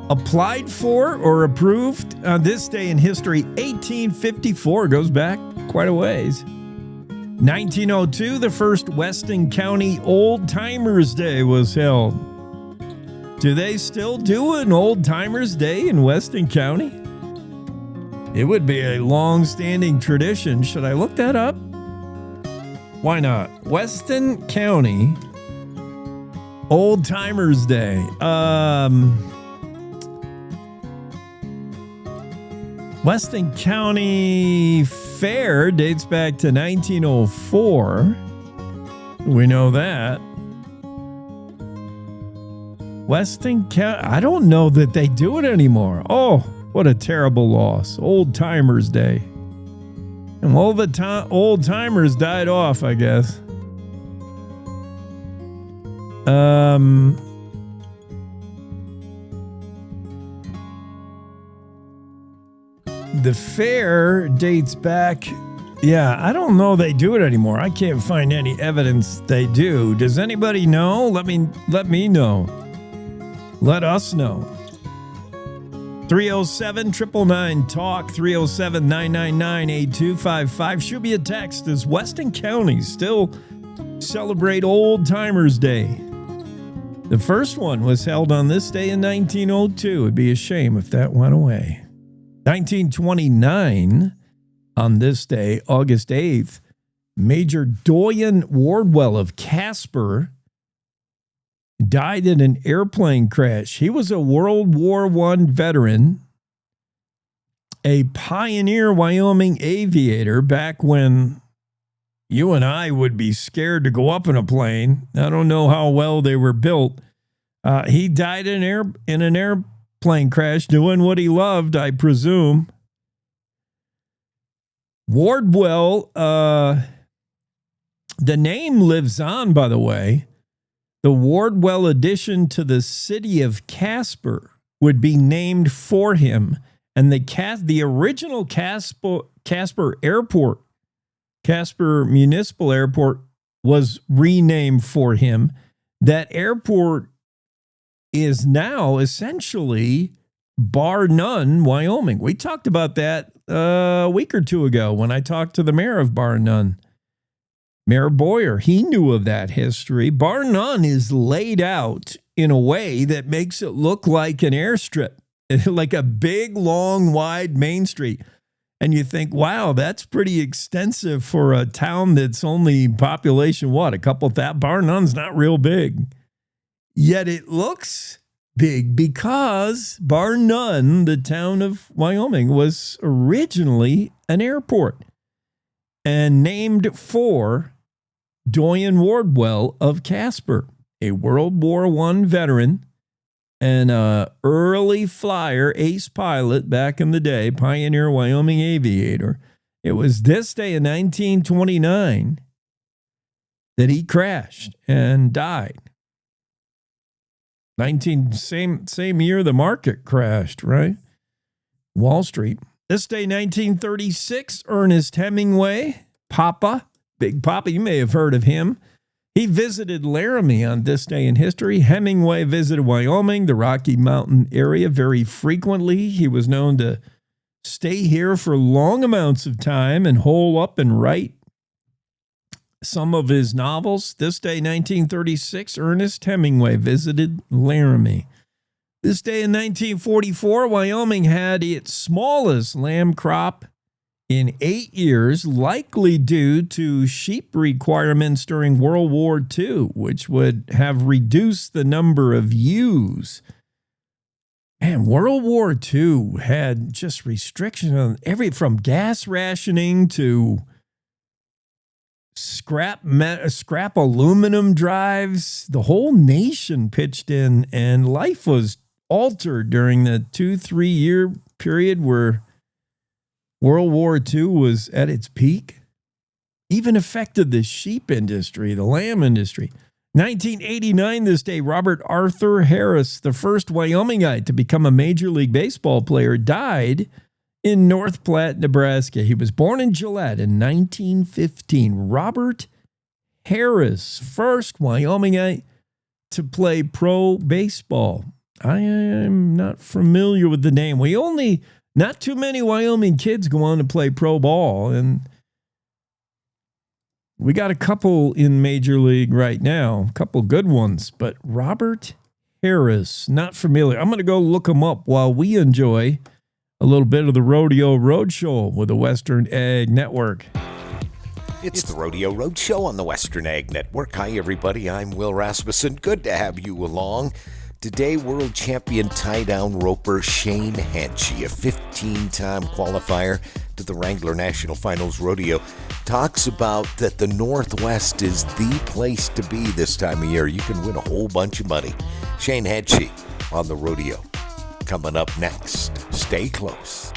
applied for or approved on this day in history. 1854 goes back quite a ways. 1902, the first Weston County Old Timers Day was held. Do they still do an Old Timers Day in Weston County? It would be a long-standing tradition. Should I look that up? Why not? Weston County Old Timers Day. Weston County Fair dates back to 1904. We know that. Weston County, I don't know that they do it anymore. Oh, what a terrible loss. Old Timers Day. And all the old timers died off, I guess. The fair dates back. Yeah, I don't know they do it anymore. I can't find any evidence they do. Does anybody know? Let me know. Let us know. 307-999-TALK, 307-999-8255. Should be a text as Weston County still celebrate Old Timers Day. The first one was held on this day in 1902. It'd be a shame if that went away. 1929, on this day, August 8th, Major Doyen Wardwell of Casper died in an airplane crash. He was a World War I veteran, a pioneer Wyoming aviator back when you and I would be scared to go up in a plane. I don't know how well they were built. He died in an airplane crash doing what he loved, I presume. Wardwell, the name lives on, by the way. The Wardwell addition to the city of Casper would be named for him, and the original Casper Airport, Casper Municipal Airport, was renamed for him. That airport is now essentially bar none, Wyoming. We talked about that a week or two ago when I talked to the mayor of Bar None. Mayor Boyer, he knew of that history. Bar None is laid out in a way that makes it look like an airstrip, like a big, long, wide main street. And you think, wow, that's pretty extensive for a town that's only population, a couple of that. Bar None's not real big. Yet it looks big because Bar None, the town of Wyoming, was originally an airport and named for Doyen Wardwell of Casper, a World War I veteran and an early flyer, ace pilot back in the day, pioneer Wyoming aviator. It was this day in 1929 that he crashed and died. Same year the market crashed, right? Wall Street. This day, 1936, Ernest Hemingway, Papa, Big Papa, you may have heard of him. He visited Laramie on this day in history. Hemingway visited Wyoming, the Rocky Mountain area, very frequently. He was known to stay here for long amounts of time and hole up and write some of his novels. This day, 1936, Ernest Hemingway visited Laramie. This day in 1944, Wyoming had its smallest lamb crop in 8 years, likely due to sheep requirements during World War II, which would have reduced the number of ewes. Man, World War II had just restrictions on from gas rationing to scrap aluminum drives. The whole nation pitched in, and life was altered during the 2-3 year period where World War II was at its peak. Even affected the sheep industry, the lamb industry. 1989 this day, Robert Arthur Harris, the first Wyomingite to become a Major League Baseball player, died in North Platte, Nebraska. He was born in Gillette in 1915. Robert Harris, first Wyomingite to play pro baseball. I am not familiar with the name. Not too many Wyoming kids go on to play pro ball, and we got a couple in Major League right now, a couple good ones, but Robert Harris, not familiar. I'm going to go look him up while we enjoy a little bit of the Rodeo Roadshow with the Western Ag Network. It's the Rodeo Roadshow on the Western Ag Network. Hi, everybody. I'm Will Rasmussen. Good to have you along. Today, world champion tie-down roper Shane Hatchie, a 15-time qualifier to the Wrangler National Finals Rodeo, talks about that the Northwest is the place to be this time of year. You can win a whole bunch of money. Shane Hatchie on the rodeo. Coming up next. Stay close.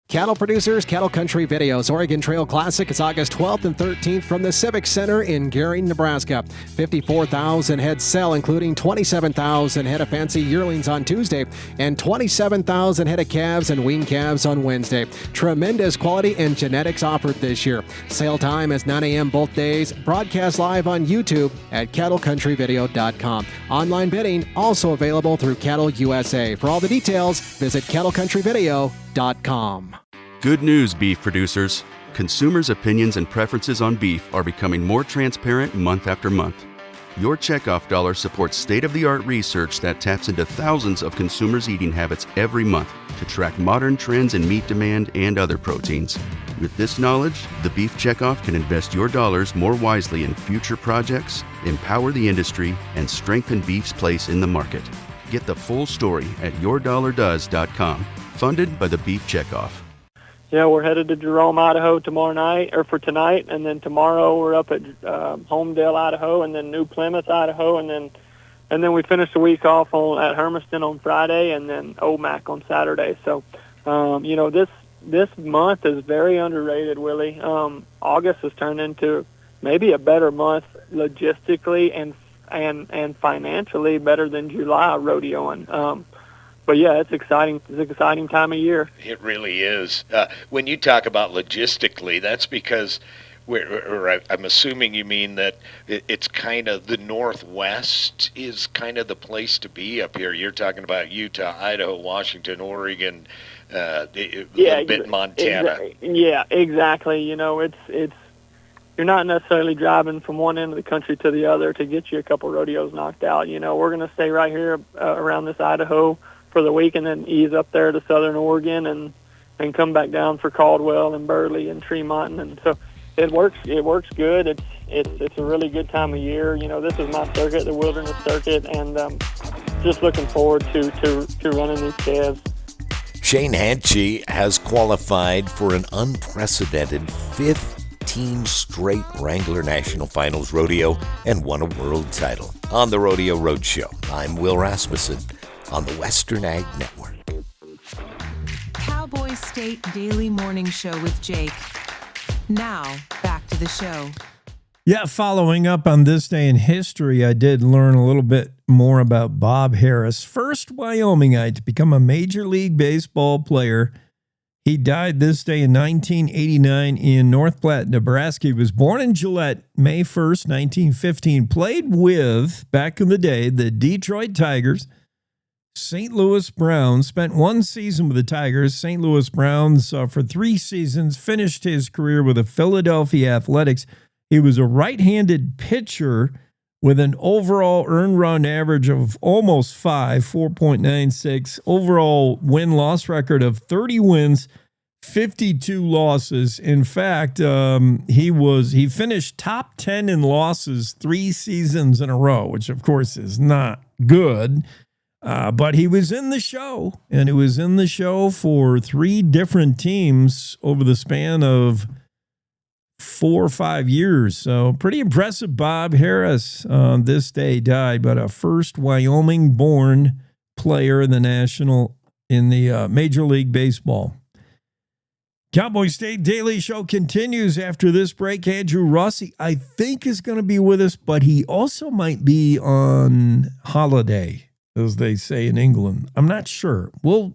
Cattle Producers, Cattle Country Videos. Oregon Trail Classic is August 12th and 13th from the Civic Center in Gary, Nebraska. 54,000 head sell, including 27,000 head of fancy yearlings on Tuesday and 27,000 head of calves and wean calves on Wednesday. Tremendous quality and genetics offered this year. Sale time is 9 a.m. both days. Broadcast live on YouTube at cattlecountryvideo.com. Online bidding also available through Cattle USA. For all the details, visit cattlecountryvideo.com. Good news, beef producers. Consumers' opinions and preferences on beef are becoming more transparent month after month. Your checkoff dollar supports state-of-the-art research that taps into thousands of consumers' eating habits every month to track modern trends in meat demand and other proteins. With this knowledge, the Beef Checkoff can invest your dollars more wisely in future projects, empower the industry, and strengthen beef's place in the market. Get the full story at yourdollardoes.com. Funded by the Beef Checkoff. Yeah, we're headed to Jerome, Idaho for tonight, and then tomorrow we're up at Homedale, Idaho, and then New Plymouth, Idaho, and then we finish the week off at Hermiston on Friday, and then Omak on Saturday. So, this month is very underrated, Willie. August has turned into maybe a better month logistically and financially, better than July rodeoing. But yeah, it's exciting. It's an exciting time of year. It really is. When you talk about logistically, that's because I'm assuming you mean that it's kind of the Northwest is kind of the place to be up here. You're talking about Utah, Idaho, Washington, Oregon, a little bit in Montana. Yeah, exactly. It's you're not necessarily driving from one end of the country to the other to get you a couple rodeos knocked out. We're going to stay right here around this Idaho for the week, and then ease up there to Southern Oregon and come back down for Caldwell and Burley and Tremont, and so it works good. It's a really good time of year. This is my circuit, the Wilderness Circuit, and just looking forward to running these calves. Shane Hanchey has qualified for an unprecedented 15 straight Wrangler National Finals rodeo and won a world title. On the Rodeo Roadshow, I'm Will Rasmussen on the Western Ag Network. Cowboy State Daily Morning Show with Jake. Now, back to the show. Yeah, following up on this day in history, I did learn a little bit more about Bob Harris, first Wyomingite to become a Major League Baseball player. He died this day in 1989 in North Platte, Nebraska. He was born in Gillette, May 1st, 1915. Played with, back in the day, the Detroit Tigers, St. Louis Browns, spent one season with the Tigers. St. Louis Browns for 3 seasons, finished his career with the Philadelphia Athletics. He was a right-handed pitcher with an overall earned run average of almost 4.96, overall win-loss record of 30 wins, 52 losses. In fact, he finished top 10 in losses 3 seasons in a row, which of course is not good. But he was in the show, and it was in the show for 3 different teams over the span of 4 or 5 years. So pretty impressive. Bob Harris on this day died, but a first Wyoming-born player in the Major League Baseball. Cowboy State Daily Show continues after this break. Andrew Rossi, I think, is going to be with us, but he also might be on holiday, as they say in England. I'm not sure. We'll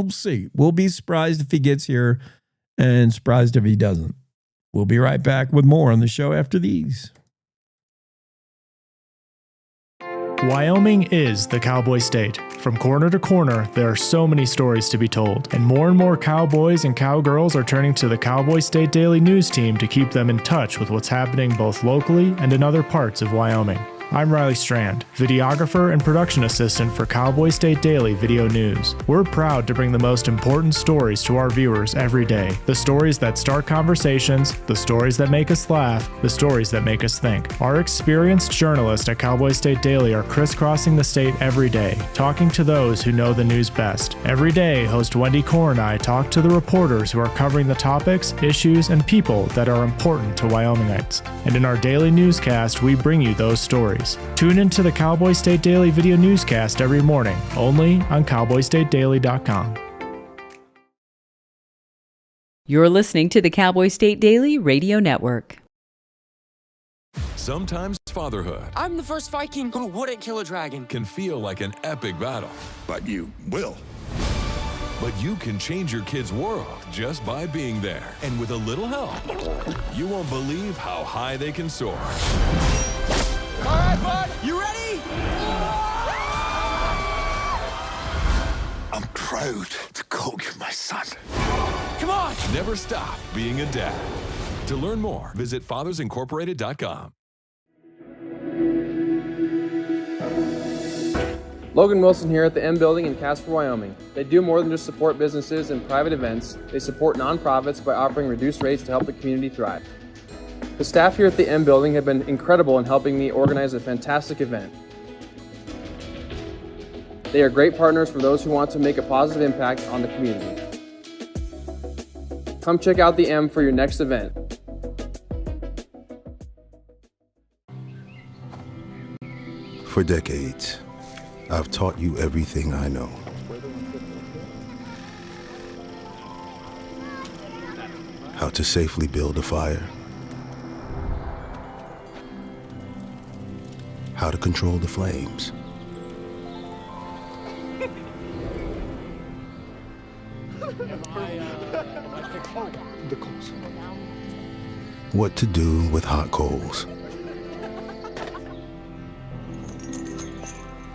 see. We'll be surprised if he gets here and surprised if he doesn't. We'll be right back with more on the show after these. Wyoming is the cowboy state. From corner to corner, there are so many stories to be told, and more cowboys and cowgirls are turning to the Cowboy State Daily News team to keep them in touch with what's happening both locally and in other parts of Wyoming. I'm Riley Strand, videographer and production assistant for Cowboy State Daily Video News. We're proud to bring the most important stories to our viewers every day. The stories that start conversations, the stories that make us laugh, the stories that make us think. Our experienced journalists at Cowboy State Daily are crisscrossing the state every day, talking to those who know the news best. Every day, host Wendy Core and I talk to the reporters who are covering the topics, issues, and people that are important to Wyomingites. And in our daily newscast, we bring you those stories. Tune into the Cowboy State Daily Video Newscast every morning, only on CowboyStateDaily.com. You're listening to the Cowboy State Daily Radio Network. Sometimes fatherhood I'm the first Viking who wouldn't kill a dragon. can feel like an epic battle. But you will. But you can change your kid's world just by being there. And with a little help, you won't believe how high they can soar. All right, bud, you ready? I'm proud to call you my son. Come on! Never stop being a dad. To learn more, visit fathersincorporated.com. Logan Wilson here at the M Building in Casper, Wyoming. They do more than just support businesses and private events. They support nonprofits by offering reduced rates to help the community thrive. The staff here at the M Building have been incredible in helping me organize a fantastic event. They are great partners for those who want to make a positive impact on the community. Come check out the M for your next event. For decades, I've taught you everything I know. How to safely build a fire. How to control the flames. What to do with hot coals.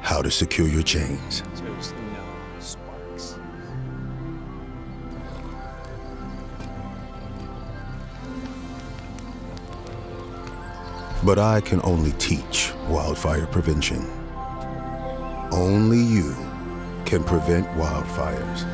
How to secure your chains. But I can only teach wildfire prevention. Only you can prevent wildfires.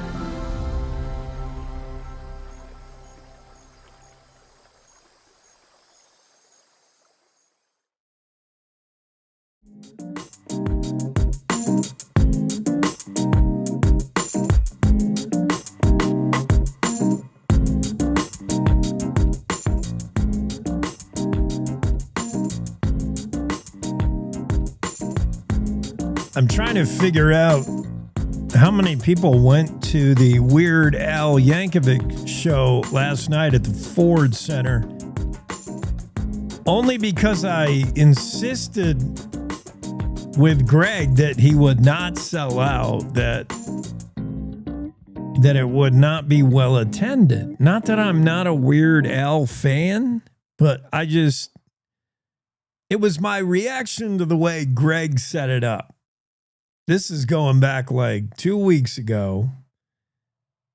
I'm trying to figure out how many people went to the Weird Al Yankovic show last night at the Ford Center. Only because I insisted with Greg that he would not sell out, that it would not be well attended. Not that I'm not a Weird Al fan, but it was my reaction to the way Greg set it up. This is going back like 2 weeks ago.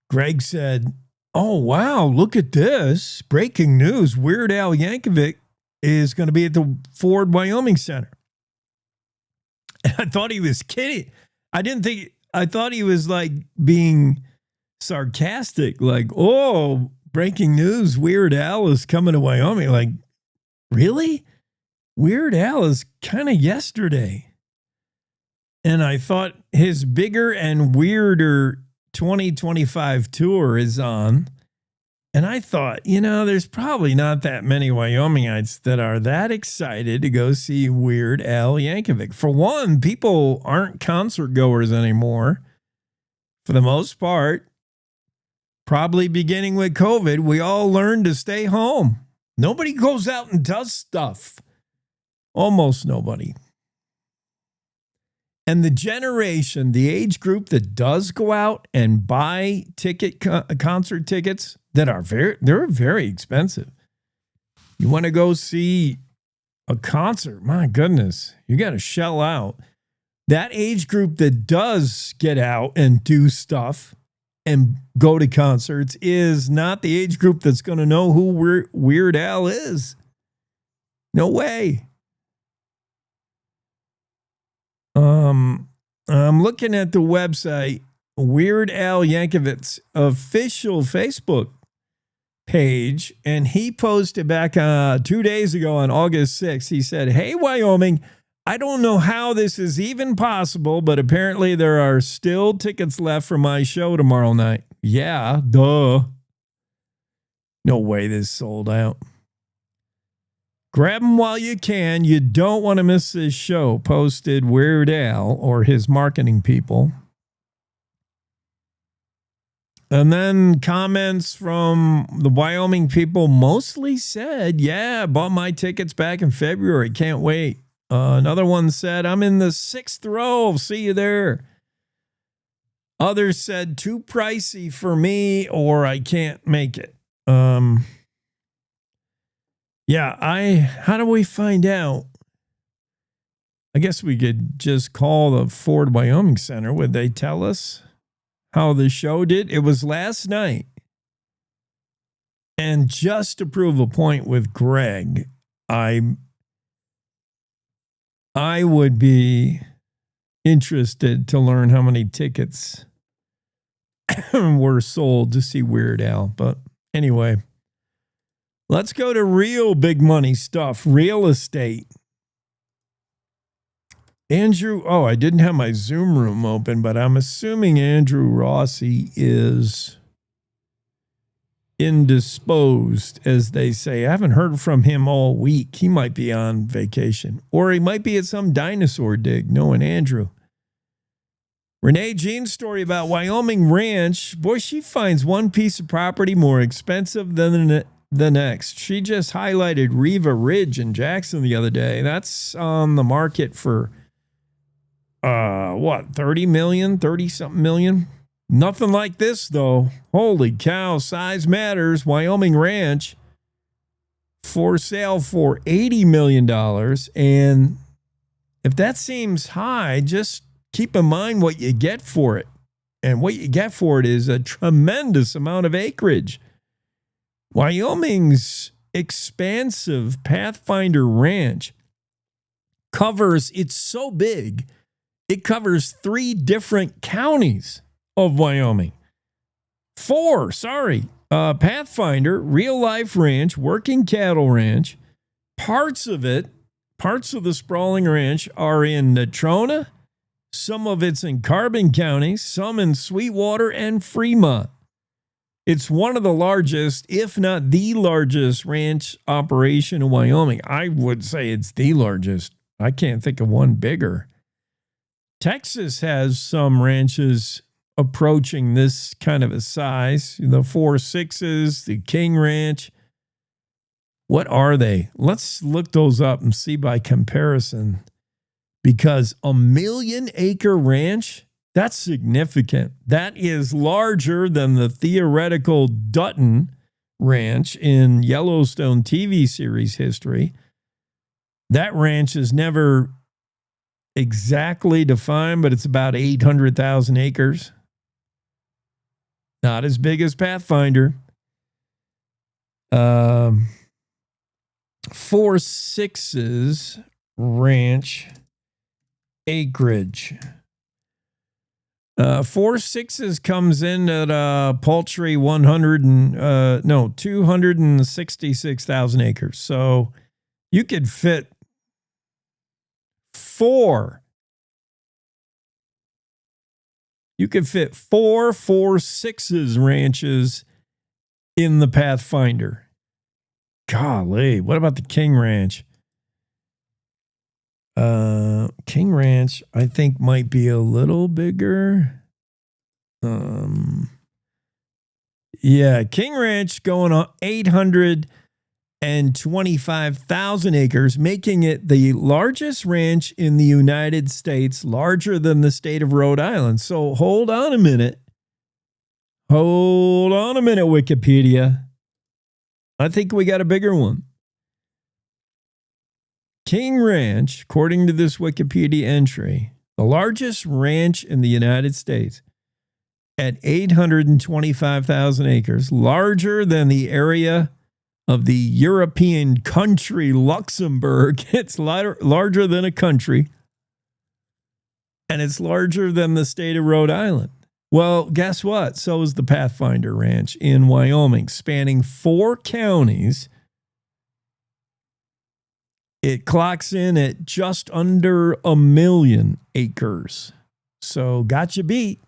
Greg said, "Oh, wow, look at this. Breaking news. Weird Al Yankovic is going to be at the Ford, Wyoming Center." And I thought he was kidding. I thought he was like being sarcastic, like, "Oh, breaking news. Weird Al is coming to Wyoming." Like, really? Weird Al is kind of yesterday. And I thought his bigger and weirder 2025 tour is on. And I thought, there's probably not that many Wyomingites that are that excited to go see Weird Al Yankovic. For one, people aren't concert goers anymore. For the most part, probably beginning with COVID, we all learned to stay home. Nobody goes out and does stuff. Almost nobody. And the generation, the age group that does go out and buy concert tickets that are they're very expensive. You want to go see a concert, my goodness, you got to shell out. That age group that does get out and do stuff and go to concerts is not the age group that's going to know who Weird Al is. No way. I'm looking at the website, Weird Al Yankovic's official Facebook page, and he posted back 2 days ago on August 6th. He said, "Hey, Wyoming, I don't know how this is even possible, but apparently there are still tickets left for my show tomorrow night." Yeah, duh. No way this sold out. Grab them while you can. You don't want to miss this show, posted Weird Al or his marketing people. And then comments from the Wyoming people mostly said, yeah, I bought my tickets back in February. Can't wait. Another one said, I'm in the 6th row. See you there. Others said, too pricey for me, or I can't make it. How do we find out? I guess we could just call the Ford Wyoming Center. Would they tell us how the show did? It was last night. And just to prove a point with Greg, I would be interested to learn how many tickets were sold to see Weird Al. But anyway, let's go to real big money stuff, real estate. Andrew, I didn't have my Zoom room open, but I'm assuming Andrew Rossi is indisposed, as they say. I haven't heard from him all week. He might be on vacation, or he might be at some dinosaur dig, knowing Andrew. Renee Jean's story about Wyoming Ranch. Boy, she finds one piece of property more expensive than the next. She just highlighted Riva Ridge in Jackson the other day. That's on the market for 30 million, 30 something million. Nothing like this though. Holy cow, size matters. Wyoming Ranch for sale for $80 million. And if that seems high, just keep in mind what you get for it. And what you get for it is a tremendous amount of acreage. Wyoming's expansive Pathfinder Ranch it's so big, it covers 3 different counties of Wyoming. 4, Pathfinder, Real Life Ranch, Working Cattle Ranch. Parts of the sprawling ranch are in Natrona. Some of it's in Carbon County, some in Sweetwater and Fremont. It's one of the largest, if not the largest, ranch operation in Wyoming. I would say it's the largest. I can't think of one bigger. Texas has some ranches approaching this kind of a size. The 4 Sixes, the King Ranch. What are they? Let's look those up and see by comparison. Because a 1 million acre ranch, that's significant. That is larger than the theoretical Dutton Ranch in Yellowstone TV series history. That ranch is never exactly defined, but it's about 800,000 acres. Not as big as Pathfinder. 4 Sixes Ranch acreage. 4 Sixes comes in at a paltry 266,000 acres. So you could fit 4 4 Sixes ranches in the Pathfinder. Golly, what about the King Ranch? King Ranch, I think, might be a little bigger. King Ranch going on 825,000 acres, making it the largest ranch in the United States, larger than the state of Rhode Island. So hold on a minute. Wikipedia. I think we got a bigger one. King Ranch, according to this Wikipedia entry, the largest ranch in the United States at 825,000 acres, larger than the area of the European country Luxembourg. It's larger than a country, and it's larger than the state of Rhode Island. Well, guess what? So is the Pathfinder Ranch in Wyoming, spanning 4 counties. It clocks in at just under 1 million acres. So got you beat.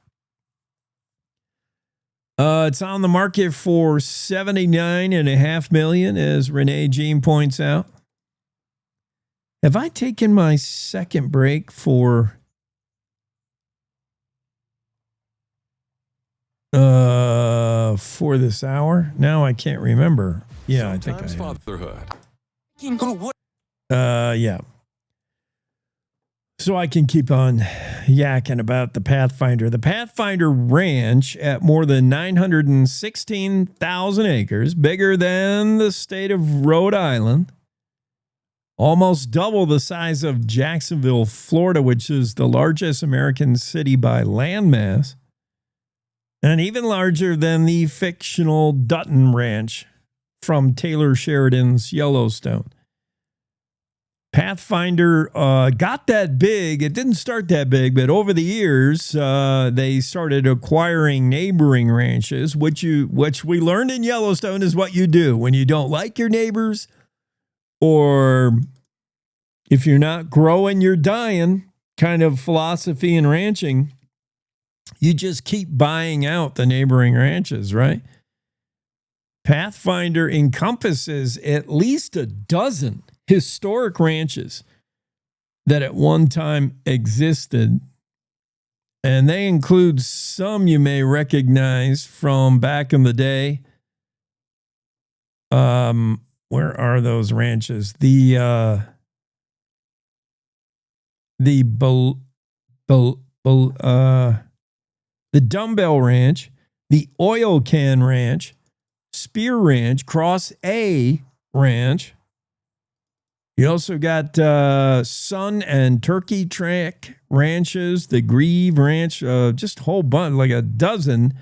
It's on the market for $79.5 million, as Renee Jean points out. Have I taken my second break for... For this hour? Now I can't remember. Yeah, I think I have. Fatherhood. Yeah. So I can keep on yakking about the Pathfinder. The Pathfinder Ranch at more than 916,000 acres, bigger than the state of Rhode Island, almost double the size of Jacksonville, Florida, which is the largest American city by landmass, and even larger than the fictional Dutton Ranch from Taylor Sheridan's Yellowstone. Pathfinder got that big. It didn't start that big, but over the years, they started acquiring neighboring ranches, which we learned in Yellowstone is what you do when you don't like your neighbors, or if you're not growing, you're dying kind of philosophy in ranching. You just keep buying out the neighboring ranches, right? Pathfinder encompasses at least a dozen historic ranches that at one time existed. And they include some you may recognize from back in the day. Where are those ranches? The Dumbbell Ranch, the Oil Can Ranch, Spear Ranch, Cross A Ranch. You also got Sun and Turkey Track ranches, the Grieve Ranch, just a whole bunch, like a dozen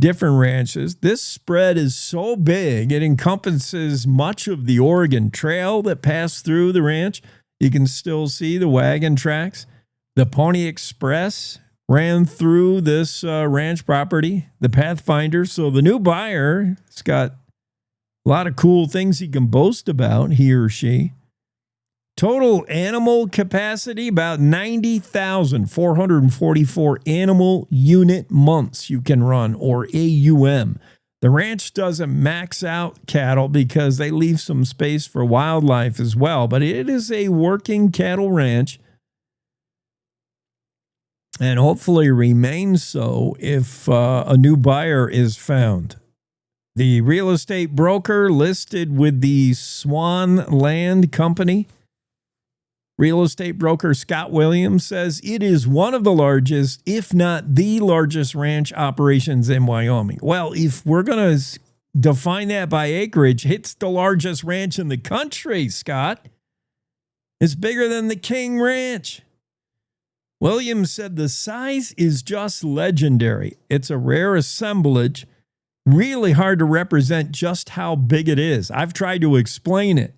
different ranches. This spread is so big, it encompasses much of the Oregon Trail that passed through the ranch. You can still see the wagon tracks. The Pony Express ran through this ranch property, the Pathfinder. So the new buyer has got a lot of cool things he can boast about, he or she. Total animal capacity, about 90,444 animal unit months you can run, or AUM. The ranch doesn't max out cattle because they leave some space for wildlife as well, but it is a working cattle ranch and hopefully remains so if a new buyer is found. The real estate broker listed with the Swan Land Company, real estate broker Scott Williams, says it is one of the largest, if not the largest, ranch operations in Wyoming. Well, if we're going to define that by acreage, it's the largest ranch in the country, Scott. It's bigger than the King Ranch. Williams said the size is just legendary. It's a rare assemblage, really hard to represent just how big it is. I've tried to explain it,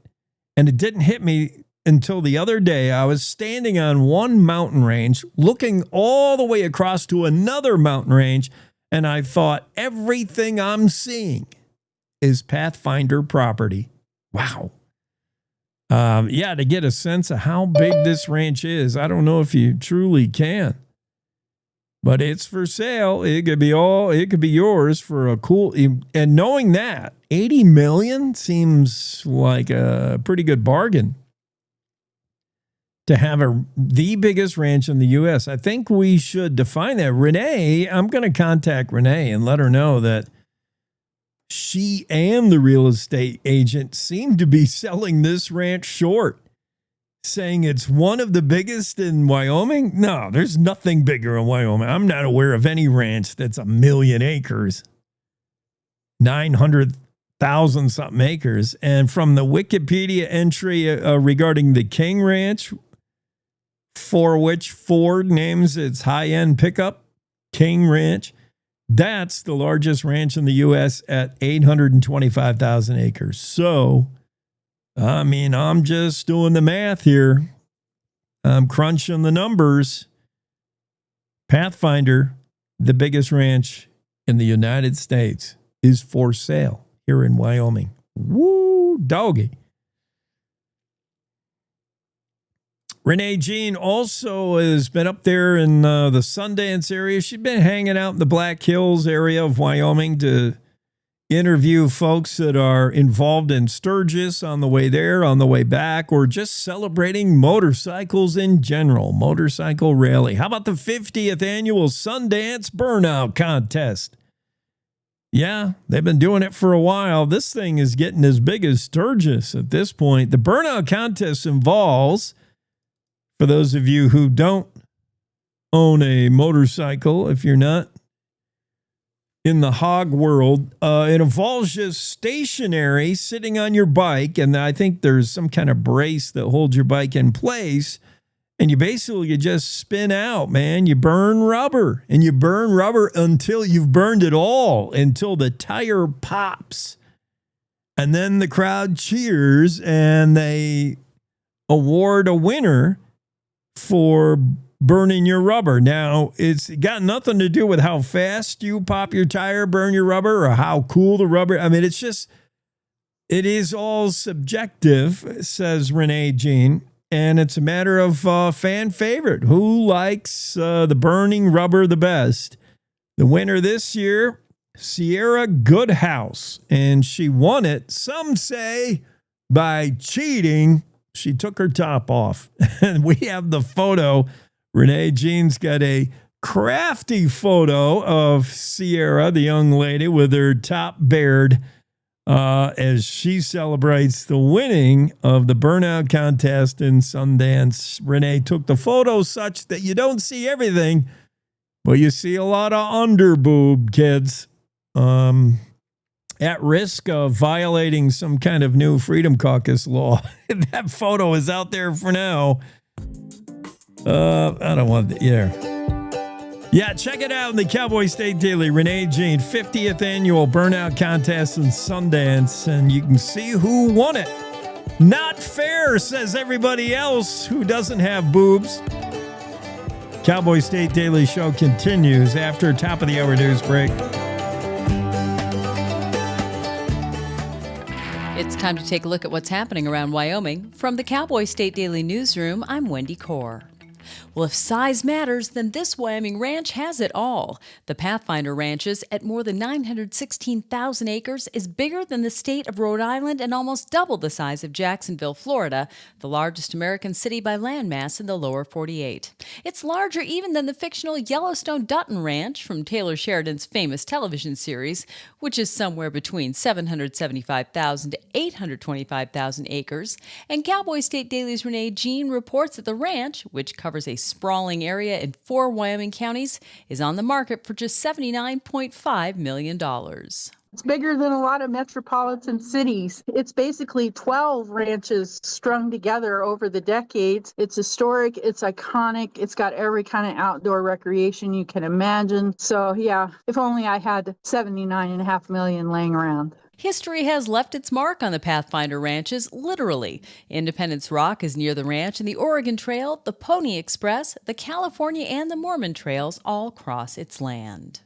and it didn't hit me until the other day. I was standing on one mountain range, looking all the way across to another mountain range, and I thought, everything I'm seeing is Pathfinder property. Wow. To get a sense of how big this ranch is, I don't know if you truly can, but it's for sale. It could be yours for a cool, and knowing that, $80 million seems like a pretty good bargain to have the biggest ranch in the U.S. I think we should define that. Renee, I'm going to contact Renee and let her know that she and the real estate agent seem to be selling this ranch short, saying it's one of the biggest in Wyoming. No, there's nothing bigger in Wyoming. I'm not aware of any ranch that's 1 million acres, 900,000 something acres. And from the Wikipedia entry regarding the King Ranch, for which Ford names its high-end pickup, King Ranch, that's the largest ranch in the U.S. at 825,000 acres. So, I mean, I'm just doing the math here. I'm crunching the numbers. Pathfinder, the biggest ranch in the United States, is for sale here in Wyoming. Woo, doggy. Renee Jean also has been up there in the Sundance area. She's been hanging out in the Black Hills area of Wyoming to interview folks that are involved in Sturgis on the way there, on the way back, or just celebrating motorcycles in general, motorcycle rally. How about the 50th annual Sundance Burnout contest? Yeah, they've been doing it for a while. This thing is getting as big as Sturgis at this point. The Burnout contest involves, for those of you who don't own a motorcycle, if you're not in the hog world, it involves just stationary, sitting on your bike, and I think there's some kind of brace that holds your bike in place, and you basically just spin out, man. You burn rubber, and you burn rubber until you've burned it all, until the tire pops. And then the crowd cheers, and they award a winner for burning your rubber. Now, it's got nothing to do with how fast you pop your tire, burn your rubber, or how cool the rubber. I mean, it is all subjective, says Renee Jean. And it's a matter of fan favorite. Who likes the burning rubber the best? The winner this year, Sierra Goodhouse. And she won it, some say, by cheating. She took her top off. And we have the photo. Renee Jean's got a crafty photo of Sierra, the young lady, with her top bared, as she celebrates the winning of the Burnout contest in Sundance. Renee took the photo such that you don't see everything, but you see a lot of underboob, kids, at risk of violating some kind of new Freedom Caucus law. That photo is out there for now. I don't want Yeah, check it out in the Cowboy State Daily. Renee Jean, 50th annual Burnout contest in Sundance, and you can see who won it. Not fair, says everybody else who doesn't have boobs. Cowboy State Daily show continues after top of the hour news break. It's time to take a look at what's happening around Wyoming. From the Cowboy State Daily Newsroom, I'm Wendy Core. Well, if size matters, then this Wyoming ranch has it all. The Pathfinder Ranches, at more than 916,000 acres, is bigger than the state of Rhode Island and almost double the size of Jacksonville, Florida, the largest American city by landmass in the lower 48. It's larger even than the fictional Yellowstone Dutton Ranch from Taylor Sheridan's famous television series, which is somewhere between 775,000 to 825,000 acres. And Cowboy State Daily's Renee Jean reports that the ranch, which covers a sprawling area in 4 Wyoming counties, is on the market for just $79.5 million. It's bigger than a lot of metropolitan cities. It's basically 12 ranches strung together over the decades. It's historic, it's iconic, it's got every kind of outdoor recreation you can imagine. So yeah, if only I had $79.5 million laying around. History has left its mark on the Pathfinder Ranches, literally. Independence Rock is near the ranch, and the Oregon Trail, the Pony Express, the California, and the Mormon Trails all cross its land.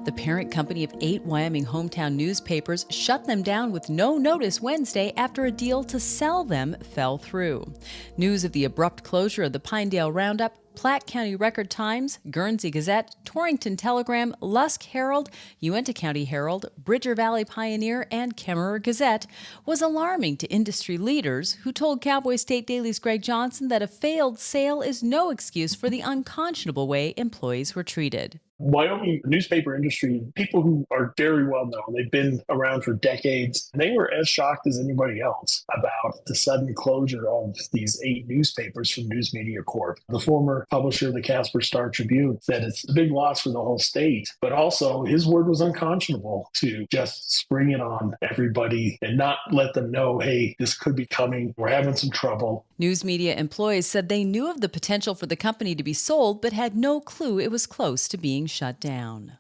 The parent company of 8 Wyoming hometown newspapers shut them down with no notice Wednesday after a deal to sell them fell through. News of the abrupt closure of the Pinedale Roundup, Platte County Record-Times, Guernsey Gazette, Torrington Telegram, Lusk Herald, Uintah County Herald, Bridger Valley Pioneer, and Kemmerer Gazette was alarming to industry leaders who told Cowboy State Daily's Greg Johnson that a failed sale is no excuse for the unconscionable way employees were treated. Wyoming newspaper industry, people who are very well known, they've been around for decades. They were as shocked as anybody else about the sudden closure of these 8 newspapers from News Media Corp. The former publisher of the Casper Star Tribune said it's a big loss for the whole state, but also his word was unconscionable to just spring it on everybody and not let them know, hey, this could be coming. We're having some trouble. News media employees said they knew of the potential for the company to be sold, but had no clue it was close to being shut down.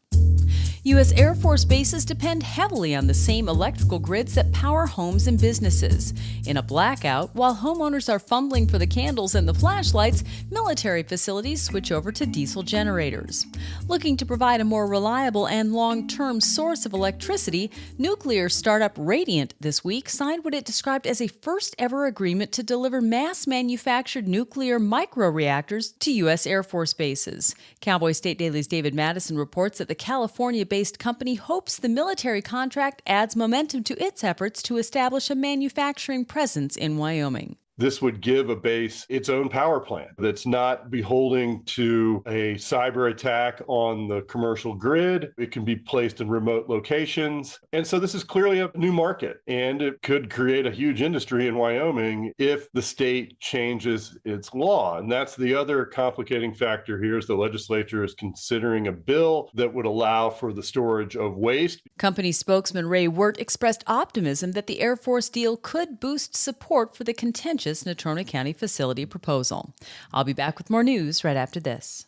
U.S. Air Force bases depend heavily on the same electrical grids that power homes and businesses. In a blackout, while homeowners are fumbling for the candles and the flashlights, military facilities switch over to diesel generators. Looking to provide a more reliable and long-term source of electricity, nuclear startup Radiant this week signed what it described as a first-ever agreement to deliver mass-manufactured nuclear microreactors to U.S. Air Force bases. Cowboy State Daily's David Madison reports that the California-based company hopes the military contract adds momentum to its efforts to establish a manufacturing presence in Wyoming. this would give a base its own power plant that's not beholden to a cyber attack on the commercial grid. It can be placed in remote locations. And so this is clearly a new market, and it could create a huge industry in Wyoming if the state changes its law. And that's the other complicating factor here is the legislature is considering a bill that would allow for the storage of waste. Company spokesman Ray Wirt expressed optimism that the Air Force deal could boost support for the contentious Natrona County facility proposal. I'll be back with more news right after this.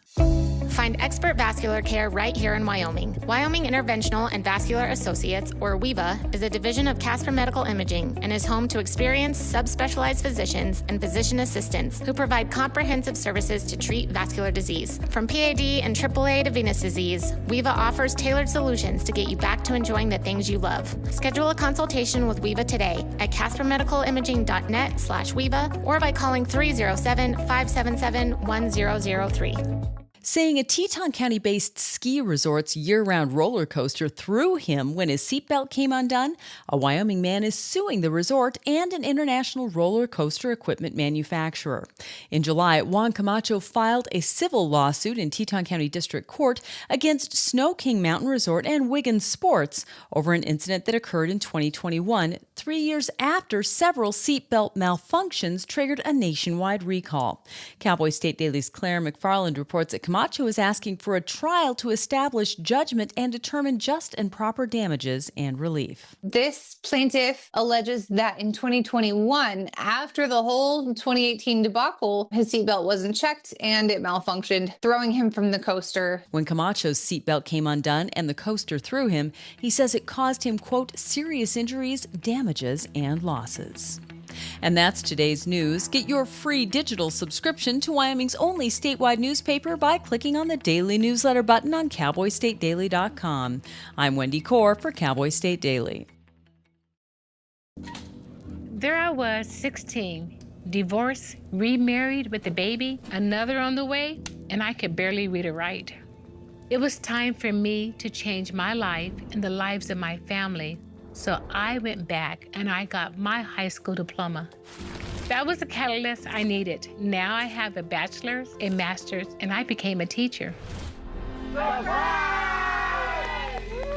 Find expert vascular care right here in Wyoming. Wyoming Interventional and Vascular Associates, or WIVA, is a division of Casper Medical Imaging and is home to experienced subspecialized physicians and physician assistants who provide comprehensive services to treat vascular disease. From PAD and AAA to venous disease, WIVA offers tailored solutions to get you back to enjoying the things you love. Schedule a consultation with WIVA today at caspermedicalimaging.net/WIVA or by calling 307-577-1003. Saying a Teton County-based ski resort's year-round roller coaster threw him when his seatbelt came undone, a Wyoming man is suing the resort and an international roller coaster equipment manufacturer. In July, Juan Camacho filed a civil lawsuit in Teton County District Court against Snow King Mountain Resort and Wiggins Sports over an incident that occurred in 2021, 3 years after several seatbelt malfunctions triggered a nationwide recall. Cowboy State Daily's Claire McFarland reports that Camacho is asking for a trial to establish judgment and determine just and proper damages and relief. This plaintiff alleges that in 2021, after the whole 2018 debacle, his seatbelt wasn't checked and it malfunctioned, throwing him from the coaster. When Camacho's seatbelt came undone and the coaster threw him, he says it caused him, quote, serious injuries, damages, and losses. And that's today's news. Get your free digital subscription to Wyoming's only statewide newspaper by clicking on the daily newsletter button on cowboystatedaily.com. I'm Wendy Core for Cowboy State Daily. There I was, 16, divorced, remarried with a baby, another on the way, and I could barely read or write. It was time for me to change my life and the lives of my family. So I went back and I got my high school diploma. That was the catalyst I needed. Now I have a bachelor's, a master's, and I became a teacher.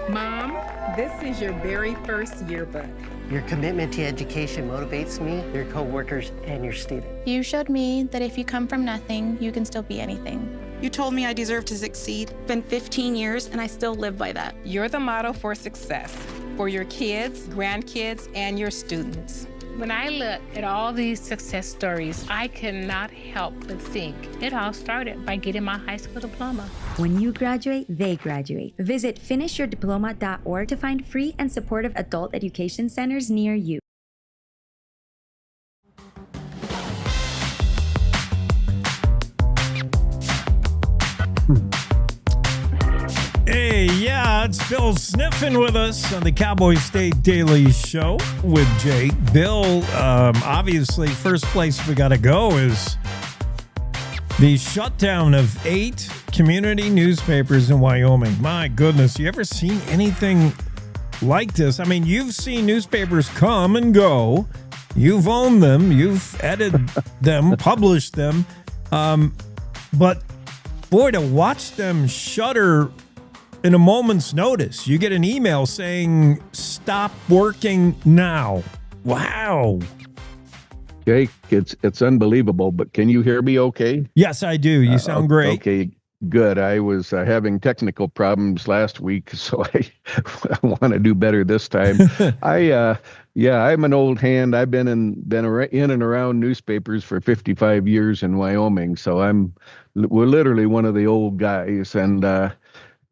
Mom, this is your very first yearbook. Your commitment to education motivates me, your coworkers, and your students. You showed me that if you come from nothing, you can still be anything. You told me I deserve to succeed. It's been 15 years, and I still live by that. You're the model for success for your kids, grandkids, and your students. When I look at all these success stories, I cannot help but think it all started by getting my high school diploma. When you graduate, they graduate. Visit finishyourdiploma.org to find free and supportive adult education centers near you. Hey, yeah, it's Bill Sniffen with us on the Cowboy State Daily Show with Jake. Bill, obviously, first place we got to go is the shutdown of 8 community newspapers in Wyoming. My goodness, you ever seen anything like this? I mean, you've seen newspapers come and go. You've owned them. You've edited them, published them. But, boy, to watch them shutter in a moment's notice. You get an email saying, stop working now. Wow. Jake, it's unbelievable, but can you hear me okay? Yes, I do. You sound great. Okay, good. I was having technical problems last week, so I want to do better this time. I'm an old hand. I've been in and around newspapers for 55 years in Wyoming, so we're literally one of the old guys, and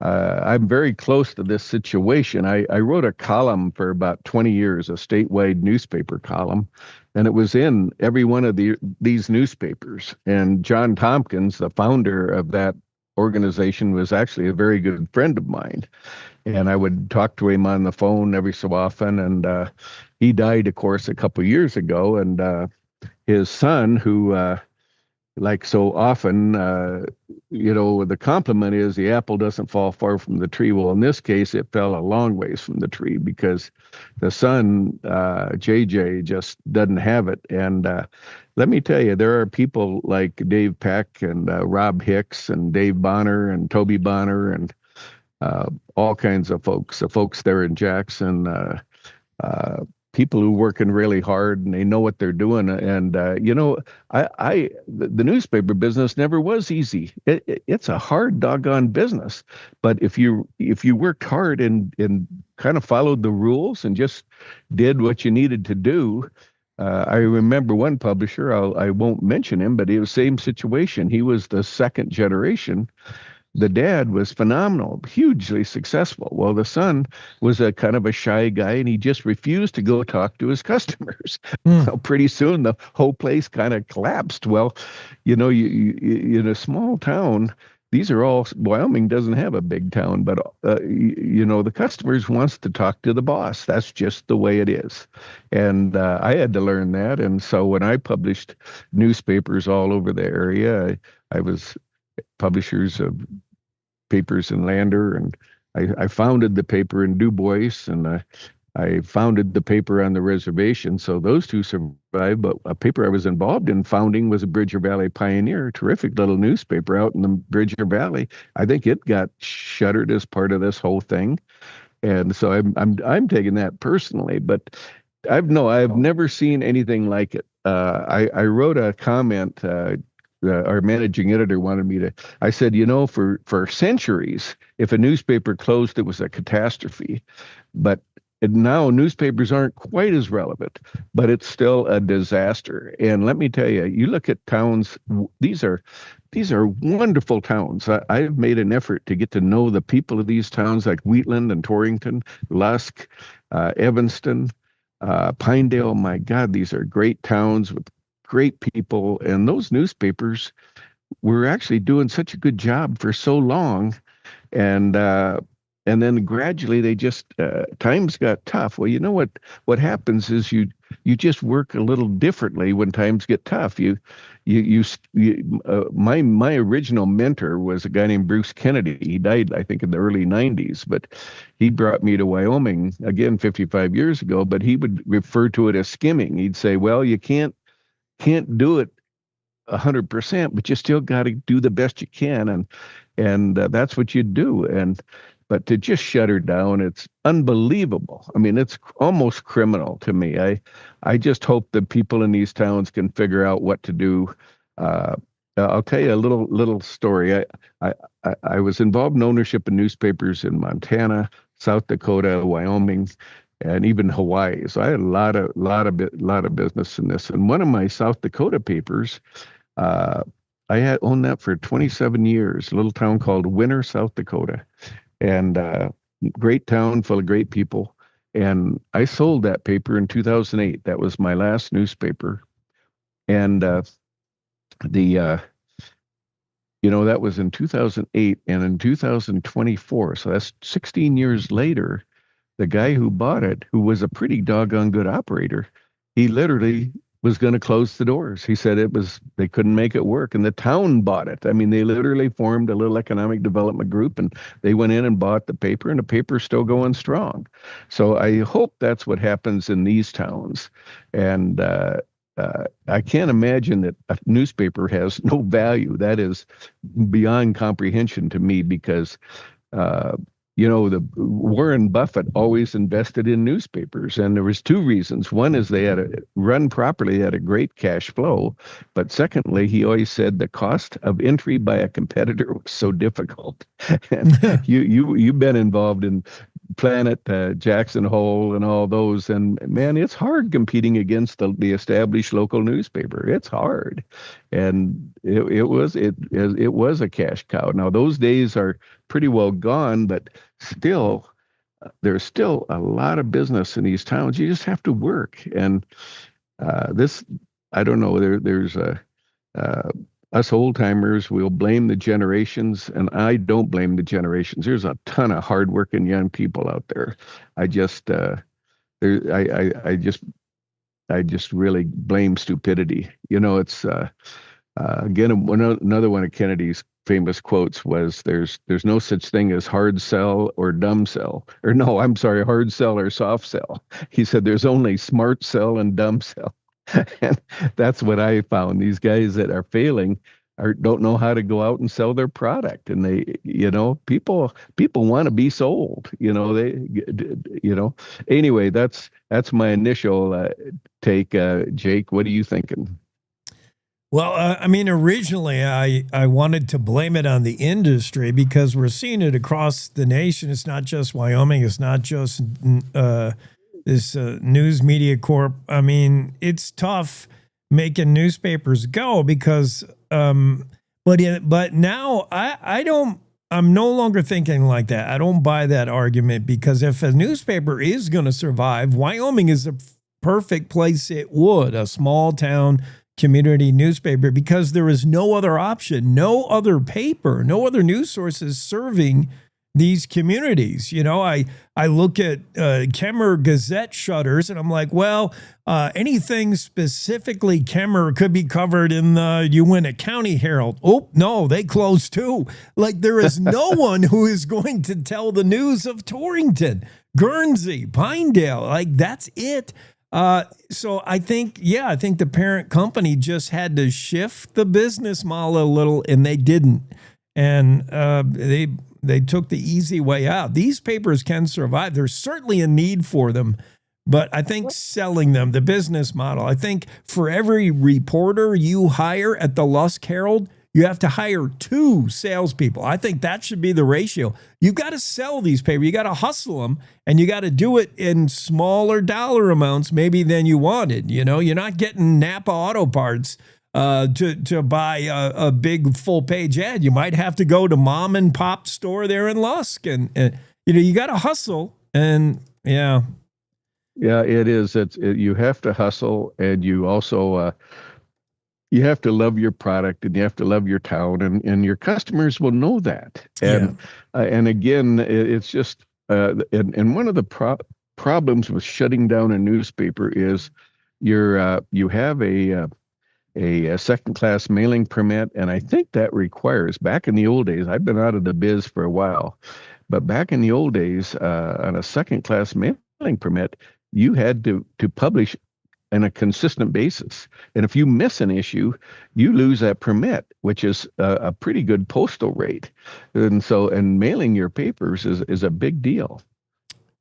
I'm very close to this situation. I wrote a column for about 20 years, a statewide newspaper column, and it was in every one of these newspapers. And John Tompkins, the founder of that organization, was actually a very good friend of mine. And I would talk to him on the phone every so often. And he died, of course, a couple of years ago. And his son, who like so often, the compliment is the apple doesn't fall far from the tree. Well, in this case, it fell a long ways from the tree because the son, JJ, just doesn't have it. And let me tell you, there are people like Dave Peck and Rob Hicks and Dave Bonner and Toby Bonner and all kinds of folks, the folks there in Jackson, people who working really hard and they know what they're doing. And the newspaper business never was easy. It's a hard doggone business. But if you worked hard and kind of followed the rules and just did what you needed to do. I remember one publisher, I won't mention him, but it was the same situation. He was the second generation. The dad was phenomenal, hugely successful. Well, the son was a kind of a shy guy, and he just refused to go talk to his customers. Well, pretty soon, the whole place kind of collapsed. Well, you in a small town, Wyoming doesn't have a big town, but the customers wants to talk to the boss. That's just the way it is. And I had to learn that. And so when I published newspapers all over the area, I was publishers of papers in Lander, and I founded the paper in Du Bois, and I founded the paper on the reservation. So those two survived, but a paper I was involved in founding was a Bridger Valley Pioneer, terrific little newspaper out in the Bridger Valley. I think it got shuttered as part of this whole thing. And so I'm taking that personally, but I've never seen anything like it. I wrote a comment, our managing editor wanted me to, I said, for centuries, if a newspaper closed, it was a catastrophe. But now newspapers aren't quite as relevant, but it's still a disaster. And let me tell you, you look at towns, these are wonderful towns. I've made an effort to get to know the people of these towns like Wheatland and Torrington, Lusk, Evanston, Pinedale. My God, these are great towns with great people, and those newspapers were actually doing such a good job for so long, and then gradually they just times got tough. Well, you know what happens is you just work a little differently when times get tough. My original mentor was a guy named Bruce Kennedy. He died, I think, in the early 90s, but he brought me to Wyoming again 55 years ago. But he would refer to it as skimming. He'd say, well, you can't do it 100%, but you still got to do the best you can, and that's what you do. But to just shut her down, it's unbelievable. I mean, it's almost criminal to me. I just hope that people in these towns can figure out what to do. I'll tell you a little story. I was involved in ownership of newspapers in Montana, South Dakota, Wyoming, and even Hawaii. So I had a lot of business in this. And one of my South Dakota papers, I had owned that for 27 years, a little town called Winter, South Dakota, and great town full of great people. And I sold that paper in 2008. That was my last newspaper. And that was in 2008, and in 2024, so that's 16 years later, the guy who bought it, who was a pretty doggone good operator, he literally was going to close the doors. He said they couldn't make it work, and the town bought it. I mean, they literally formed a little economic development group, and they went in and bought the paper, and the paper's still going strong. So I hope that's what happens in these towns. And I can't imagine that a newspaper has no value. That is beyond comprehension to me, because the Warren Buffett always invested in newspapers, and there was two reasons. One is they had run properly, had a great cash flow, but secondly, he always said the cost of entry by a competitor was so difficult. And you've been involved in Planet, Jackson Hole, and all those, and man, it's hard competing against the established local newspaper. It's hard, and it was a cash cow. Now those days are pretty well gone, but still, there's still a lot of business in these towns. You just have to work, and I don't know. There's us old timers will blame the generations, and I don't blame the generations. There's a ton of hardworking young people out there. I just really blame stupidity. It's Again, another one of Kennedy's famous quotes was, "There's no such thing as hard sell or dumb sell, or no, I'm sorry, hard sell or soft sell." He said, "There's only smart sell and dumb sell." And that's what I found. These guys that are failing don't know how to go out and sell their product, and people want to be sold. Anyway, that's my initial take. Jake, what are you thinking? Well, originally I wanted to blame it on the industry because we're seeing it across the nation. It's not just Wyoming. It's not just this news media corp. It's tough making newspapers go because, but now I'm no longer thinking like that. I don't buy that argument because if a newspaper is going to survive, Wyoming is the perfect place it would, a small town community newspaper, because there is no other option, no other paper, no other news sources serving these communities. I look at Kemmer Gazette shutters and I'm like, well, anything specifically Kemmer could be covered in the Uinta County Herald. Oh, no, they closed too. Like, there is no one who is going to tell the news of Torrington, Guernsey, Pinedale. Like, that's it. So I think the parent company just had to shift the business model a little, and they didn't. And they took the easy way out. These papers can survive. There's certainly a need for them, but I think selling them, the business model, I think for every reporter you hire at the Lusk Herald, you have to hire 2 salespeople. I think that should be the ratio. You've got to sell these papers. You got to hustle them, and you got to do it in smaller dollar amounts maybe than you wanted. You're not getting Napa Auto Parts to buy a big full-page ad. You might have to go to mom and pop store there in Lusk, and you got to hustle. And yeah, it is. You have to hustle, and you also you have to love your product, and you have to love your town, and your customers will know that. And and again, it's just and one of the problems with shutting down a newspaper is you have a second-class mailing permit, and I think that requires, back in the old days, I've been out of the biz for a while, but back in the old days, on a second-class mailing permit, you had to publish on a consistent basis. And if you miss an issue, you lose that permit, which is a pretty good postal rate. And mailing your papers is a big deal.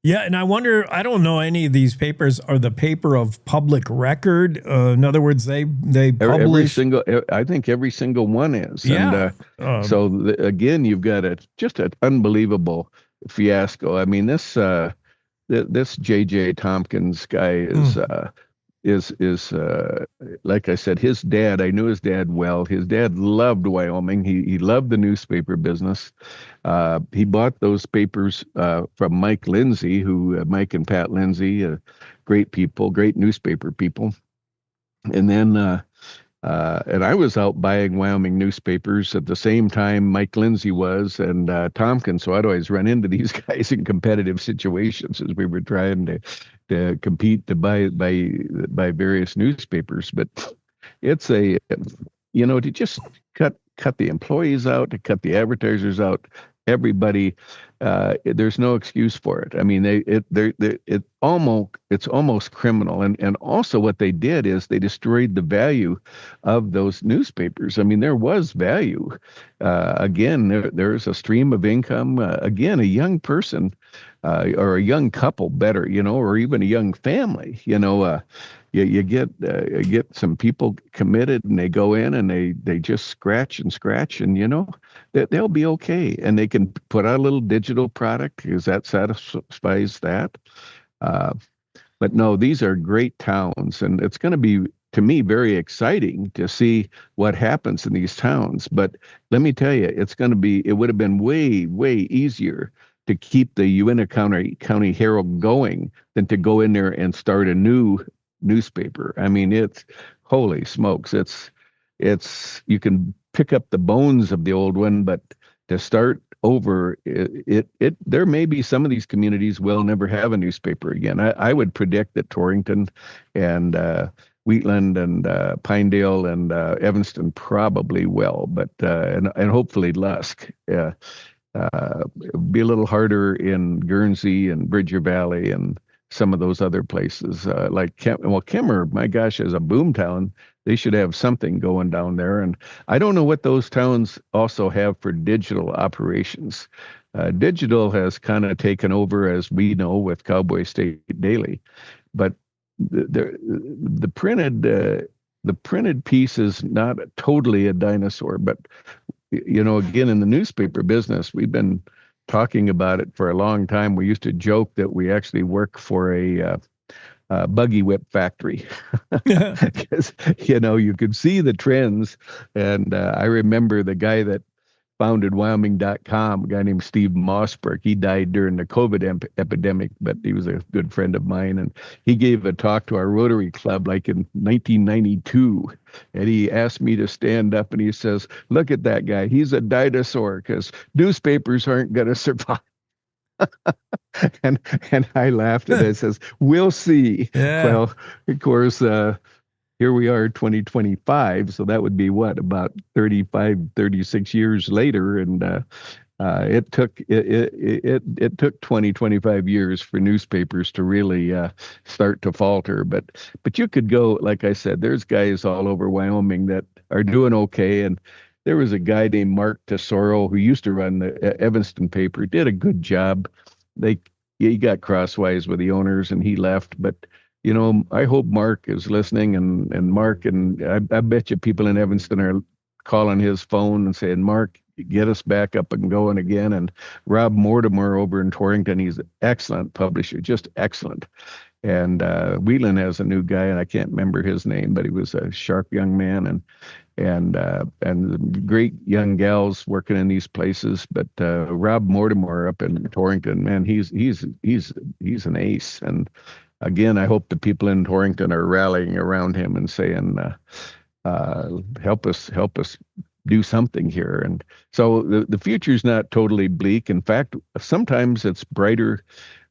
Yeah, and I wonder, I don't know any of these papers are the paper of public record. In other words, they publish I think every single one is. Yeah. And again, you've got just an unbelievable fiasco. I mean, this J.J. Tompkins guy is like I said, his dad, I knew his dad well. His dad loved Wyoming. He loved the newspaper business. He bought those papers from Mike Lindsay, Mike and Pat Lindsay, great people, great newspaper people. And then and I was out buying Wyoming newspapers at the same time Mike Lindsay was, and Tompkins. So I'd always run into these guys in competitive situations as we were trying to compete to buy various newspapers. But it's to just cut the employees out, to cut the advertisers out, everybody. There's no excuse for it. I mean, it's almost criminal. And also what they did is they destroyed the value of those newspapers. I mean, there was value. Again, there's a stream of income. Again, a young person or a young couple, better, or even a young family, you get some people committed, and they go in and they just scratch, and they'll be okay, and they can put out a little digital product because that satisfies that. But no, these are great towns, and it's going to be, to me, very exciting to see what happens in these towns. But let me tell you, it would have been way, way easier to keep the Uinta County Herald going than to go in there and start a new newspaper. I mean, it's holy smokes. It's you can pick up the bones of the old one, but to start over, there may be some of these communities will never have a newspaper again. I would predict that Torrington and Wheatland and Pinedale and Evanston probably will, but and hopefully Lusk. Be a little harder in Guernsey and Bridger Valley and some of those other places. Like Kemmer, my gosh, is a boom town. They should have something going down there. And I don't know what those towns also have for digital operations. Digital has kind of taken over, as we know, with Cowboy State Daily, but the printed piece is not totally a dinosaur. But again, in the newspaper business, we've been talking about it for a long time. We used to joke that we actually work for a buggy whip factory because you could see the trends. And I remember the guy that founded Wyoming.com, a guy named Steve Mossberg. He died during the COVID epidemic, but he was a good friend of mine. And he gave a talk to our Rotary Club like in 1992. And he asked me to stand up and he says, "Look at that guy. He's a dinosaur because newspapers aren't going to survive." and I laughed and I says, "We'll see." Yeah. Well, of course, here we are 2025, so that would be what, about 35 36 years later, and it took 20-25 years for newspapers to really start to falter, but you could go, like I said, there's guys all over Wyoming that are doing okay. And there was a guy named Mark Tesoro who used to run the Evanston paper, did a good job. He got crosswise with the owners and he left, but I hope Mark is listening, and Mark, and I bet you people in Evanston are calling his phone and saying, "Mark, get us back up and going again." And Rob Mortimer over in Torrington, he's an excellent publisher, just excellent. And Wheatland has a new guy, and I can't remember his name, but he was a sharp young man, and great young gals working in these places. But Rob Mortimer up in Torrington, man, he's an ace. And again, I hope the people in Torrington are rallying around him and saying, help us do something here. And so the future's not totally bleak. In fact, sometimes it's brighter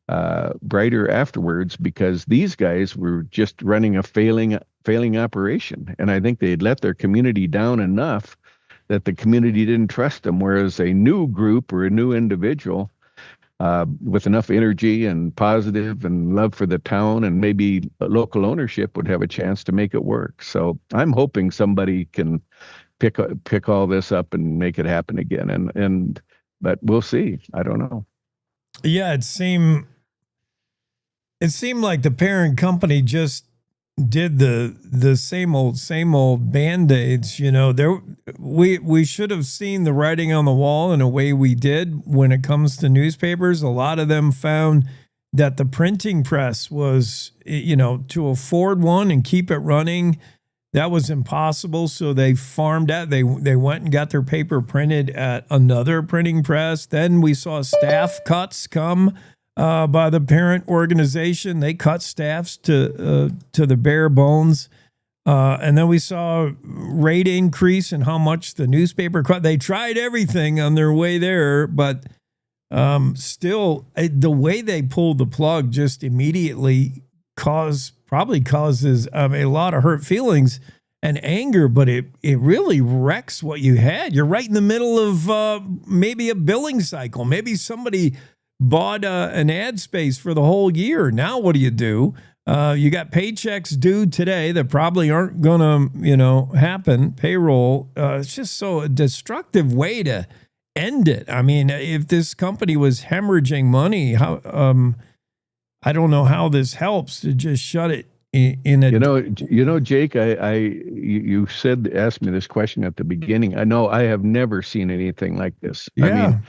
afterwards, because these guys were just running a failing operation. And I think they'd let their community down enough that the community didn't trust them. Whereas a new group or a new individual with enough energy and positive and love for the town and maybe local ownership would have a chance to make it work. So I'm hoping somebody can pick all this up and make it happen again. But we'll see. I don't know. Yeah, it seemed like the parent company just did the same old Band-Aids. We should have seen the writing on the wall in a way we did when it comes to newspapers. A lot of them found that the printing press was, to afford one and keep it running, that was impossible. So they farmed out. They went and got their paper printed at another printing press. Then we saw staff cuts come by the parent organization. They cut staffs to the bare bones. And then we saw rate increase in how much the newspaper cut. They tried everything on their way there, but still, the way they pulled the plug just immediately probably causes a lot of hurt feelings and anger, but it really wrecks what you had. You're right in the middle of maybe a billing cycle. Maybe somebody bought an ad space for the whole year. Now what do? You got paychecks due today that probably aren't gonna, happen. Payroll. It's just so a destructive way to end it. I mean, if this company was hemorrhaging money, how? I don't know how this helps to just shut it in a. Jake, you asked me this question at the beginning. I know I have never seen anything like this. Yeah. I mean,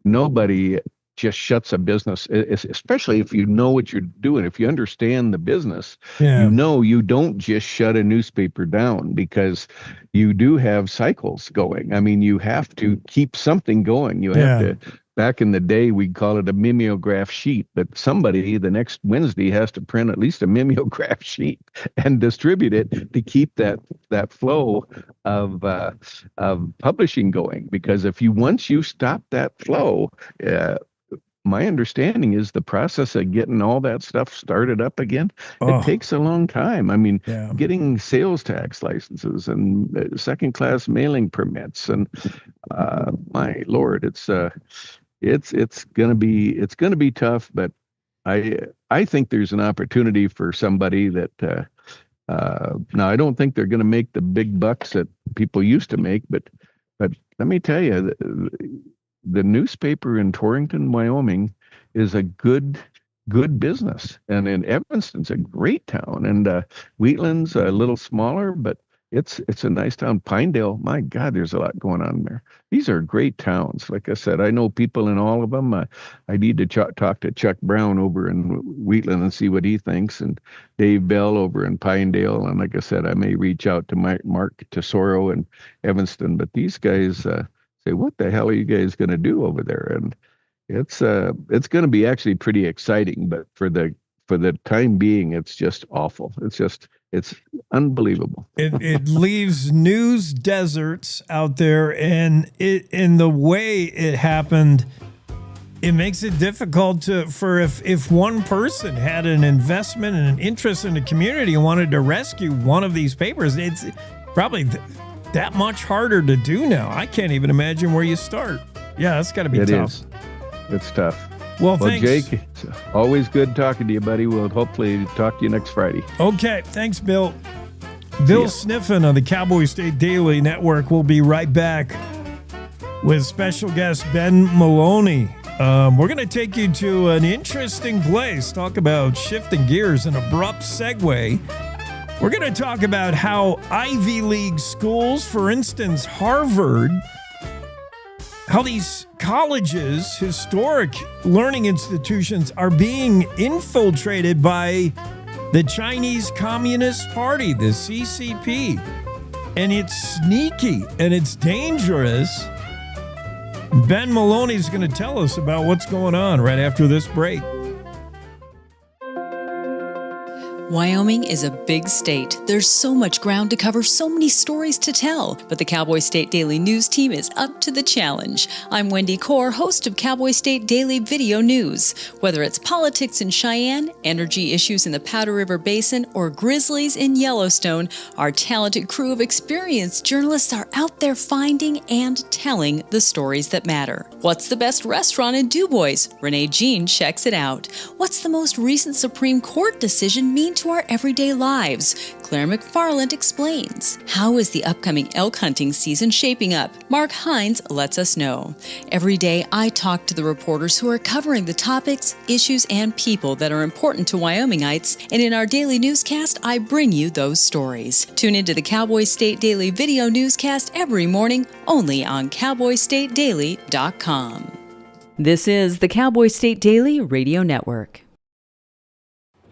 nobody just shuts a business, especially if you know what you're doing. If you understand the business, you don't just shut a newspaper down, because you do have cycles going. I mean, you have to keep something going. You have to. Back in the day, we'd call it a mimeograph sheet, but somebody the next Wednesday has to print at least a mimeograph sheet and distribute it to keep that flow of publishing going. Because once you stop that flow, my understanding is the process of getting all that stuff started up again, it takes a long time. I mean, getting sales tax licenses and second-class mailing permits, and my Lord, it's gonna be tough. But I think there's an opportunity for somebody that now I don't think they're going to make the big bucks that people used to make, but let me tell you, the newspaper in Torrington, Wyoming, is a good business, and in Evanston's a great town, and Wheatland's a little smaller, but it's a nice town. Pinedale, my God, there's a lot going on there. These are great towns. Like I said, I know people in all of them. I need to talk to Chuck Brown over in Wheatland and see what he thinks, and Dave Bell over in Pinedale. And like I said, I may reach out to Mark Tesoro in Evanston. But these guys say, "What the hell are you guys going to do over there?" And it's going to be actually pretty exciting. But for the time being, it's just awful. It's unbelievable. It leaves news deserts out there, and in the way it happened, it makes it difficult for if one person had an investment and an interest in the community and wanted to rescue one of these papers, it's probably that much harder to do now. I can't even imagine where you start. Yeah, that's got to be tough. It's tough. Well, thanks. Jake, it's always good talking to you, buddy. We'll hopefully talk to you next Friday. Okay, thanks, Bill. Bill Sniffen of the Cowboy State Daily Network will be right back with special guest Ben Maloney. We're going to take you to an interesting place. Talk about shifting gears, an abrupt segue. We're going to talk about how Ivy League schools, for instance, Harvard, how these colleges, historic learning institutions, are being infiltrated by the Chinese Communist Party, the CCP. And it's sneaky and it's dangerous. Ben Maloney is going to tell us about what's going on right after this break. Wyoming is a big state. There's so much ground to cover, so many stories to tell. But the Cowboy State Daily News team is up to the challenge. I'm Wendy Core, host of Cowboy State Daily Video News. Whether it's politics in Cheyenne, energy issues in the Powder River Basin, or grizzlies in Yellowstone, our talented crew of experienced journalists are out there finding and telling the stories that matter. What's the best restaurant in DuBois? Renee Jean checks it out. What's the most recent Supreme Court decision mean to our everyday lives? Claire McFarland explains. How is the upcoming elk hunting season shaping up? Mark Hines lets us know. Every day, I talk to the reporters who are covering the topics, issues, and people that are important to Wyomingites, and in our daily newscast, I bring you those stories. Tune into the Cowboy State Daily Video Newscast every morning, only on CowboyStateDaily.com. This is the Cowboy State Daily Radio Network.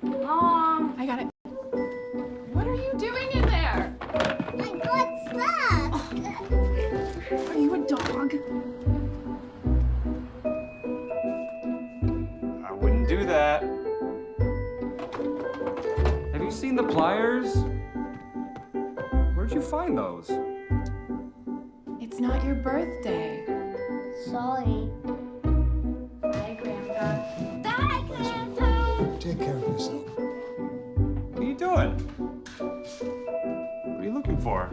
Mom, I got it. What are you doing in there? I got stuck. Are you a dog? I wouldn't do that. Have you seen the pliers? Where'd you find those? It's not your birthday. Sorry. Bye, Grandpa. Bye, Grandpa. Take care of yourself. What are you doing? What are you looking for?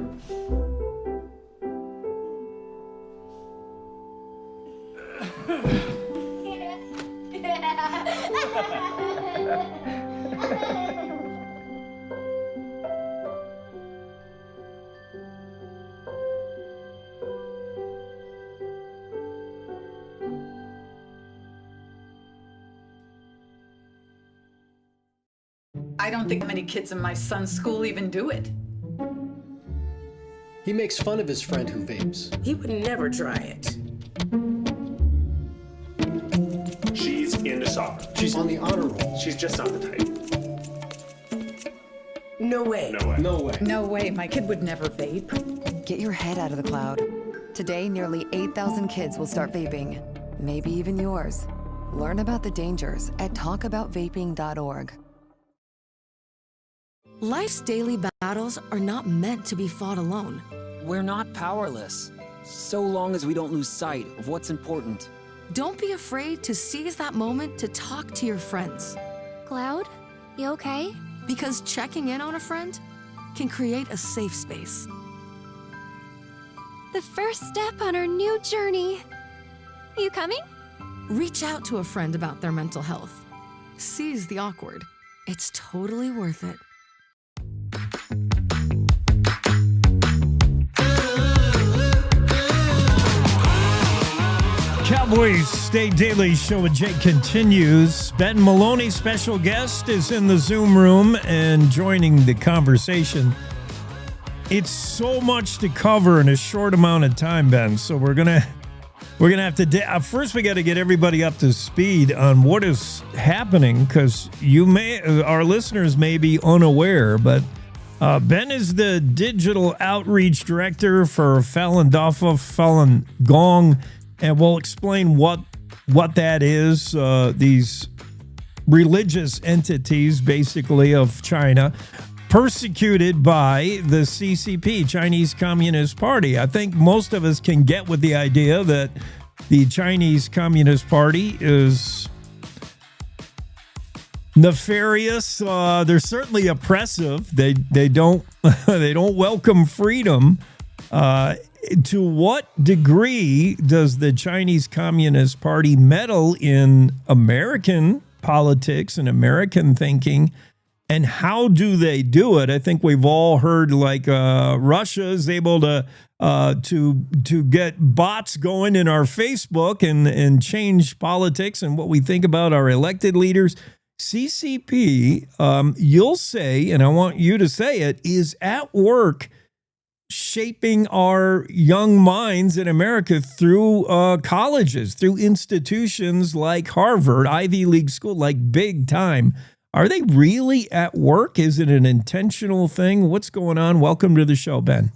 I don't think many kids in my son's school even do it. He makes fun of his friend who vapes. He would never try it. She's into soccer. She's on the honor roll. She's just not the type. No way. No way. No way. No way, my kid would never vape. Get your head out of the cloud. Today, nearly 8,000 kids will start vaping. Maybe even yours. Learn about the dangers at talkaboutvaping.org. Life's daily battles are not meant to be fought alone. We're not powerless, so long as we don't lose sight of what's important. Don't be afraid to seize that moment to talk to your friends. Cloud, you okay? Because checking in on a friend can create a safe space. The first step on our new journey. You coming? Reach out to a friend about their mental health. Seize the awkward. It's totally worth it. Cowboys State Daily Show with Jake continues. Ben Maloney, special guest, is in the Zoom room and joining the conversation. It's so much to cover in a short amount of time, Ben. So we're gonna have to first we got to get everybody up to speed on what is happening, because our listeners may be unaware, but Ben is the digital outreach director for Falun Dafa Falun Gong. And we'll explain what that is, these religious entities, basically, of China, persecuted by the CCP, Chinese Communist Party. I think most of us can get with the idea that the Chinese Communist Party is nefarious. They're certainly oppressive. They don't they don't welcome freedom. To what degree does the Chinese Communist Party meddle in American politics and American thinking, and how do they do it? I think we've all heard Russia is able to get bots going in our Facebook and change politics and what we think about our elected leaders. CCP, you'll say, and I want you to say it, is at work shaping our young minds in America through colleges, through institutions like Harvard, Ivy League school, like big time. Are they really at work? Is it an intentional thing? What's going on? Welcome to the show, Ben.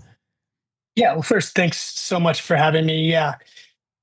Yeah, well, first, thanks so much for having me. Yeah,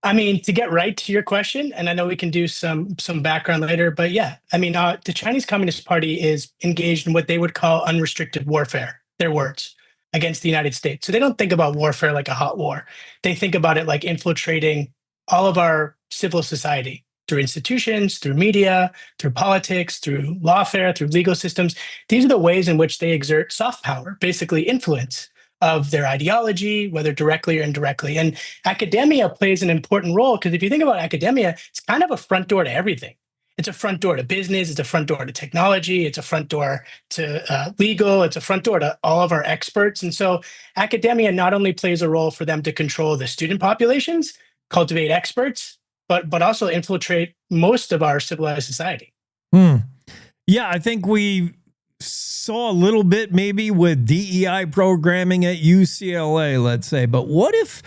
I mean, to get right to your question, and I know we can do some background later, but yeah, I mean, the Chinese Communist Party is engaged in what they would call unrestricted warfare, their words, against the United States. So they don't think about warfare like a hot war. They think about it like infiltrating all of our civil society through institutions, through media, through politics, through lawfare, through legal systems. These are the ways in which they exert soft power, basically influence of their ideology, whether directly or indirectly. And academia plays an important role, because if you think about academia, it's kind of a front door to everything. It's a front door to business. It's a front door to technology. It's a front door to legal. It's a front door to all of our experts. And so academia not only plays a role for them to control the student populations, cultivate experts, but also infiltrate most of our civilized society. Yeah, I think we saw a little bit maybe with DEI programming at UCLA, let's say. But what if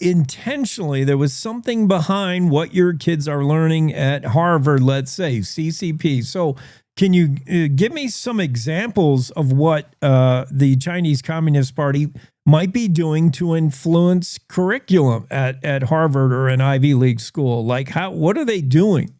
intentionally there was something behind what your kids are learning at Harvard, let's say, CCP? So can you give me some examples of what the Chinese Communist Party might be doing to influence curriculum at Harvard or an Ivy League school? Like, what are they doing?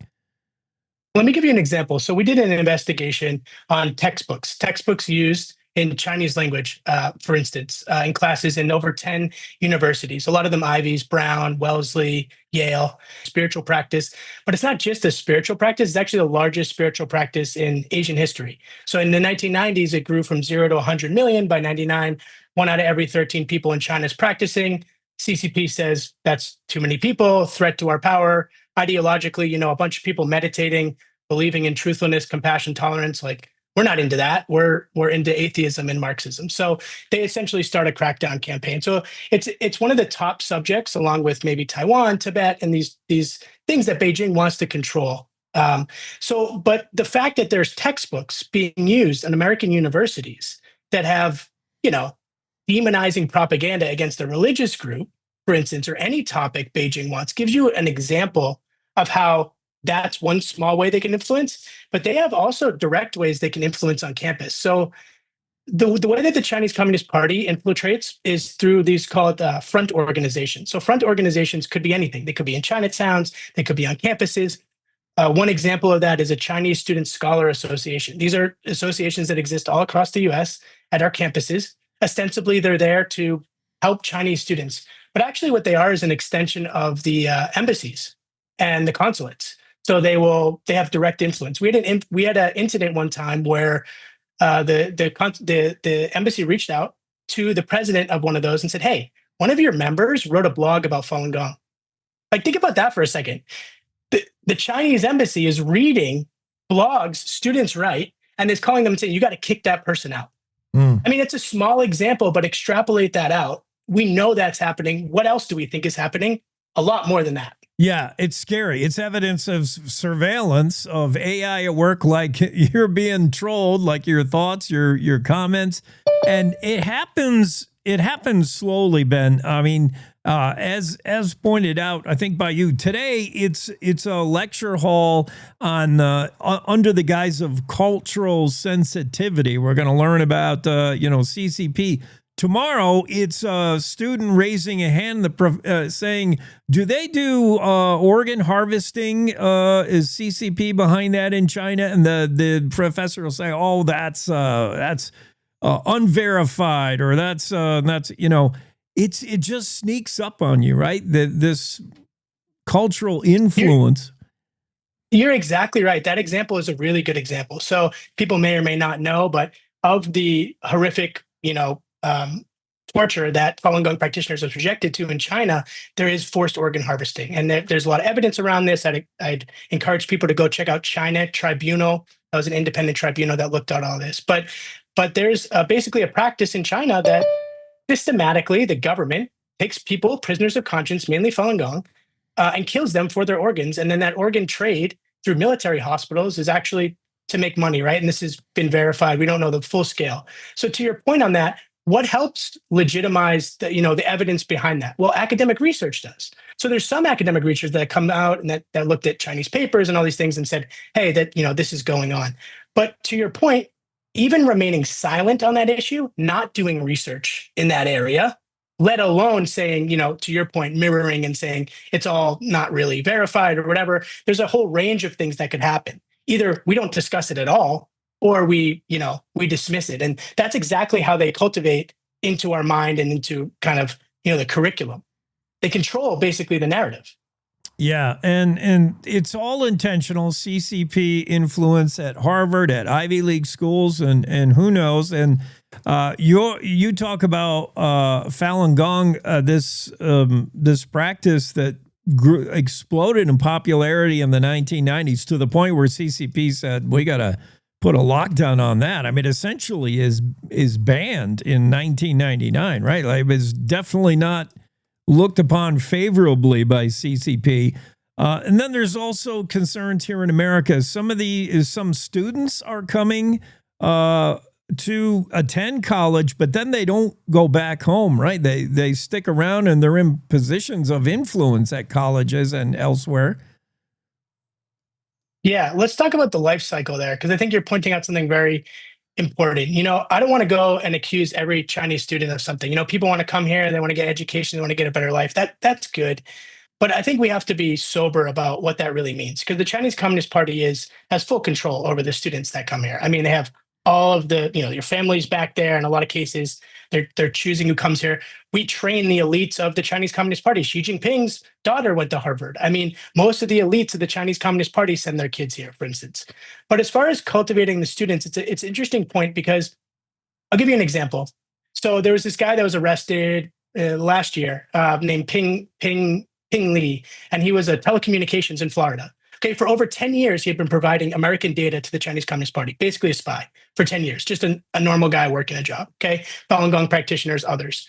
Let me give you an example. So we did an investigation on textbooks used in Chinese language, for instance, in classes in over 10 universities, a lot of them Ivies, Brown, Wellesley, Yale, spiritual practice. But it's not just a spiritual practice. It's actually the largest spiritual practice in Asian history. So in the 1990s, it grew from 0 to 100 million. By 99, 1 out of every 13 people in China is practicing. CCP says that's too many people, threat to our power. Ideologically, a bunch of people meditating, believing in truthfulness, compassion, tolerance, we're not into that. We're into atheism and Marxism. So they essentially start a crackdown campaign. So it's one of the top subjects, along with maybe Taiwan, Tibet, and these things that Beijing wants to control. But the fact that there's textbooks being used in American universities that have, demonizing propaganda against a religious group, for instance, or any topic Beijing wants, gives you an example of how that's one small way they can influence, but they have also direct ways they can influence on campus. So the way that the Chinese Communist Party infiltrates is through these called front organizations. So front organizations could be anything. They could be in Chinatowns. They could be on campuses. One example of that is a Chinese Student Scholar Association. These are associations that exist all across the US at our campuses. Ostensibly, they're there to help Chinese students. But actually what they are is an extension of the embassies and the consulates. So they have direct influence. We had an incident one time where the embassy reached out to the president of one of those and said, "Hey, one of your members wrote a blog about Falun Gong." Like, think about that for a second. The Chinese embassy is reading blogs students write and is calling them and saying, "You got to kick that person out." I mean, it's a small example, but extrapolate that out. We know that's happening. What else do we think is happening? A lot more than that. Yeah, it's scary. It's evidence of surveillance of AI at work, like you're being trolled, like your thoughts, your comments. And it happens slowly, Ben. I mean, as pointed out, I think by you today, it's a lecture hall on under the guise of cultural sensitivity. We're going to learn about CCP. Tomorrow, it's a student raising a hand saying, do they do organ harvesting? Is CCP behind that in China? And the professor will say, oh, that's unverified, or that's it just sneaks up on you, right? This cultural influence. You're exactly right. That example is a really good example. So people may or may not know, but of the horrific, torture that Falun Gong practitioners are subjected to in China, there is forced organ harvesting. And there's a lot of evidence around this. I'd encourage people to go check out China Tribunal. That was an independent tribunal that looked at all this. But there's basically a practice in China that systematically the government takes people, prisoners of conscience, mainly Falun Gong, and kills them for their organs. And then that organ trade through military hospitals is actually to make money, right? And this has been verified. We don't know the full scale. So to your point on that, what helps legitimize the evidence behind that? Well, academic research does. So there's some academic research that come out and that looked at Chinese papers and all these things and said, hey, this is going on. But to your point, even remaining silent on that issue, not doing research in that area, let alone saying, to your point, mirroring and saying it's all not really verified or whatever, there's a whole range of things that could happen. Either we don't discuss it at all, or we dismiss it. And that's exactly how they cultivate into our mind and into kind of, the curriculum. They control basically the narrative. Yeah, and it's all intentional. CCP influence at Harvard, at Ivy League schools, and who knows. And you talk about Falun Gong, this practice that exploded in popularity in the 1990s to the point where CCP said we got to put a lockdown on that. I mean, essentially is banned in 1999, right? Like, it was definitely not looked upon favorably by CCP. And then there's also concerns here in America. Some students are coming to attend college, but then they don't go back home, right? They stick around and they're in positions of influence at colleges and elsewhere. Yeah, let's talk about the life cycle there, because I think you're pointing out something very important. I don't want to go and accuse every Chinese student of something. People want to come here, they want to get education, they want to get a better life. That's good. But I think we have to be sober about what that really means, because the Chinese Communist Party has full control over the students that come here. I mean, they have all of the, your families back there. In a lot of cases, they're choosing who comes here. We train the elites of the Chinese Communist Party. Xi Jinping's daughter went to Harvard. I mean, most of the elites of the Chinese Communist Party send their kids here, for instance. But as far as cultivating the students, it's an interesting point, because I'll give you an example. So there was this guy that was arrested last year named Ping Li, and he was a telecommunications in Florida. Okay, for over 10 years, he had been providing American data to the Chinese Communist Party, basically a spy for 10 years, just a normal guy working a job, okay? Falun Gong practitioners, others.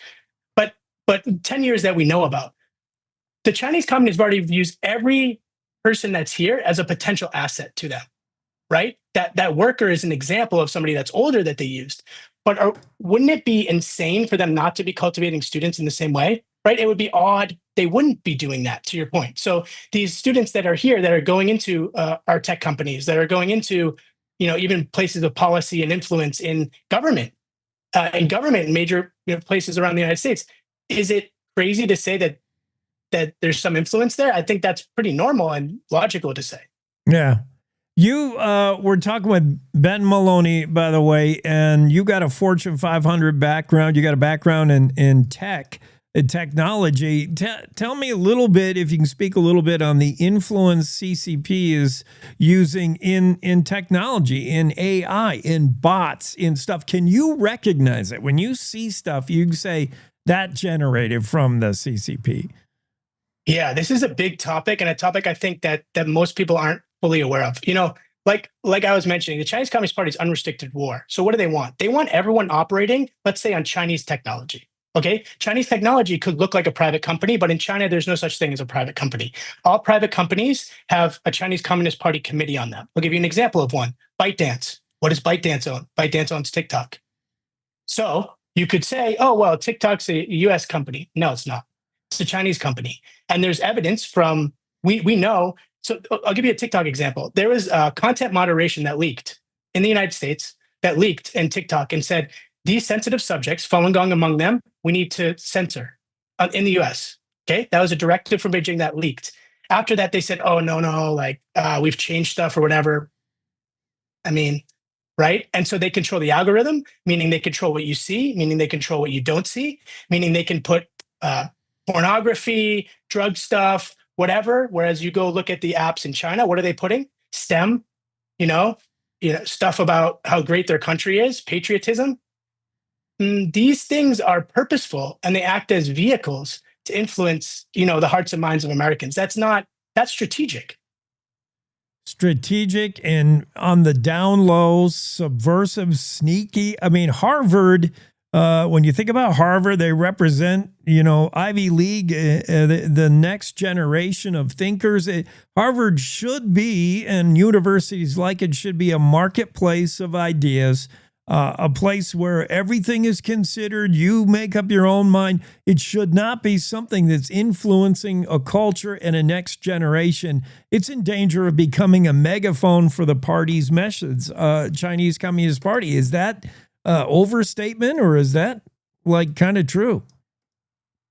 But 10 years that we know about. The Chinese Communist Party views every person that's here as a potential asset to them, right? That worker is an example of somebody that's older that they used. But wouldn't it be insane for them not to be cultivating students in the same way, right? It would be odd. They wouldn't be doing that, to your point. So these students that are here, that are going into our tech companies, that are going into, even places of policy and influence in government, major places around the United States, is it crazy to say that there's some influence there? I think that's pretty normal and logical to say. Yeah. You were talking with Ben Maloney, by the way, and you got a Fortune 500 background. You got a background in tech. technology. Tell me a little bit, if you can speak a little bit on the influence CCP is using in technology, in AI, in bots, in stuff. Can you recognize it? When you see stuff, you can say that generated from the CCP. Yeah, this is a big topic, and a topic I think that most people aren't fully aware of. Like I was mentioning, the Chinese Communist Party is unrestricted war. So what do they want? They want everyone operating, let's say, on Chinese technology. Okay, Chinese technology could look like a private company, but in China, there's no such thing as a private company. All private companies have a Chinese Communist Party committee on them. I'll give you an example of one. ByteDance. What does ByteDance own? ByteDance owns TikTok. So you could say, oh, well, TikTok's a US company. No, it's not. It's a Chinese company. And there's evidence from, we know, so I'll give you a TikTok example. There was content moderation that leaked in the United States, that leaked in TikTok and said, these sensitive subjects, Falun Gong among them, we need to censor in the US. Okay, that was a directive from Beijing that leaked. After that, they said, oh, no, like we've changed stuff or whatever. I mean, right? And so they control the algorithm, meaning they control what you see, meaning they control what you don't see, meaning they can put pornography, drug stuff, whatever. Whereas you go look at the apps in China, what are they putting? STEM, stuff about how great their country is, patriotism. These things are purposeful, and they act as vehicles to influence, the hearts and minds of Americans. That's strategic. Strategic and on the down low, subversive, sneaky. I mean, Harvard, when you think about Harvard, they represent, Ivy League, the next generation of thinkers. Harvard should be, and universities like it should be, a marketplace of ideas, a place where everything is considered. You make up your own mind. It should not be something that's influencing a culture and a next generation. It's in danger of becoming a megaphone for the party's message, Chinese Communist Party. Is that overstatement, or is that kind of true?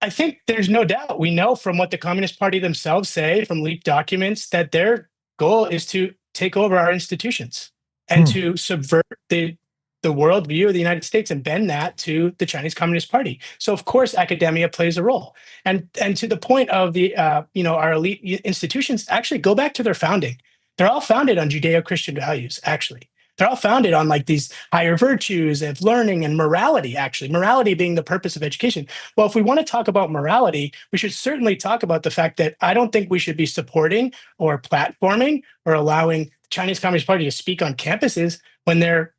I think there's no doubt. We know from what the Communist Party themselves say, from leaked documents, that their goal is to take over our institutions and to subvert the worldview of the United States and bend that to the Chinese Communist Party. So of course, academia plays a role. And to the point of the our elite institutions, actually go back to their founding. They're all founded on Judeo-Christian values, actually. They're all founded on these higher virtues of learning and morality, actually. Morality being the purpose of education. Well, if we want to talk about morality, we should certainly talk about the fact that I don't think we should be supporting or platforming or allowing the Chinese Communist Party to speak on campuses when they're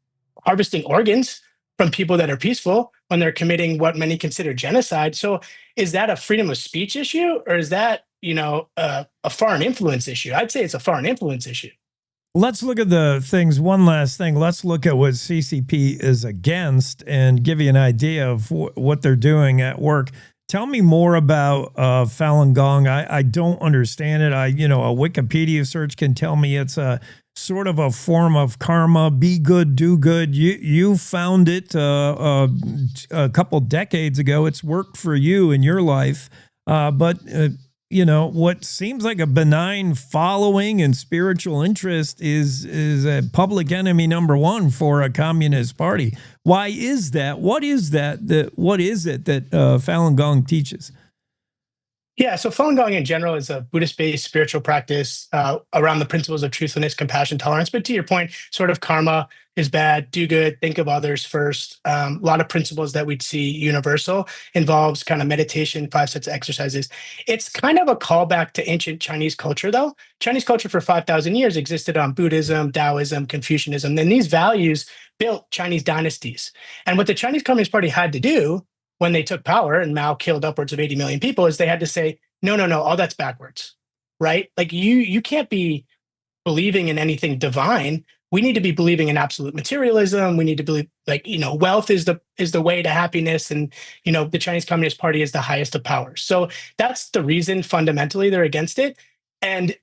harvesting organs from people that are peaceful, when they're committing what many consider genocide. So is that a freedom of speech issue, or is that, a foreign influence issue? I'd say it's a foreign influence issue. Let's look at the things. One last thing. Let's look at what CCP is against and give you an idea of what they're doing at work. Tell me more about Falun Gong. I don't understand it. A Wikipedia search can tell me it's a sort of a form of karma. Be good, do good. You found it a couple decades ago. It's worked for you in your life, but what seems like a benign following and spiritual interest is a public enemy number one for a communist party. Why is that? What is that? What is it that Falun Gong teaches? Yeah, so Falun Gong in general is a Buddhist-based spiritual practice around the principles of truthfulness, compassion, tolerance. But to your point, sort of karma is bad, do good, think of others first. A lot of principles that we'd see universal involves kind of meditation, 5 sets of exercises. It's kind of a callback to ancient Chinese culture, though. Chinese culture for 5,000 years existed on Buddhism, Taoism, Confucianism. And these values built Chinese dynasties. And what the Chinese Communist Party had to do when they took power and Mao killed upwards of 80 million people is they had to say, no, all that's backwards, right? Like you can't be believing in anything divine. We need to be believing in absolute materialism. We need to believe wealth is the way to happiness. And, the Chinese Communist Party is the highest of powers. So that's the reason fundamentally they're against it. And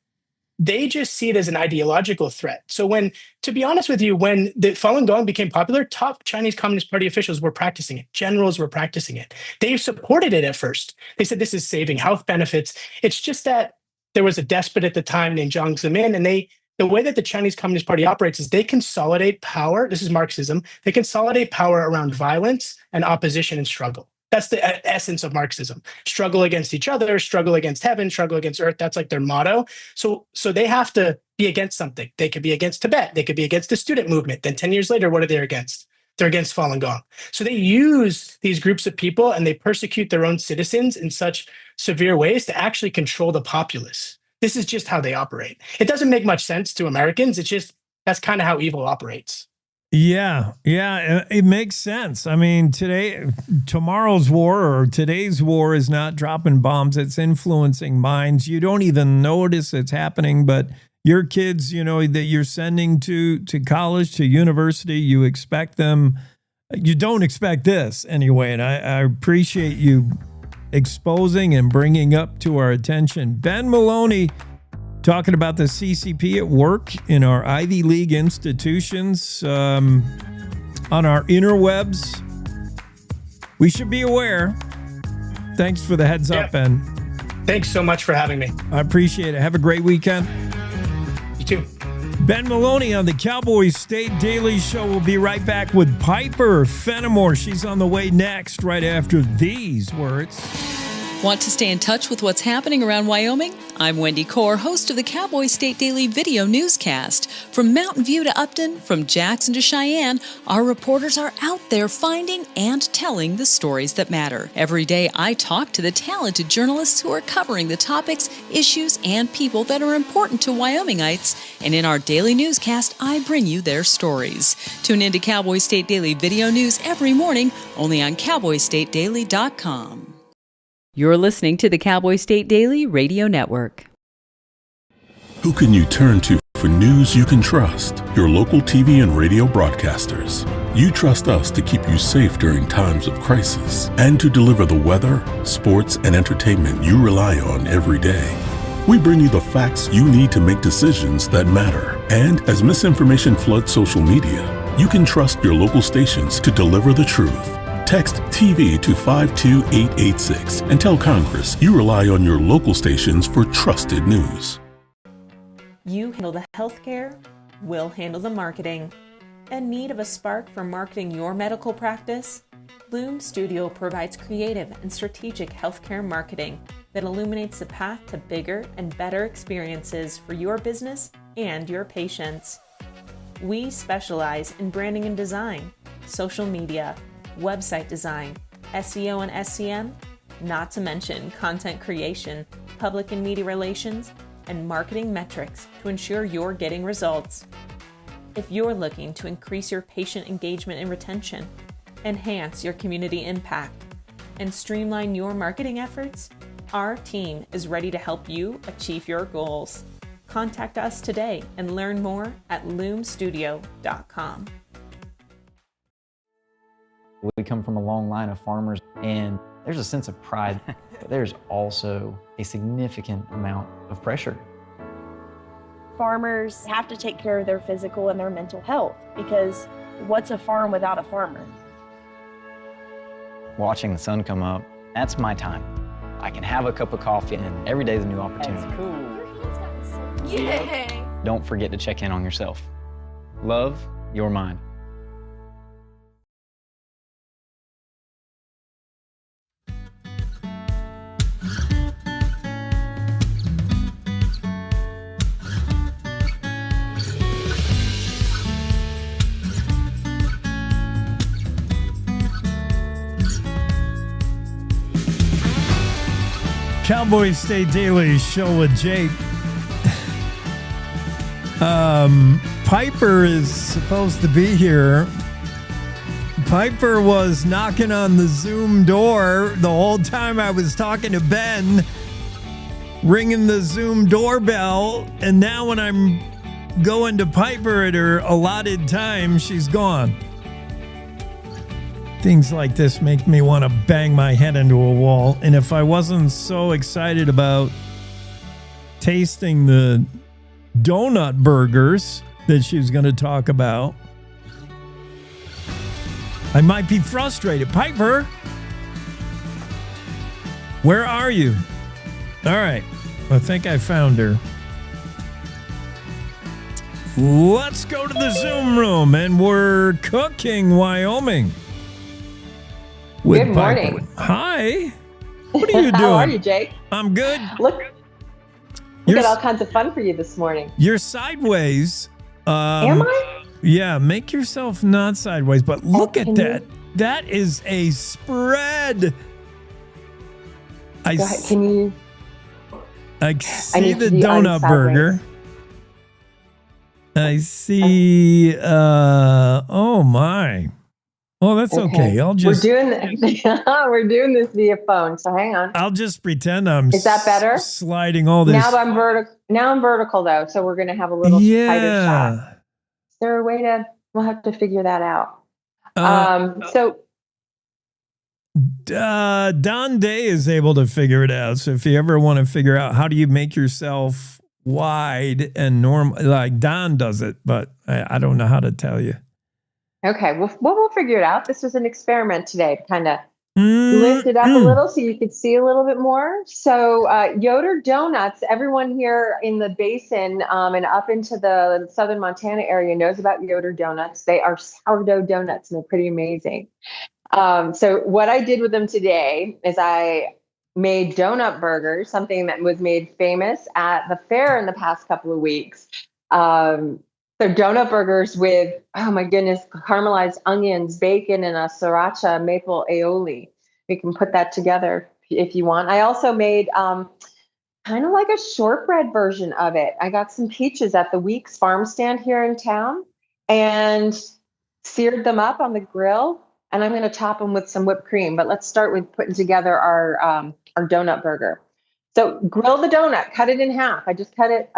they just see it as an ideological threat. So to be honest with you, when the Falun Gong became popular, top Chinese Communist Party officials were practicing it. Generals were practicing it. They supported it at first. They said this is saving health benefits. It's just that there was a despot at the time named Jiang Zemin, and the way that the Chinese Communist Party operates is they consolidate power. This is Marxism. They consolidate power around violence and opposition and struggle. That's the essence of Marxism. Struggle against each other, struggle against heaven, struggle against earth. That's like their motto. So they have to be against something. They could be against Tibet. They could be against the student movement. Then 10 years later, what are they against? They're against Falun Gong. So they use these groups of people and they persecute their own citizens in such severe ways to actually control the populace. This is just how they operate. It doesn't make much sense to Americans. It's just, that's kind of how evil operates. Yeah, it makes sense. I mean, tomorrow's war or today's war is not dropping bombs. It's influencing minds. You don't even notice it's happening, but your kids, you know, that you're sending to college, to university, you expect them. You don't expect this anyway, and I appreciate you exposing and bringing up to our attention. Ben Maloney talking about the CCP at work in our Ivy League institutions, on our interwebs. We should be aware. Thanks for the heads up, Ben. Thanks so much for having me. I appreciate it. Have a great weekend. You too. Ben Maloney on the Cowboy State Daily Show. We'll be right back with Piper Fenimore. She's on the way next, right after these words. Want to stay in touch with what's happening around Wyoming? I'm Wendy Core, host of the Cowboy State Daily video newscast. From Mountain View to Upton, from Jackson to Cheyenne, our reporters are out there finding and telling the stories that matter. Every day, I talk to the talented journalists who are covering the topics, issues, and people that are important to Wyomingites. And in our daily newscast, I bring you their stories. Tune in to Cowboy State Daily video news every morning, only on CowboyStateDaily.com. You're listening to the Cowboy State Daily Radio Network. Who can you turn to for news you can trust? Your local TV and radio broadcasters. You trust us to keep you safe during times of crisis and to deliver the weather, sports, and entertainment you rely on every day. We bring you the facts you need to make decisions that matter. And as misinformation floods social media, you can trust your local stations to deliver the truth. Text TV to 52886 and tell Congress you rely on your local stations for trusted news. You handle the healthcare, we'll handle the marketing. In need of a spark for marketing your medical practice? Loom Studio provides creative and strategic healthcare marketing that illuminates the path to bigger and better experiences for your business and your patients. We specialize in branding and design, social media, website design, SEO and SEM, not to mention content creation, public and media relations, and marketing metrics to ensure you're getting results. If you're looking to increase your patient engagement and retention, enhance your community impact, and streamline your marketing efforts, our team is ready to help you achieve your goals. Contact us today and learn more at loomstudio.com. We come from a long line of farmers, and there's a sense of pride, but there's also a significant amount of pressure. Farmers have to take care of their physical and their mental health, because what's a farm without a farmer? Watching the sun come up, that's my time. I can have a cup of coffee, and every day's a new opportunity. That's cool. Your hand's gotten so big. Yay! Don't forget to check in on yourself. Love your mind. Cowboy State Daily Show with Jake. Piper is supposed to be here. Piper was knocking on the Zoom door the whole time I was talking to Ben, ringing the Zoom doorbell, and now when I'm going to Piper at her allotted time, she's gone. Things like this make me want to bang my head into a wall. And if I wasn't so excited about tasting the donut burgers that she was going to talk about, I might be frustrated. Piper, where are you? All right. I think I found her. Let's go to the Zoom room, and we're cooking Wyoming. with Good morning. Piper. Hi. What are you doing? How are you, Jake? I'm good. Look at all kinds of fun for you this morning. You're sideways. Am I? Yeah, make yourself not sideways, but look at that. That is a spread. Go ahead. Can you? I see the donut burger. I see. Oh my. Oh, that's okay. I'll just. We're doing this via phone. So hang on. I'll just pretend I'm. Is that better? Sliding all this. Now I'm vertical. Now I'm vertical though, so we're gonna have a little tighter shot. Is there a way to? We'll have to figure that out. Don Day is able to figure it out. So if you ever want to figure out how do you make yourself wide and normal, like Don does it, but I don't know how to tell you. Okay, well, we'll figure it out. This was an experiment today to kind of lift it up a little so you could see a little bit more. So Yoder Donuts, everyone here in the basin and up into the southern Montana area knows about Yoder Donuts. They are sourdough donuts and they're pretty amazing. So what I did with them today is I made donut burgers, something that was made famous at the fair in the past couple of weeks. So donut burgers with, oh my goodness, caramelized onions, bacon, and a sriracha maple aioli. We can put that together if you want. I also made kind of like a shortbread version of it. I got some peaches at the Weeks farm stand here in town and seared them up on the grill. And I'm going to top them with some whipped cream. But let's start with putting together our donut burger. So grill the donut, cut it in half. I just cut it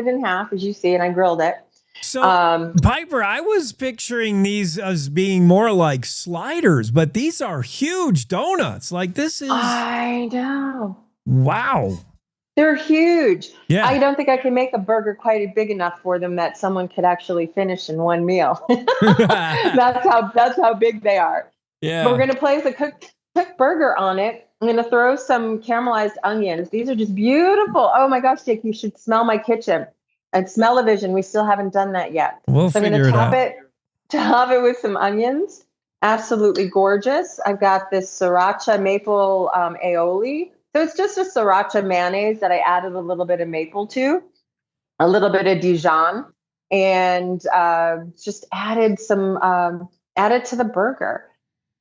in half, as you see, and I grilled it. So, Piper, I was picturing these as being more like sliders, but these are huge donuts. Like this is. I know. Wow. They're huge. Yeah. I don't think I can make a burger quite big enough for them that someone could actually finish in one meal. That's how big they are. Yeah. But we're going to place a cooked burger on it. I'm going to throw some caramelized onions. These are just beautiful. Oh my gosh, Jake, you should smell my kitchen. And smell-o-vision, we still haven't done that yet. We'll so I'm figure going to it out. top it with some onions. Absolutely gorgeous. I've got this sriracha maple aioli. So it's just a sriracha mayonnaise that I added a little bit of maple to, a little bit of Dijon, and just added to the burger.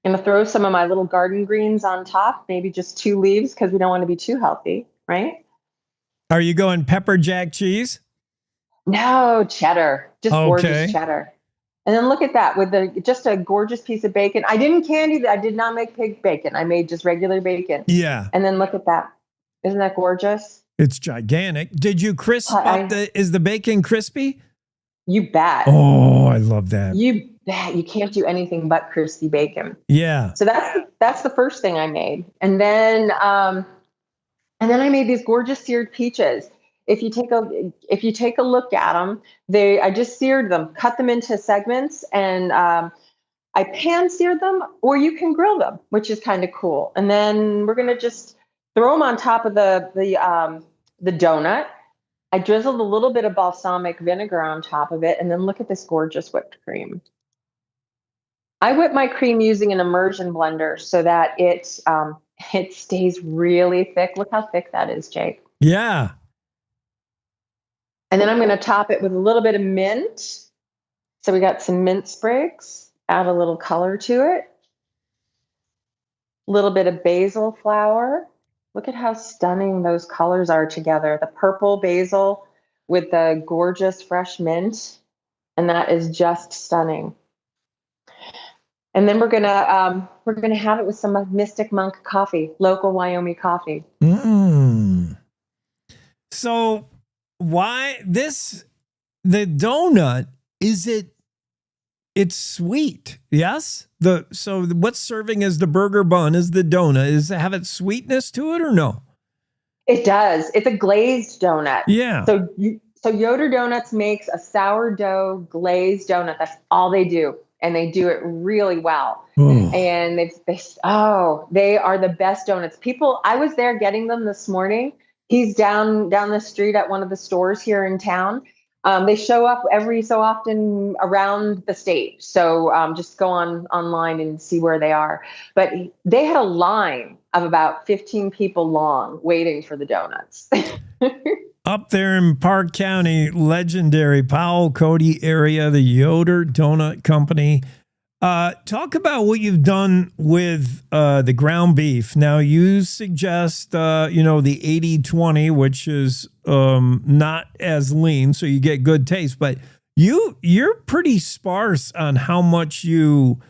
I'm going to throw some of my little garden greens on top, maybe just 2 leaves because we don't want to be too healthy, right? Are you going pepper jack cheese? No, cheddar, just gorgeous cheddar. And then look at that with just a gorgeous piece of bacon. I didn't candy that. I did not make pig bacon. I made just regular bacon. Yeah. And then look at that. Isn't that gorgeous? It's gigantic. Did you crisp up is the bacon crispy? You bet. Oh, I love that. You bet. You can't do anything but crispy bacon. Yeah. So that's the first thing I made. And then I made these gorgeous seared peaches. If you take a look at them, I just seared them, cut them into segments, and I pan seared them, or you can grill them, which is kind of cool. And then we're gonna just throw them on top of the donut. I drizzled a little bit of balsamic vinegar on top of it, and then look at this gorgeous whipped cream. I whip my cream using an immersion blender so that it stays really thick. Look how thick that is, Jake. Yeah. And then I'm going to top it with a little bit of mint. So we got some mint sprigs, add a little color to it. A little bit of basil flower. Look at how stunning those colors are together. The purple basil with the gorgeous fresh mint. And that is just stunning. And then we're gonna have it with some Mystic Monk coffee, local Wyoming coffee. So why the donut, it's sweet, yes? So what's serving as the burger bun is the donut. Does it have its sweetness to it or no? It does. It's a glazed donut. Yeah. So Yoder Donuts makes a sourdough glazed donut. That's all they do. And they do it really well. And they are the best donuts. I was there getting them this morning. He's down the street at one of the stores here in town. They show up every so often around the state. So just go online and see where they are. But they had a line of about 15 people long waiting for the donuts. Up there in Park County, legendary Powell, Cody area, the Yoder Donut Company. Talk about what you've done with the ground beef. Now, you suggest, the 80-20, which is not as lean, so you get good taste. But you're pretty sparse on how much you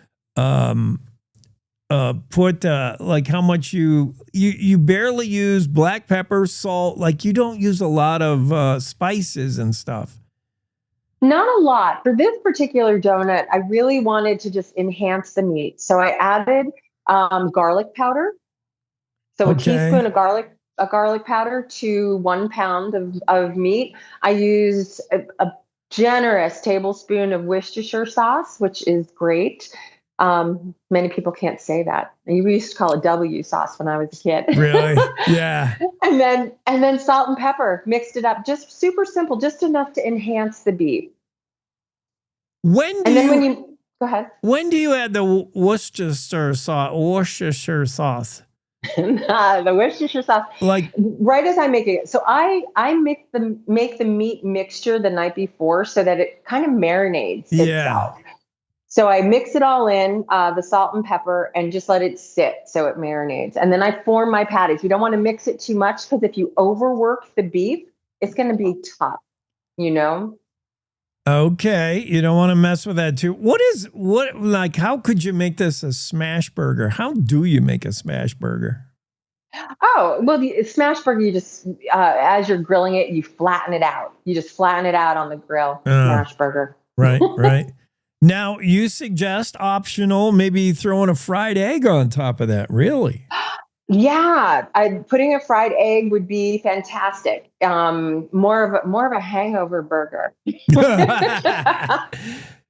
put, like how much you barely use black pepper, salt. Like you don't use a lot of spices and stuff. Not a lot. For this particular donut, I really wanted to just enhance the meat. So I added garlic powder. So a teaspoon of garlic powder to 1 pound of meat. I used a generous tablespoon of Worcestershire sauce, which is great. Many people can't say that. We used to call it W sauce when I was a kid. Really? Yeah. and then salt and pepper, mixed it up, just super simple, just enough to enhance the beef. When go ahead. When do you add the Worcestershire sauce? The Worcestershire sauce, like right as I make it. So I make the meat mixture the night before so that it kind of marinates itself. So I mix it all in, the salt and pepper, and just let it sit so it marinates. And then I form my patties. You don't want to mix it too much because if you overwork the beef, it's going to be tough, Okay, you don't want to mess with that too. How could you make this a smash burger? How do you make a smash burger? Oh, well, the smash burger, you just, as you're grilling it, you flatten it out. You just flatten it out on the grill, smash burger. Right, right. Now, you suggest optional, maybe throwing a fried egg on top of that, really? Yeah, putting a fried egg would be fantastic. More of a hangover burger.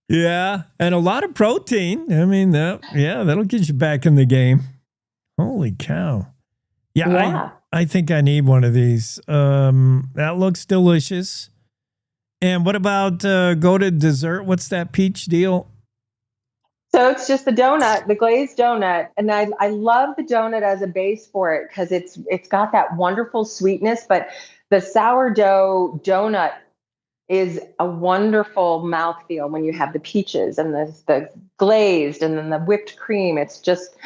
Yeah, and a lot of protein. I mean, that'll get you back in the game. Holy cow! Yeah. I think I need one of these. That looks delicious. And what about go to dessert? What's that peach deal? So it's just the donut, the glazed donut. And I love the donut as a base for it because it's got that wonderful sweetness, but the sourdough donut is a wonderful mouthfeel when you have the peaches and the glazed and then the whipped cream. It's just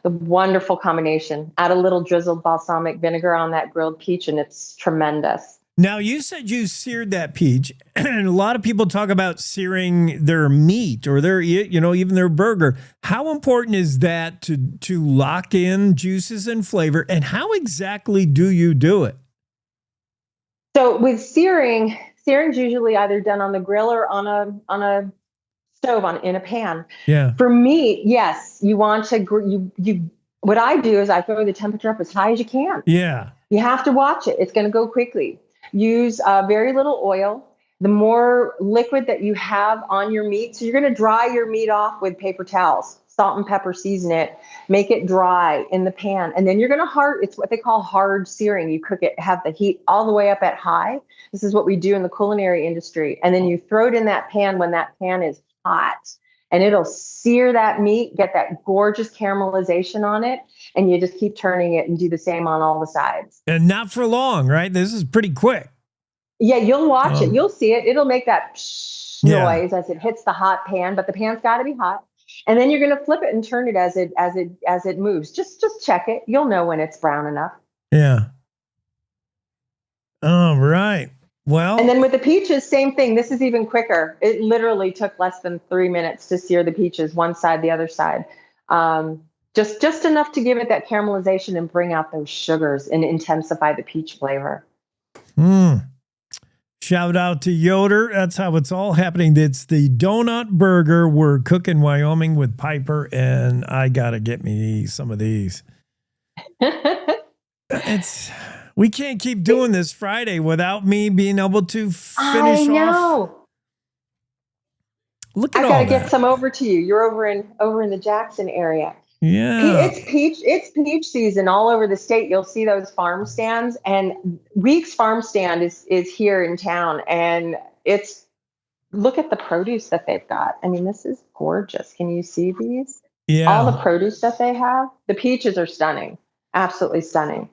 the wonderful combination. Add a little drizzled balsamic vinegar on that grilled peach and it's tremendous. Now, you said you seared that peach, and a lot of people talk about searing their meat or their, even their burger. How important is that to lock in juices and flavor, and how exactly do you do it? So with searing's usually either done on the grill or on a stove in a pan. Yeah. For meat, yes, you want to what I do is I throw the temperature up as high as you can. Yeah. You have to watch it. It's going to go quickly. Use very little oil. The more liquid that you have on your meat, so you're going to dry your meat off with paper towels, salt and pepper, season it, make it dry in the pan. And then you're going to it's what they call hard searing. You cook it, have the heat all the way up at high. This is what we do in the culinary industry. And then you throw it in that pan when that pan is hot. And it'll sear that meat, get that gorgeous caramelization on it, and you just keep turning it and do the same on all the sides. And not for long, right? This is pretty quick. Yeah, you'll watch it. You'll see it. It'll make that noise as it hits the hot pan, but the pan's got to be hot. And then you're going to flip it and turn it as it moves. Just check it. You'll know when it's brown enough. Yeah. All right. Well, and then with the peaches, same thing. This is even quicker. It literally took less than 3 minutes to sear the peaches, one side, the other side. Just enough to give it that caramelization and bring out those sugars and intensify the peach flavor. Shout out to Yoder. That's how it's all happening. It's the donut burger we're cooking Wyoming with Piper, and I got to get me some of these. We can't keep doing this Friday without me being able to finish off. Look at all that. I got to get some over to you. You're over in the Jackson area. Yeah. It's peach season all over the state. You'll see those farm stands, and Weeks Farm Stand is here in town, and it's look at the produce that they've got. I mean, this is gorgeous. Can you see these? Yeah. All the produce that they have. The peaches are stunning. Absolutely stunning.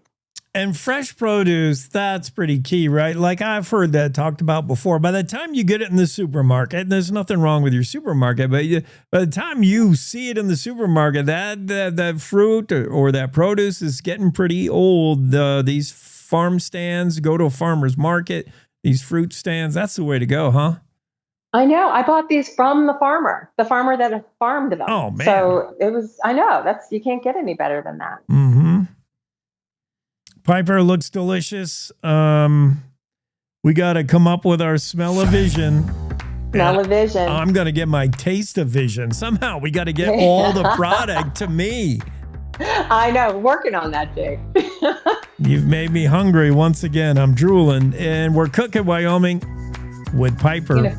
And fresh produce, that's pretty key, right? Like I've heard that talked about before. By the time you get it in the supermarket, and there's nothing wrong with your supermarket, but by the time you see it in the supermarket, that fruit or that produce is getting pretty old. These farm stands, go to a farmer's market, these fruit stands, that's the way to go, huh? I know. I bought these from the farmer that farmed them. Oh, man. So it was, I know, you can't get any better than that. Mm-hmm. Piper looks delicious. We got to come up with our smell-o-vision. Smell-o-vision. I'm going to get my taste-o-vision. Somehow we got to get all the product to me. I know. Working on that, Jake. You've made me hungry once again. I'm drooling. And we're cooking Wyoming with Piper.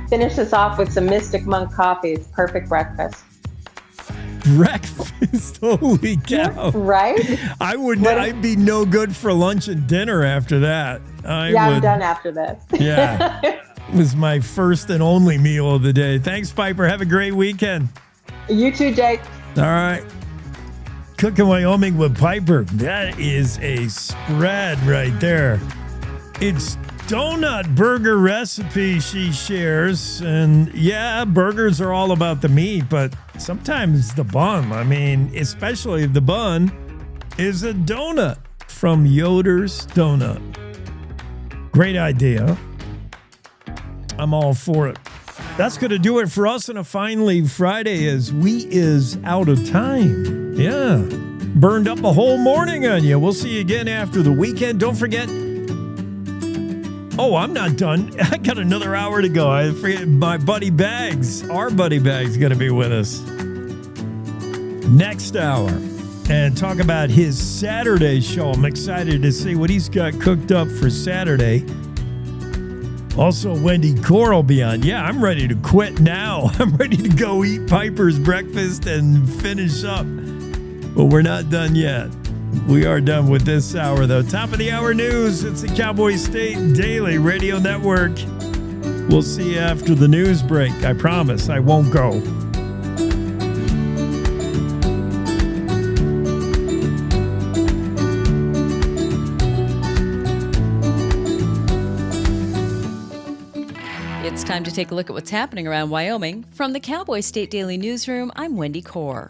Finish this off with some Mystic Monk coffee. It's perfect breakfast. Breakfast, holy cow! Right? I'd be no good for lunch and dinner after that. I'm done after this. Yeah, it was my first and only meal of the day. Thanks, Piper. Have a great weekend. You too, Jake. All right. Cooking Wyoming with Piper. That is a spread right there. It's donut burger recipe she shares. And yeah, burgers are all about the meat, but sometimes the bun. I mean, especially if the bun is a donut from Yoder's Donut. Great idea. I'm all for it. That's going to do it for us on a Fine Leave Friday as we is out of time. Yeah. Burned up a whole morning on you. We'll see you again after the weekend. Don't forget. Oh, I'm not done. I got another hour to go. I forget my buddy Bags. Our buddy Bags is going to be with us next hour and talk about his Saturday show. I'm excited to see what he's got cooked up for Saturday. Also, Wendy Core will be on. Yeah, I'm ready to quit now. I'm ready to go eat Piper's breakfast and finish up. But we're not done yet. We are done with this hour, though. Top of the hour news. It's the Cowboy State Daily Radio Network. We'll see you after the news break. I promise I won't go. It's time to take a look at what's happening around Wyoming. From the Cowboy State Daily Newsroom, I'm Wendy Core.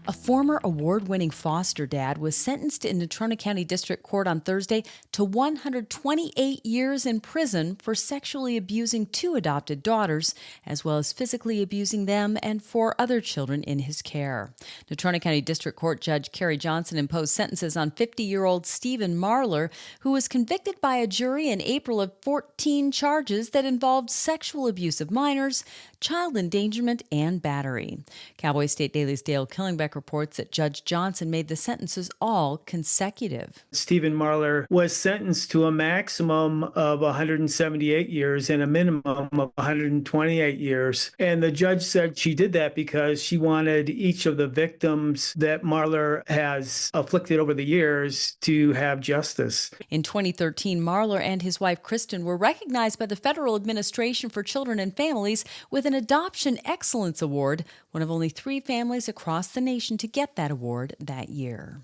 A former award-winning foster dad was sentenced in Natrona County District Court on Thursday to 128 years in prison for sexually abusing 2 adopted daughters, as well as physically abusing them and 4 other children in his care. Natrona County District Court Judge Carrie Johnson imposed sentences on 50-year-old Stephen Marlor, who was convicted by a jury in April of 14 charges that involved sexual abuse of minors, child endangerment, and battery. Cowboy State Daily's Dale Killingbeck reports that Judge Johnson made the sentences all consecutive. Stephen Marlor was sentenced to a maximum of 178 years and a minimum of 128 years. And the judge said she did that because she wanted each of the victims that Marlor has afflicted over the years to have justice. In 2013, Marlor and his wife Kristen were recognized by the Federal Administration for Children and Families with an Adoption Excellence Award, one of only 3 families across the nation to get that award that year.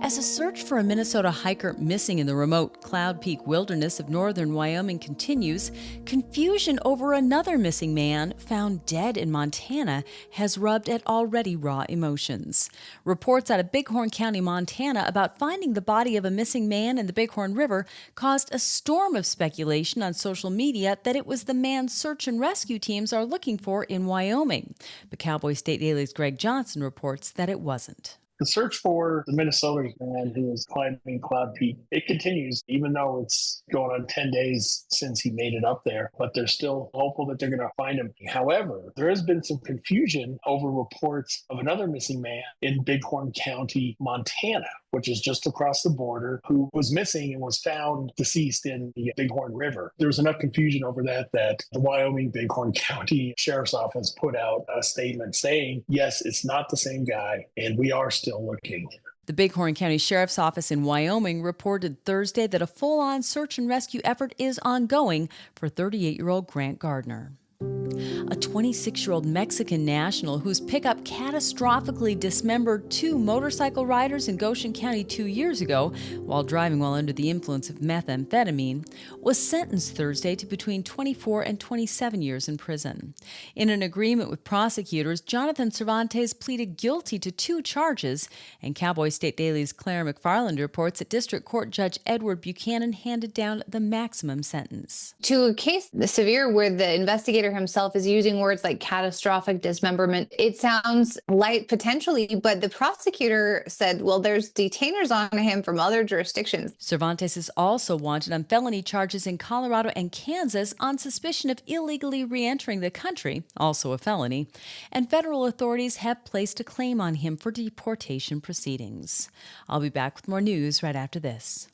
As a search for a Minnesota hiker missing in the remote Cloud Peak wilderness of northern Wyoming continues, confusion over another missing man found dead in Montana has rubbed at already raw emotions. Reports out of Bighorn County, Montana about finding the body of a missing man in the Bighorn River caused a storm of speculation on social media that it was the man search and rescue teams are looking for in Wyoming. But Cowboy State Daily's Greg Johnson reports that it wasn't. The search for the Minnesota man who is climbing Cloud Peak, it continues, even though it's going on 10 days since he made it up there, but they're still hopeful that they're going to find him. However, there has been some confusion over reports of another missing man in Bighorn County, Montana, which is just across the border, who was missing and was found deceased in the Bighorn River. There was enough confusion over that the Wyoming Bighorn County Sheriff's Office put out a statement saying, yes, it's not the same guy, and we are still looking. The Bighorn County Sheriff's Office in Wyoming reported Thursday that a full-on search and rescue effort is ongoing for 38-year-old Grant Gardner. A 26-year-old Mexican national whose pickup catastrophically dismembered 2 motorcycle riders in Goshen County 2 years ago while driving while under the influence of methamphetamine was sentenced Thursday to between 24 and 27 years in prison. In an agreement with prosecutors, Jonathan Cervantes pleaded guilty to 2 charges, and Cowboy State Daily's Claire McFarland reports that District Court Judge Edward Buchanan handed down the maximum sentence. To a case severe where the investigator himself is using words like catastrophic dismemberment, it sounds light potentially, but the prosecutor said, well, there's detainers on him from other jurisdictions. Cervantes is also wanted on felony charges in Colorado and Kansas on suspicion of illegally re-entering the country, also a felony, and federal authorities have placed a claim on him for deportation proceedings. I'll be back with more news right after this.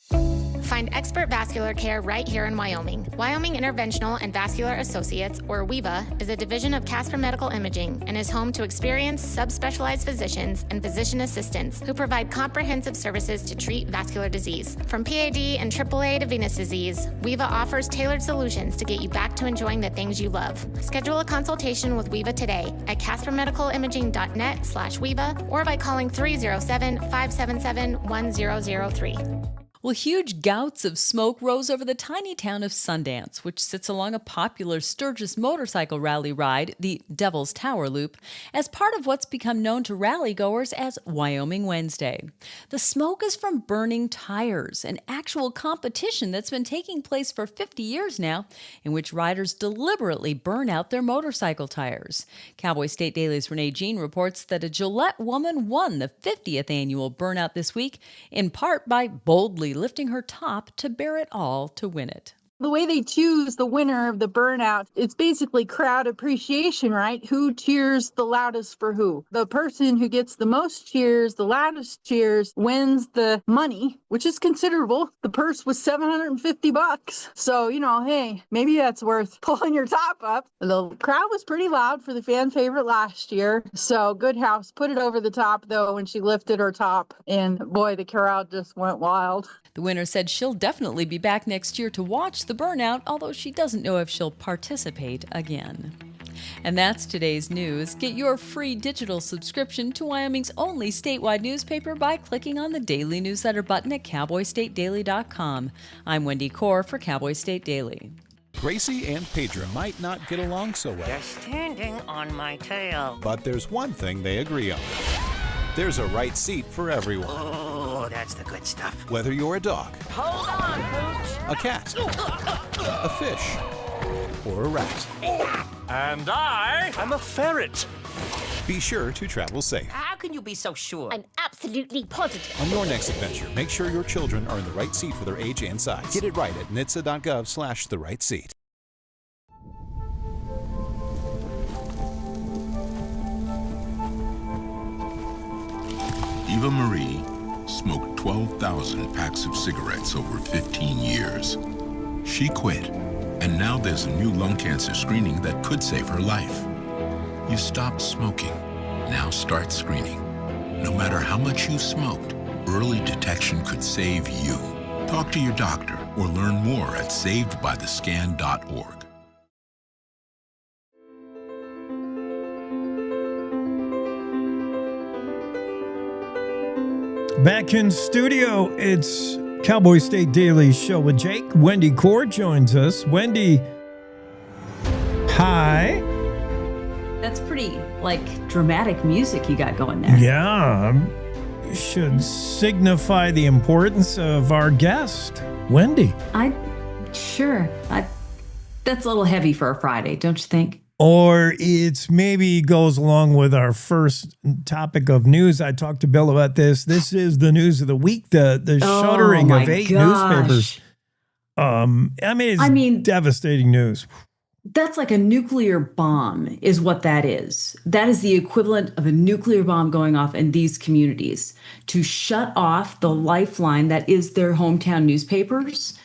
Find expert vascular care right here in Wyoming. Wyoming Interventional and Vascular Associates, or WIVA, is a division of Casper Medical Imaging and is home to experienced subspecialized physicians and physician assistants who provide comprehensive services to treat vascular disease. From PAD and AAA to venous disease, WIVA offers tailored solutions to get you back to enjoying the things you love. Schedule a consultation with WIVA today at caspermedicalimaging.net/WIVA or by calling 307-577-1003. Well, huge gouts of smoke rose over the tiny town of Sundance, which sits along a popular Sturgis motorcycle rally ride, the Devil's Tower Loop, as part of what's become known to rally-goers as Wyoming Wednesday. The smoke is from burning tires, an actual competition that's been taking place for 50 years now, in which riders deliberately burn out their motorcycle tires. Cowboy State Daily's Renee Jean reports that a Gillette woman won the 50th annual Burnout this week, in part by boldly lifting her top to bear it all to win it. The way they choose the winner of the Burnout, it's basically crowd appreciation, right? Who cheers the loudest for who? The person who gets the most cheers, the loudest cheers, wins the money, which is considerable. The purse was $750. So, hey, maybe that's worth pulling your top up. The crowd was pretty loud for the fan favorite last year. So Good House put it over the top, though, when she lifted her top. And boy, the crowd just went wild. The winner said she'll definitely be back next year to watch the Burnout, although she doesn't know if she'll participate again. And that's today's news. Get your free digital subscription to Wyoming's only statewide newspaper by clicking on the Daily Newsletter button at cowboystatedaily.com. I'm Wendy Corr for Cowboy State Daily. Gracie and Pedro might not get along so well. They're standing on my tail. But there's one thing they agree on. There's a right seat for everyone. Oh, that's the good stuff. Whether you're a dog, Hold on, Pooch. a cat, a fish, or a rat. And I'm a ferret. Be sure to travel safe. How can you be so sure? I'm absolutely positive. On your next adventure, make sure your children are in the right seat for their age and size. Get it right at nhtsa.gov/the-right-seat. Eva Marie smoked 12,000 packs of cigarettes over 15 years. She quit, and now there's a new lung cancer screening that could save her life. You stopped smoking. Now start screening. No matter how much you smoked, early detection could save you. Talk to your doctor or learn more at savedbythescan.org. Back in studio, it's Cowboy State Daily Show with Jake. Wendy Corr joins us. Wendy, hi. That's pretty, dramatic music you got going there. Yeah, should signify the importance of our guest, Wendy. That's a little heavy for a Friday, don't you think? Or it's maybe goes along with our first topic of news. I talked to Bill about this. This is the news of the week, the shuttering of 8 newspapers. It's devastating news. That's like a nuclear bomb is what that is. That is the equivalent of a nuclear bomb going off in these communities to shut off the lifeline that is their hometown newspapers.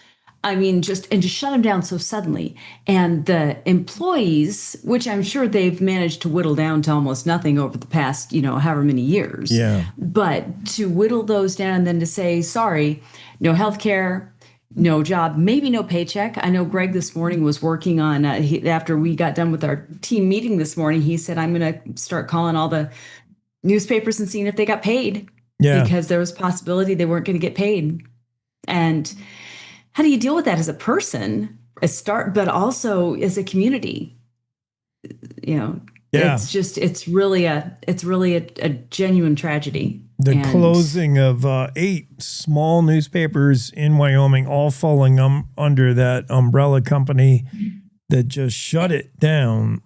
I mean, just shut them down so suddenly. And the employees, which I'm sure they've managed to whittle down to almost nothing over the past, however many years. Yeah. But to whittle those down and then to say, sorry, no health care, no job, maybe no paycheck. I know Greg this morning was working on, after we got done with our team meeting this morning, he said, I'm going to start calling all the newspapers and seeing if they got paid. Yeah. Because there was a possibility they weren't going to get paid. And how do you deal with that as a person, but also as a community? It's really a genuine tragedy. The closing of 8 small newspapers in Wyoming, all falling under that umbrella company that just shut it down.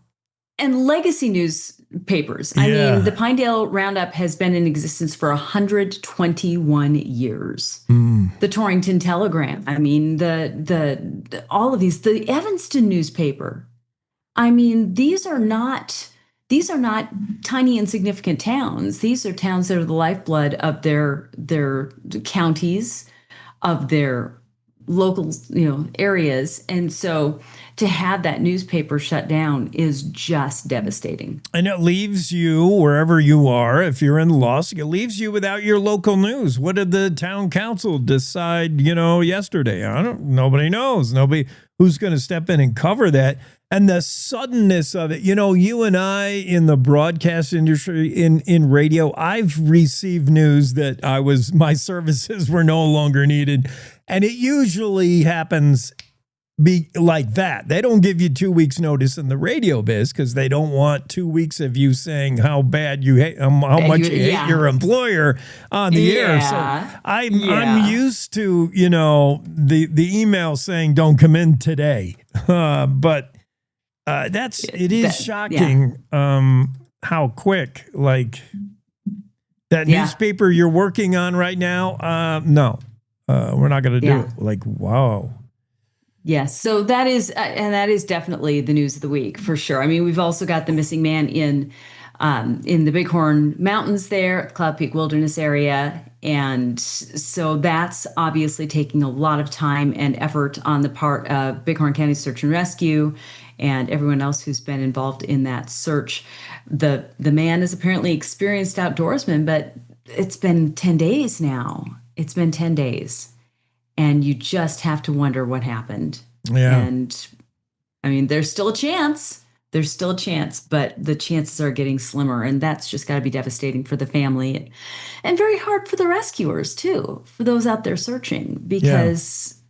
And legacy newspapers. I mean, the Pinedale Roundup has been in existence for 121 years. The Torrington Telegram. I mean, the all of these. The Evanston newspaper. I mean, these are not tiny insignificant towns. These are towns that are the lifeblood of their counties, of their local areas, and so to have that newspaper shut down is just devastating. And it leaves you, wherever you are, if you're in Lusk, it leaves you without your local news. What did the town council decide, yesterday? Nobody knows. Nobody who's going to step in and cover that. And the suddenness of it, you and I in the broadcast industry, in radio, I've received news that my services were no longer needed. And it usually happens be like that. They don't give you 2 weeks notice in the radio biz because they don't want 2 weeks of you saying how bad you hate, how much you hate your employer on the air. So I'm used to, the email saying don't come in today. But it is shocking how quick, like that newspaper you're working on right now. No, we're not going to do it. Like, wow. Yes. So that is definitely the news of the week for sure. I mean, we've also got the missing man in the Bighorn Mountains there, Cloud Peak Wilderness area. And so that's obviously taking a lot of time and effort on the part of Bighorn County Search and Rescue and everyone else who's been involved in that search. The man is apparently experienced outdoorsman, but it's been 10 days now. It's been 10 days. And you just have to wonder what happened. Yeah. And I mean, there's still a chance. There's still a chance, but the chances are getting slimmer. And that's just got to be devastating for the family and very hard for the rescuers, too, for those out there searching, because,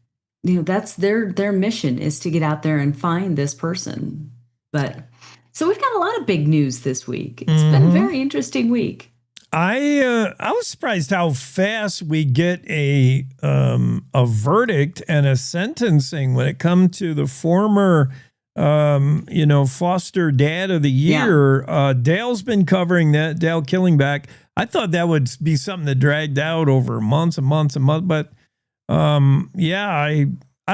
that's their mission is to get out there and find this person. But so we've got a lot of big news this week. It's been a very interesting week. I was surprised how fast we get a verdict and a sentencing when it comes to the former, foster dad of the year. Yeah. Dale's been covering that, Dale Killingback. I thought that would be something that dragged out over months and months and months. But I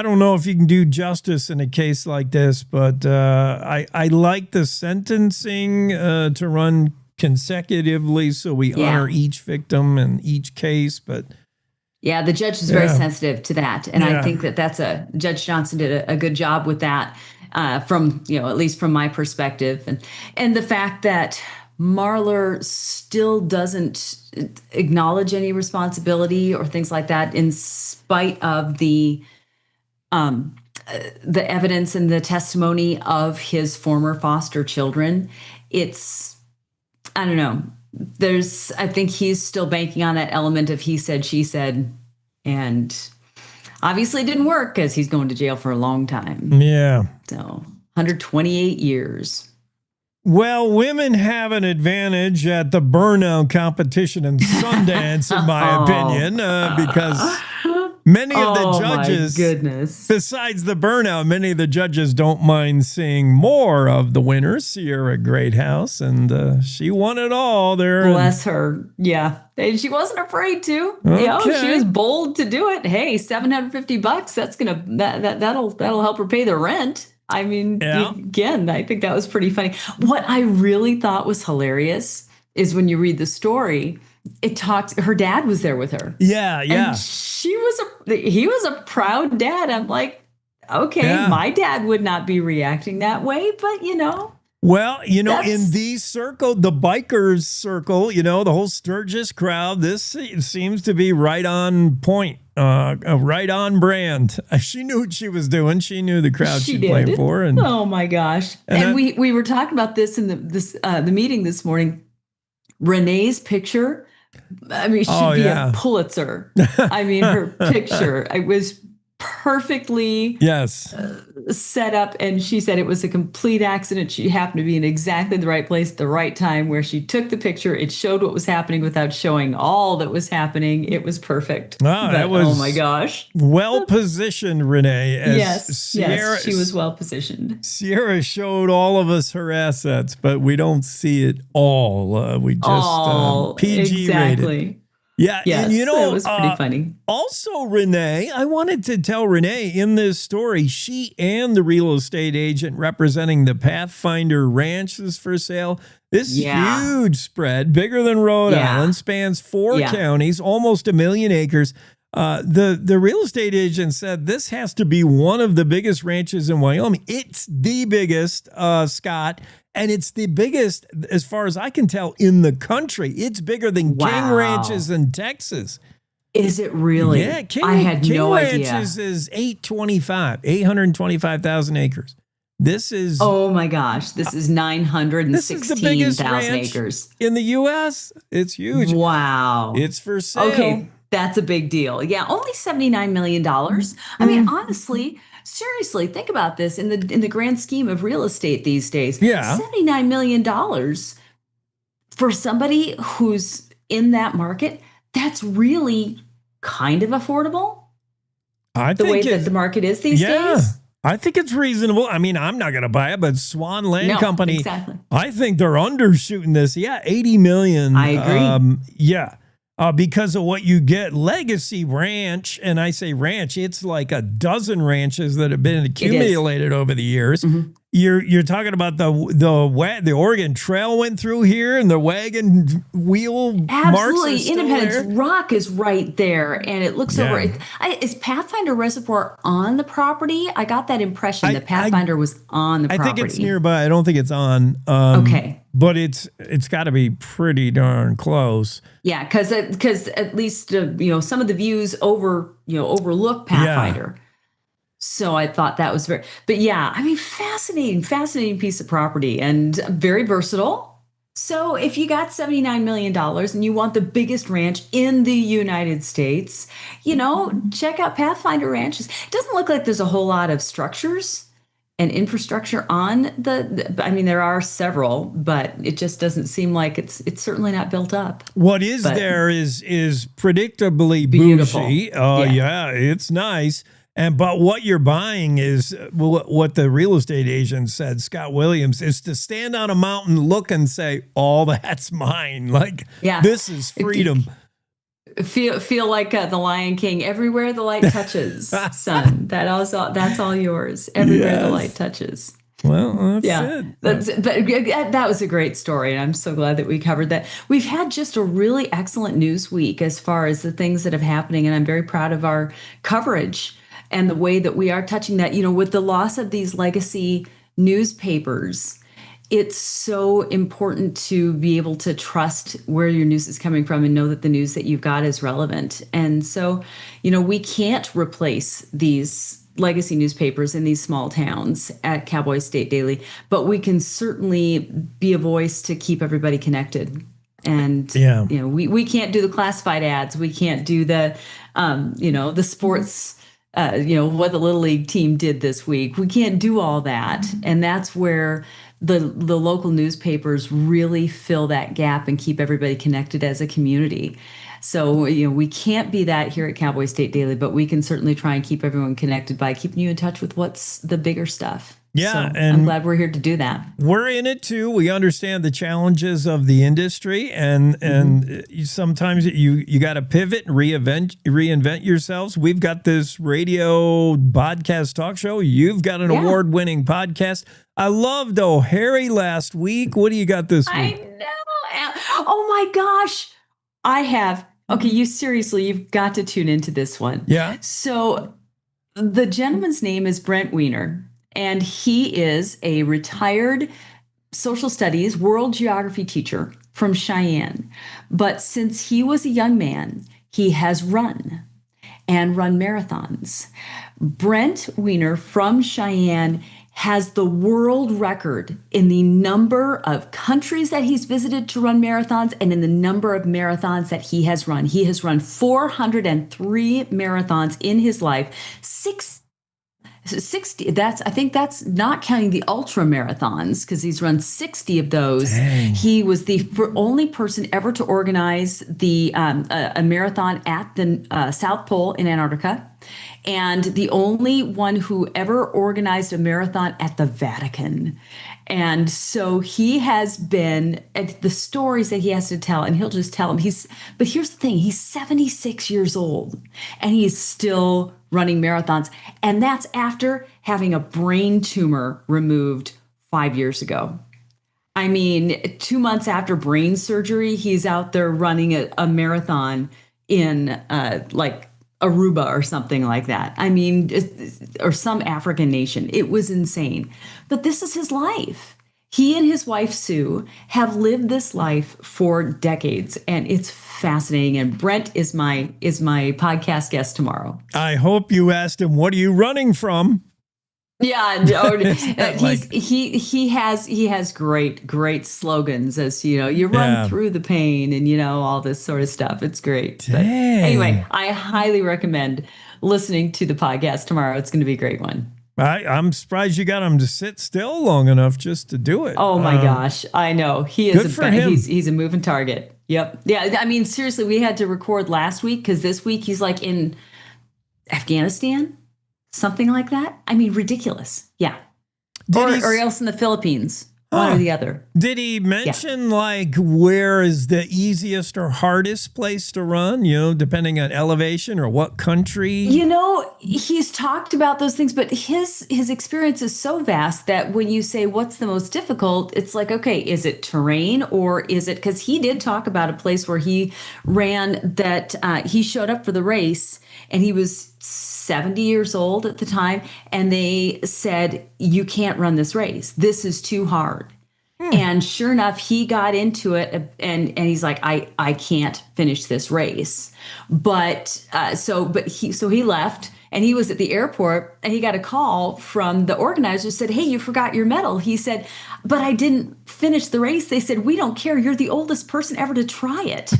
don't know if you can do justice in a case like this, but I like the sentencing to run consecutively, so we honor each victim and each case. But the judge is very sensitive to that, and I think that's Judge Johnson did a good job with that, from at least from my perspective, and the fact that Marlor still doesn't acknowledge any responsibility or things like that, in spite of the evidence and the testimony of his former foster children. I don't know. I think he's still banking on that element of he said, she said, and obviously it didn't work because he's going to jail for a long time. Yeah. So 128 years. Well, women have an advantage at the Burnout competition in Sundance, in my opinion, because many of the judges, besides the Burnout, many of the judges don't mind seeing more of the winners. Sierra Greathouse, and she won it all there. Bless her. Yeah. And she wasn't afraid to. Okay. She was bold to do it. Hey, $750, that'll help her pay the rent. I mean, again, I think that was pretty funny. What I really thought was hilarious is when you read the story, her dad was there with her. Yeah. And he was a proud dad. I'm like, okay, my dad would not be reacting that way, but Well, in the circle, the bikers circle, the whole Sturgis crowd, this seems to be right on point, right on brand. She knew what she was doing. She knew the crowd she's playing for. And oh my gosh! And we were talking about this in the meeting this morning. Renee's picture, I mean, should be a Pulitzer. I mean, her picture, it was perfectly set up, and she said it was a complete accident. She happened to be in exactly the right place at the right time where she took the picture. It showed what was happening without showing all that was happening. It was perfect. Oh my gosh. Well positioned, Renee. Yes, she was well positioned. Sierra showed all of us her assets, but we don't see it all. We just PG rated. Yeah, yes, and it was pretty funny. Also, Renee, I wanted to tell Renee in this story, she and the real estate agent representing the Pathfinder Ranch is for sale. This huge spread, bigger than Rhode Island, spans 4 counties, almost 1 million acres. The real estate agent said this has to be one of the biggest ranches in Wyoming. It's the biggest, Scott. And it's the biggest, as far as I can tell, in the country. It's bigger than King Ranches in Texas. Is it really? Yeah, I had no idea. Ranches is 825,000 acres. This is... Oh my gosh, this is 916,000 acres. In the U.S., it's huge. Wow. It's for sale. Okay, that's a big deal. Yeah, only $79 million. I mean, honestly... Seriously, think about this in the grand scheme of real estate these days. Yeah. $79 million for somebody who's in that market, that's really kind of affordable. The way that the market is these days. I think it's reasonable. I mean, I'm not going to buy it, but Swan Land Company, exactly. I think they're undershooting this. Yeah, 80 million. I agree. Because of what you get. Legacy Ranch, and I say ranch, it's like a dozen ranches that have been accumulated over the years. Mm-hmm. You're talking about the Oregon Trail went through here, and the wagon wheel marks are still Independence there. Rock is right there, and it looks over. Is Pathfinder Reservoir on the property? I got that impression that Pathfinder was on the property. I think it's nearby. I don't think it's on. Okay. But it's got to be pretty darn close. Yeah, because at least some of the views overlook Pathfinder. Yeah. So I thought that was but yeah, I mean, fascinating piece of property and very versatile. So if you got $79 million and you want the biggest ranch in the United States, check out Pathfinder Ranch. It doesn't look like there's a whole lot of structures and infrastructure on I mean, there are several, but it just doesn't seem like it's certainly not built up. What there is predictably bougie. Yeah, it's nice. But what you're buying is what the real estate agent said, Scott Williams, is to stand on a mountain, look and say, "Oh, that's mine." Like, this is freedom. Feel like the Lion King. Everywhere the light touches, son. That's all yours. Everywhere the light touches. Well, that's it. That was a great story, and I'm so glad that we covered that. We've had just a really excellent news week as far as the things that have happening, and I'm very proud of our coverage and the way that we are touching that. With the loss of these legacy newspapers, it's so important to be able to trust where your news is coming from and know that the news that you've got is relevant. And so, we can't replace these legacy newspapers in these small towns at Cowboy State Daily, but we can certainly be a voice to keep everybody connected. And, we can't do the classified ads. We can't do the sports, what the Little League team did this week. We can't do all that. And that's where the local newspapers really fill that gap and keep everybody connected as a community. So, we can't be that here at Cowboy State Daily, but we can certainly try and keep everyone connected by keeping you in touch with what's the bigger stuff. Yeah, so and I'm glad we're here to do that. We're in it too. We understand the challenges of the industry, and sometimes you got to pivot and reinvent yourselves. We've got this radio podcast talk show. You've got an award-winning podcast. I loved Harry last week. What do you got this week? I know. Oh my gosh. I have. Okay, you've got to tune into this one. Yeah. So the gentleman's name is Brent Weiner, and he is a retired social studies, world geography teacher from Cheyenne. But since he was a young man, he has run marathons. Brent Weiner from Cheyenne has the world record in the number of countries that he's visited to run marathons and in the number of marathons that he has run. He has run 403 marathons in his life. 60, I think that's not counting the ultra marathons, because he's run 60 of those. Dang. He was the only person ever to organize a marathon at the South Pole in Antarctica, and the only one who ever organized a marathon at the Vatican. And so he has been, the stories that he has to tell, and he'll just tell them. But here's the thing, he's 76 years old, and he's still running marathons. And that's after having a brain tumor removed 5 years ago. I mean, 2 months after brain surgery, he's out there running a marathon in like Aruba or something like that. I mean, or some African nation. It was insane. But this is his life. He and his wife, Sue, have lived this life for decades, and it's fascinating. And Brent is my podcast guest tomorrow. I hope you asked him, what are you running from? Yeah, no, he has great slogans, as you know, you run through the pain and all this sort of stuff. It's great. But anyway, I highly recommend listening to the podcast tomorrow. It's going to be a great one. I'm surprised you got him to sit still long enough just to do it. Oh my gosh, I know. He is good for him. He's a moving target. Yep. Yeah, I mean, seriously, we had to record last week because this week he's like in Afghanistan, something like that. I mean, ridiculous. Yeah. Or else in the Philippines. One or the other. Did he mention like where is the easiest or hardest place to run, depending on elevation or what country? He's talked about those things, but his experience is so vast that when you say what's the most difficult, it's like, okay, is it terrain or is it, because he did talk about a place where he ran that he showed up for the race and he was 70 years old at the time, and they said, you can't run this race. This is too hard. And sure enough, he got into it, and he's like, I can't finish this race. But he left, and he was at the airport, and he got a call from the organizer, said, hey, you forgot your medal. He said, but I didn't finish the race. They said, we don't care. You're the oldest person ever to try it.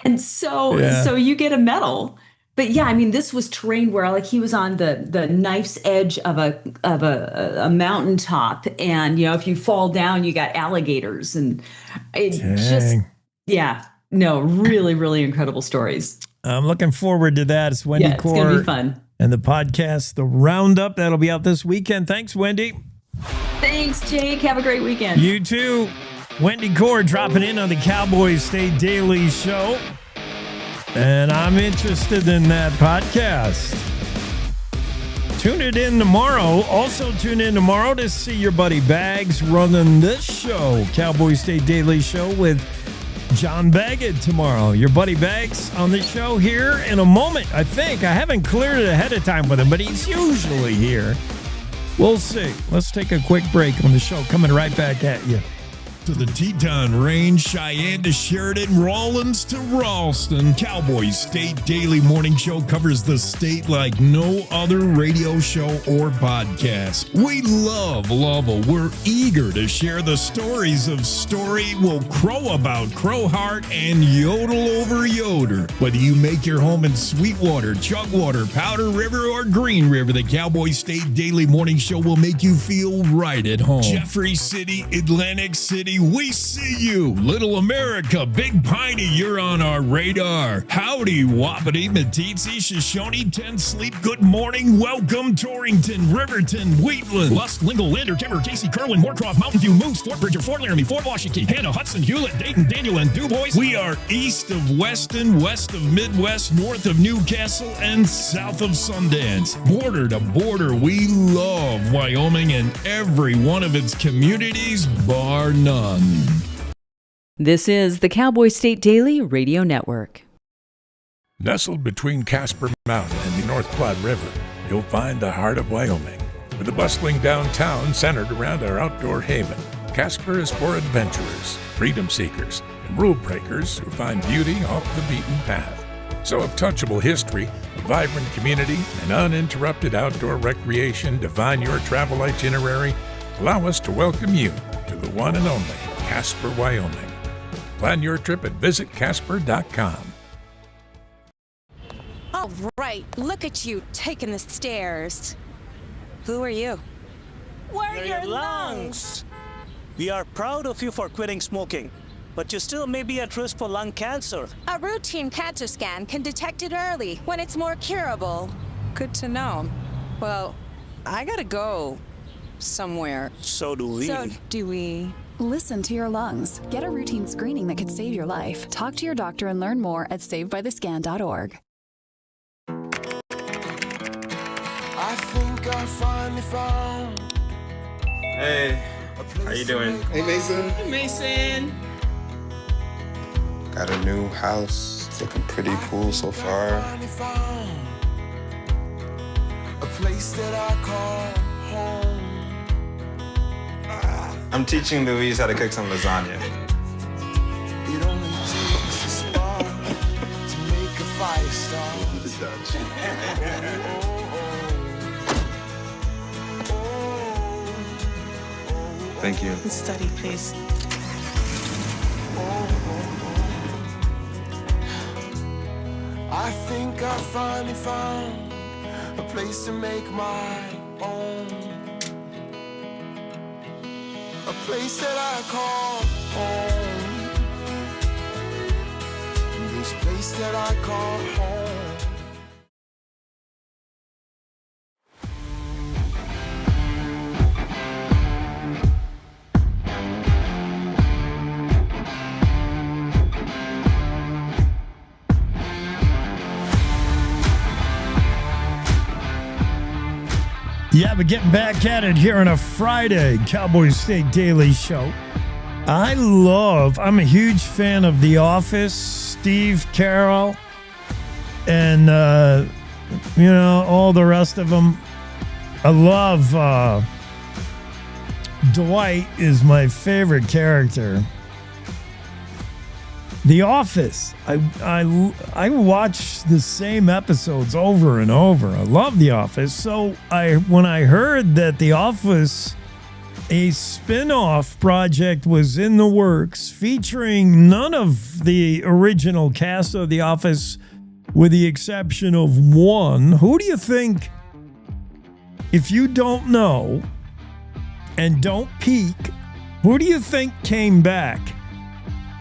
And so you get a medal. But yeah, I mean, this was terrain where like he was on the knife's edge of a mountaintop, and if you fall down, you got alligators, and it really, really incredible stories. I'm looking forward to that. It's Wendy Core. It's gonna be fun. And the podcast, The Roundup, that'll be out this weekend. Thanks, Wendy. Thanks, Jake. Have a great weekend. You too. Wendy Core dropping in on the Cowboy State Daily Show. And I'm interested in that podcast. Tune it in tomorrow. Also tune in tomorrow to see your buddy Bags running this show, Cowboy State Daily Show with John Baggett tomorrow. Your buddy Bags on the show here in a moment, I think. I haven't cleared it ahead of time with him, but he's usually here. We'll see. Let's take a quick break on the show. Coming right back at you. To the Teton Range, Cheyenne to Sheridan, Rawlins to Ralston, Cowboy State Daily Morning Show covers the state like no other radio show or podcast. We love Lovell. We're eager to share the stories of Story will crow about Crowheart and yodel over Yoder. Whether you make your home in Sweetwater, Chugwater, Powder River, or Green River, the Cowboy State Daily Morning Show will make you feel right at home. Jeffrey City, Atlantic City, we see you. Little America, Big Piney, you're on our radar. Howdy, Wapiti, Meeteetse, Shoshone, Ten Sleep, good morning, welcome, Torrington, Riverton, Wheatland, Lusk, Lingle, Lander, Timber, Casey, Kerwin, Moorcroft, Mountain View, Moose, Fort Bridger, Fort Laramie, Fort Washington, Hannah, Hudson, Hewlett, Dayton, Daniel, and DuBois. We are east of Weston, west of Midwest, north of Newcastle, and south of Sundance. Border to border, we love Wyoming and every one of its communities, bar none. This is the Cowboy State Daily Radio Network. Nestled between Casper Mountain and the North Platte River, you'll find the heart of Wyoming. With a bustling downtown centered around our outdoor haven, Casper is for adventurers, freedom seekers, and rule breakers who find beauty off the beaten path. So if touchable history, a vibrant community, and uninterrupted outdoor recreation define your travel itinerary, allow us to welcome you to the one and only Casper, Wyoming. Plan your trip at visitcasper.com. All right, look at you taking the stairs. Who are you? We're your lungs. We are proud of you for quitting smoking, but you still may be at risk for lung cancer. A routine cancer scan can detect it early when it's more curable. Good to know. Well, I gotta go somewhere. So do we. Listen to your lungs. Get a routine screening that could save your life. Talk to your doctor and learn more at savedbythescan.org. I think I finally found. Hey, how you doing? Hey, Mason. Hey, Mason. Got a new house. It's looking pretty cool so far. A place that I call home. I'm teaching Louise how to cook some lasagna. It only takes a spark to make a fire start. Thank you. Study, please. I think I finally found a place to make my own. A place that I call home. This place that I call home. Yeah, but getting back at it here on a Friday Cowboy State Daily Show. I'm a huge fan of The Office, Steve Carell, and, all the rest of them. I love Dwight is my favorite character. The Office. I watch the same episodes over and over. I love The Office. So when I heard that The Office, a spin-off project was in the works featuring none of the original cast of The Office with the exception of one, who do you think, if you don't know and don't peek, who do you think came back?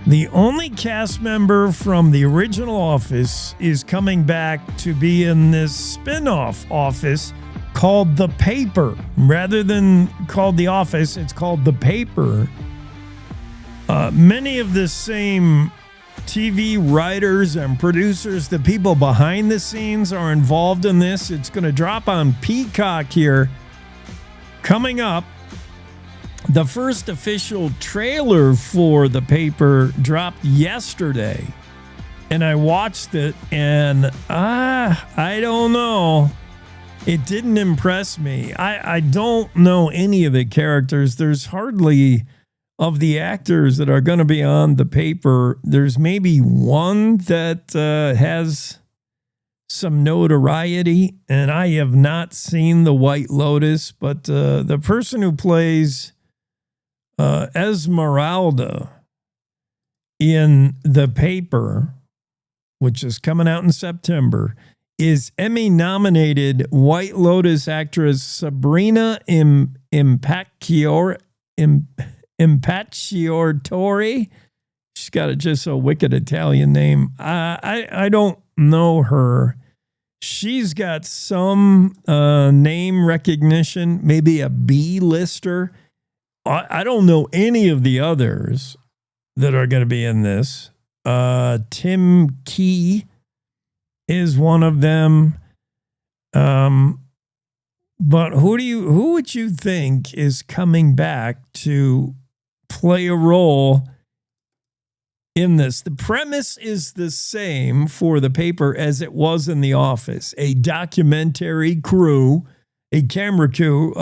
The only cast member from the original Office is coming back to be in this spin-off Office called The Paper. Rather than called The Office, it's called The Paper. Many of the same TV writers and producers, the people behind the scenes, are involved in this. It's going to drop on Peacock here coming up. The first official trailer for The Paper dropped yesterday, and I watched it, and I don't know. It didn't impress me. I don't know any of the characters. There's hardly, of the actors that are going to be on The Paper, there's maybe one that has some notoriety, and I have not seen The White Lotus, but the person who plays Esmeralda in The Paper, which is coming out in September, is Emmy-nominated White Lotus actress Sabrina Impacciatori. She's got just a wicked Italian name. I don't know her. She's got some name recognition, maybe a B-lister. I don't know any of the others that are going to be in this. Tim Key is one of them. But who would you think is coming back to play a role in this. The premise is the same for the paper as it was in The Office. A documentary crew, a camera crew,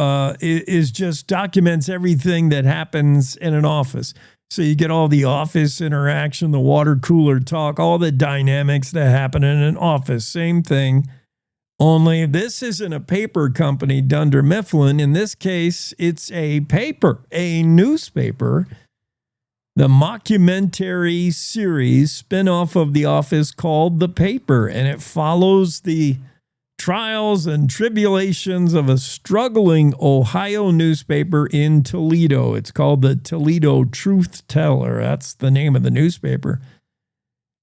is just documents everything that happens in an office. So you get all the office interaction, the water cooler talk, all the dynamics that happen in an office. Same thing. Only this isn't a paper company, Dunder Mifflin. In this case, it's a paper, a newspaper. The mockumentary series spin-off of The Office called The Paper, and it follows the trials and tribulations of a struggling Ohio newspaper in Toledo. It's called the Toledo Truth Teller. That's the name of the newspaper.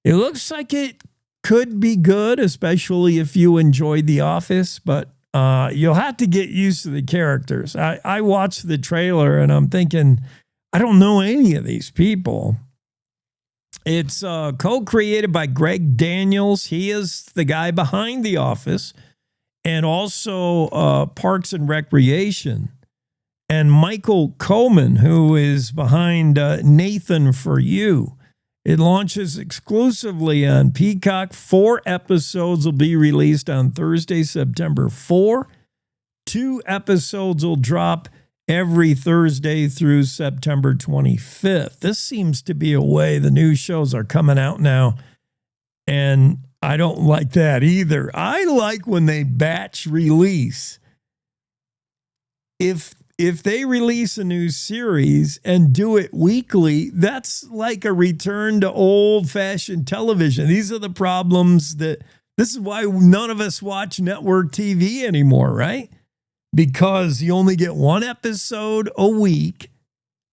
It looks like it could be good, especially if you enjoyed The Office, but you'll have to get used to the characters. I watched the trailer and I'm thinking, I don't know any of these people. It's co-created by Greg Daniels. He is the guy behind The Office and also Parks and Recreation. And Michael Coleman, who is behind Nathan For You. It launches exclusively on Peacock. 4 episodes will be released on Thursday, September 4. 2 episodes will drop every Thursday through September 25th. This seems to be a way the new shows are coming out now, and I don't like that either. I like when they batch release. If they release a new series and do it weekly, that's like a return to old-fashioned television. These are the problems this is why none of us watch network TV anymore, right? Because you only get 1 episode a week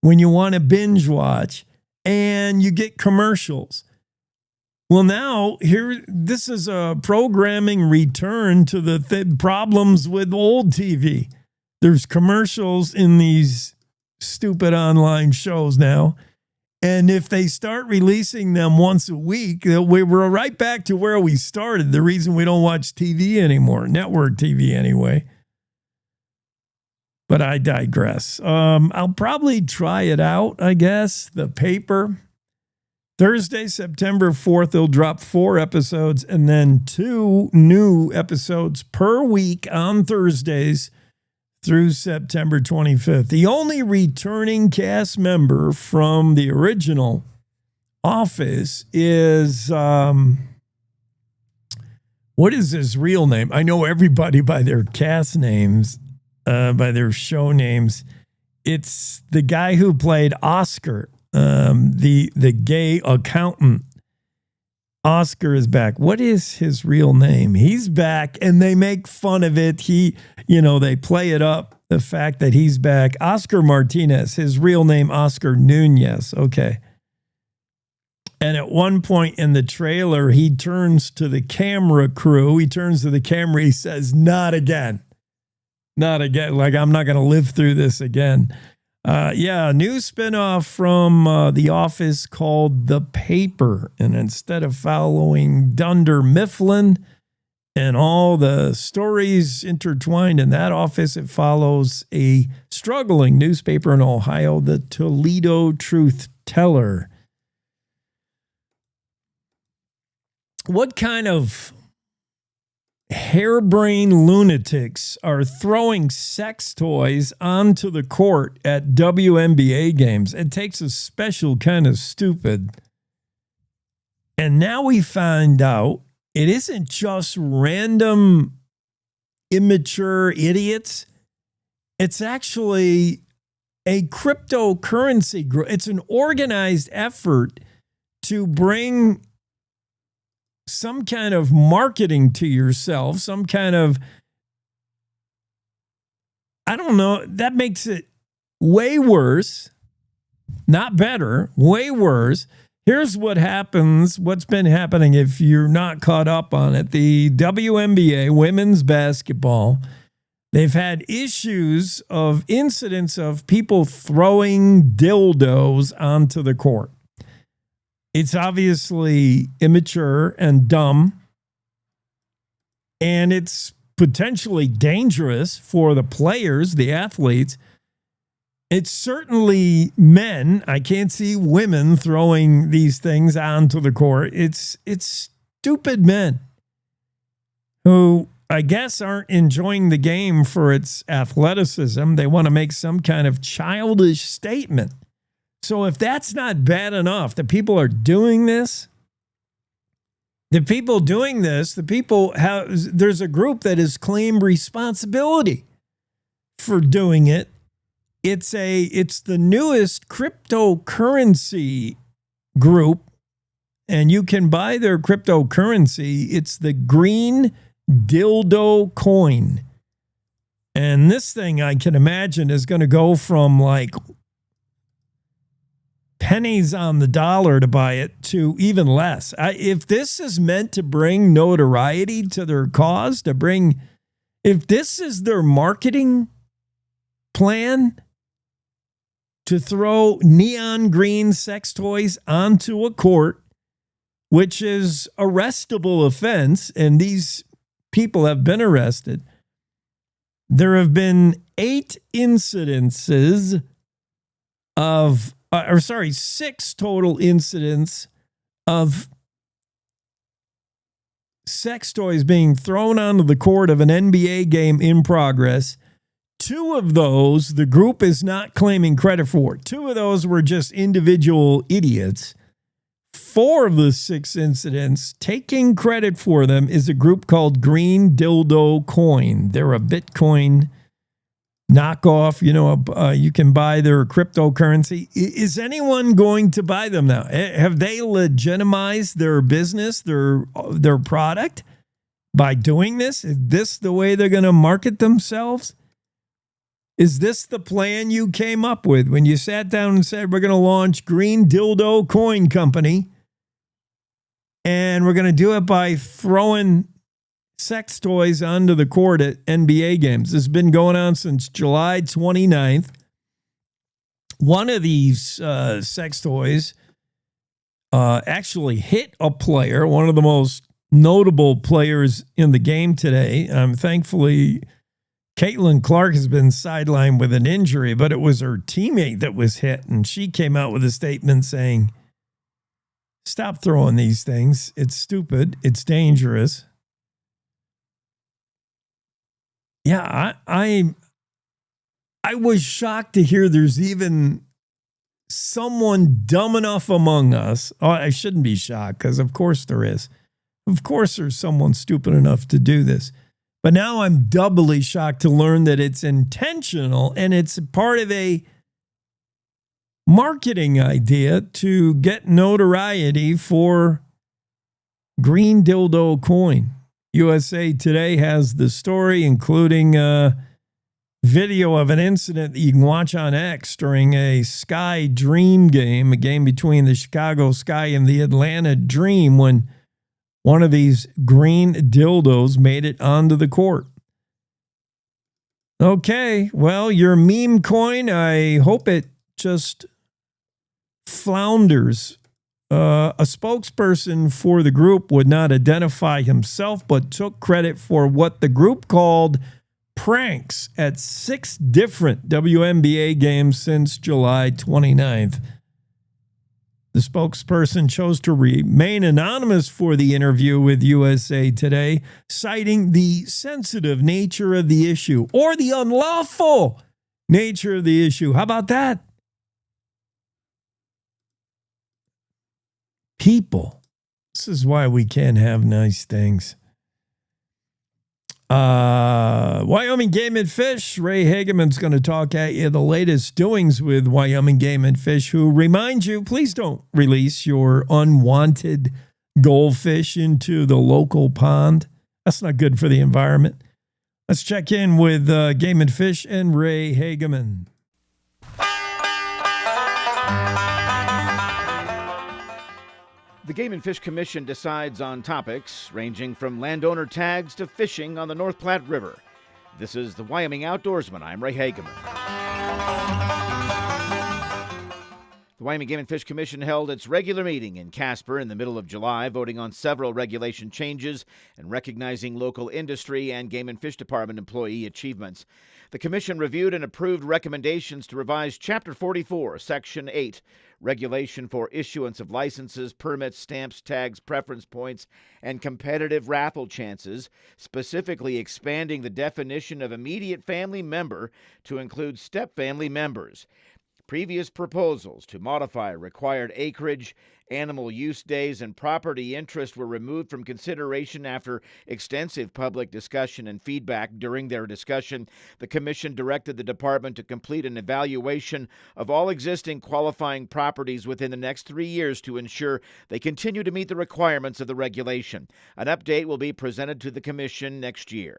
when you want to binge watch, and you get commercials. Well, now this is a programming return to the problems with old TV. There's commercials in these stupid online shows now. And if they start releasing them once a week, we're right back to where we started. The reason we don't watch TV anymore, network TV anyway. But I digress. I'll probably try it out, I guess. The Paper. Thursday, September 4th, they'll drop 4 episodes and then 2 new episodes per week on Thursdays through September 25th. The only returning cast member from the original Office is, what is his real name? I know everybody by their cast names, by their show names. It's the guy who played Oscar, the gay accountant. Oscar is back. What is his real name? He's back, and they make fun of it. They play it up, the fact that he's back. Oscar Martinez, his real name, Oscar Nunez. Okay. And at one point in the trailer, he turns to the camera crew. He turns to the camera. He says, "Not again. Not again. Like, I'm not going to live through this again." A new spinoff from The Office called The Paper. And instead of following Dunder Mifflin and all the stories intertwined in that office, it follows a struggling newspaper in Ohio, the Toledo Truth Teller. What kind of harebrained lunatics are throwing sex toys onto the court at WNBA games? It takes a special kind of stupid. And now we find out it isn't just random immature idiots. It's actually a cryptocurrency group. It's an organized effort to bring some kind of marketing to yourself, some kind of, I don't know, that makes it way worse, not better, way worse. Here's what happens, what's been happening if you're not caught up on it. The WNBA, women's basketball, they've had incidents of people throwing dildos onto the court. It's obviously immature and dumb, and it's potentially dangerous for the players, the athletes. It's certainly men. I can't see women throwing these things onto the court. It's stupid men who I guess aren't enjoying the game for its athleticism. They want to make some kind of childish statement. So if that's not bad enough, the people are doing this. There's a group that has claimed responsibility for doing it. It's the newest cryptocurrency group, and you can buy their cryptocurrency. It's the Green Dildo Coin. And this thing, I can imagine, is going to go from like pennies on the dollar to buy it to even less. If this is meant to bring notoriety to their cause, if this is their marketing plan to throw neon green sex toys onto a court, which is arrestable offense, and these people have been arrested. There have been 6 total incidents of sex toys being thrown onto the court of an NBA game in progress. 2 of those, the group is not claiming credit for. 2 of those were just individual idiots. 4 of the 6 incidents, taking credit for them, is a group called Green Dildo Coin. They're a Bitcoin knockoff. You can buy their cryptocurrency. Is anyone going to buy them now? Have they legitimized their business, their product by doing this? Is this the way they're going to market themselves? Is this the plan you came up with when you sat down and said, we're going to launch Green Dildo Coin Company, and we're going to do it by throwing sex toys onto the court at NBA games? This has been going on since July 29th. One of these sex toys actually hit a player, one of the most notable players in the game today. Thankfully, Caitlin Clark has been sidelined with an injury, but it was her teammate that was hit, and she came out with a statement saying, stop throwing these things. It's stupid. It's dangerous. Yeah, I was shocked to hear there's even someone dumb enough among us. Oh, I shouldn't be shocked, because of course there is. Of course there's someone stupid enough to do this. But now I'm doubly shocked to learn that it's intentional and it's part of a marketing idea to get notoriety for Green Dildo Coin. USA Today has the story, including a video of an incident that you can watch on X during a Sky Dream game, a game between the Chicago Sky and the Atlanta Dream, when one of these green dildos made it onto the court. Okay, well, your meme coin, I hope it just flounders. A spokesperson for the group would not identify himself, but took credit for what the group called pranks at 6 different WNBA games since July 29th. The spokesperson chose to remain anonymous for the interview with USA Today, citing the sensitive nature of the issue, or the unlawful nature of the issue. How about that? People. This is why we can't have nice things. Wyoming Game and Fish. Ray Hageman's going to talk at you the latest doings with Wyoming Game and Fish, who remind you, please don't release your unwanted goldfish into the local pond. That's not good for the environment. Let's check in with Game and Fish and Ray Hageman. The Game and Fish Commission decides on topics ranging from landowner tags to fishing on the North Platte River. This is the Wyoming Outdoorsman. I'm Ray Hageman. The Wyoming Game and Fish Commission held its regular meeting in Casper in the middle of July, voting on several regulation changes and recognizing local industry and Game and Fish Department employee achievements. The Commission reviewed and approved recommendations to revise Chapter 44, Section 8, Regulation for Issuance of Licenses, Permits, Stamps, Tags, Preference Points, and Competitive Raffle Chances, specifically expanding the definition of immediate family member to include step-family members. Previous proposals to modify required acreage, animal use days, and property interest were removed from consideration after extensive public discussion and feedback. During their discussion, the Commission directed the department to complete an evaluation of all existing qualifying properties within the next 3 years to ensure they continue to meet the requirements of the regulation. An update will be presented to the Commission next year.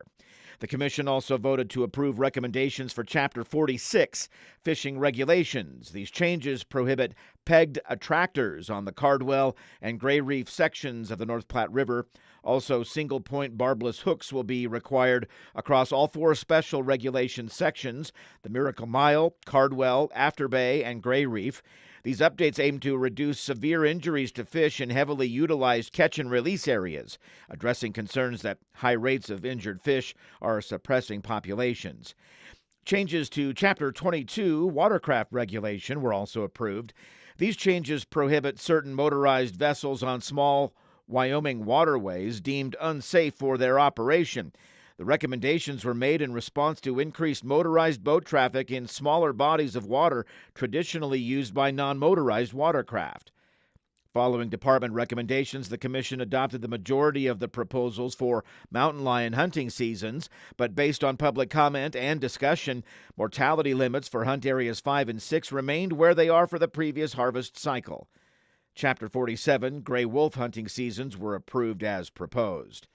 The Commission also voted to approve recommendations for Chapter 46, Fishing Regulations. These changes prohibit pegged attractors on the Cardwell and Gray Reef sections of the North Platte River. Also, single-point barbless hooks will be required across all 4 special regulation sections, the Miracle Mile, Cardwell, Afterbay, and Gray Reef. These updates aim to reduce severe injuries to fish in heavily utilized catch-and-release areas, addressing concerns that high rates of injured fish are suppressing populations. Changes to Chapter 22, Watercraft Regulation, were also approved. These changes prohibit certain motorized vessels on small Wyoming waterways deemed unsafe for their operation. The recommendations were made in response to increased motorized boat traffic in smaller bodies of water traditionally used by non-motorized watercraft. Following department recommendations, the Commission adopted the majority of the proposals for mountain lion hunting seasons, but based on public comment and discussion, mortality limits for hunt areas 5 and 6 remained where they are for the previous harvest cycle. Chapter 47, gray wolf hunting seasons, were approved as proposed.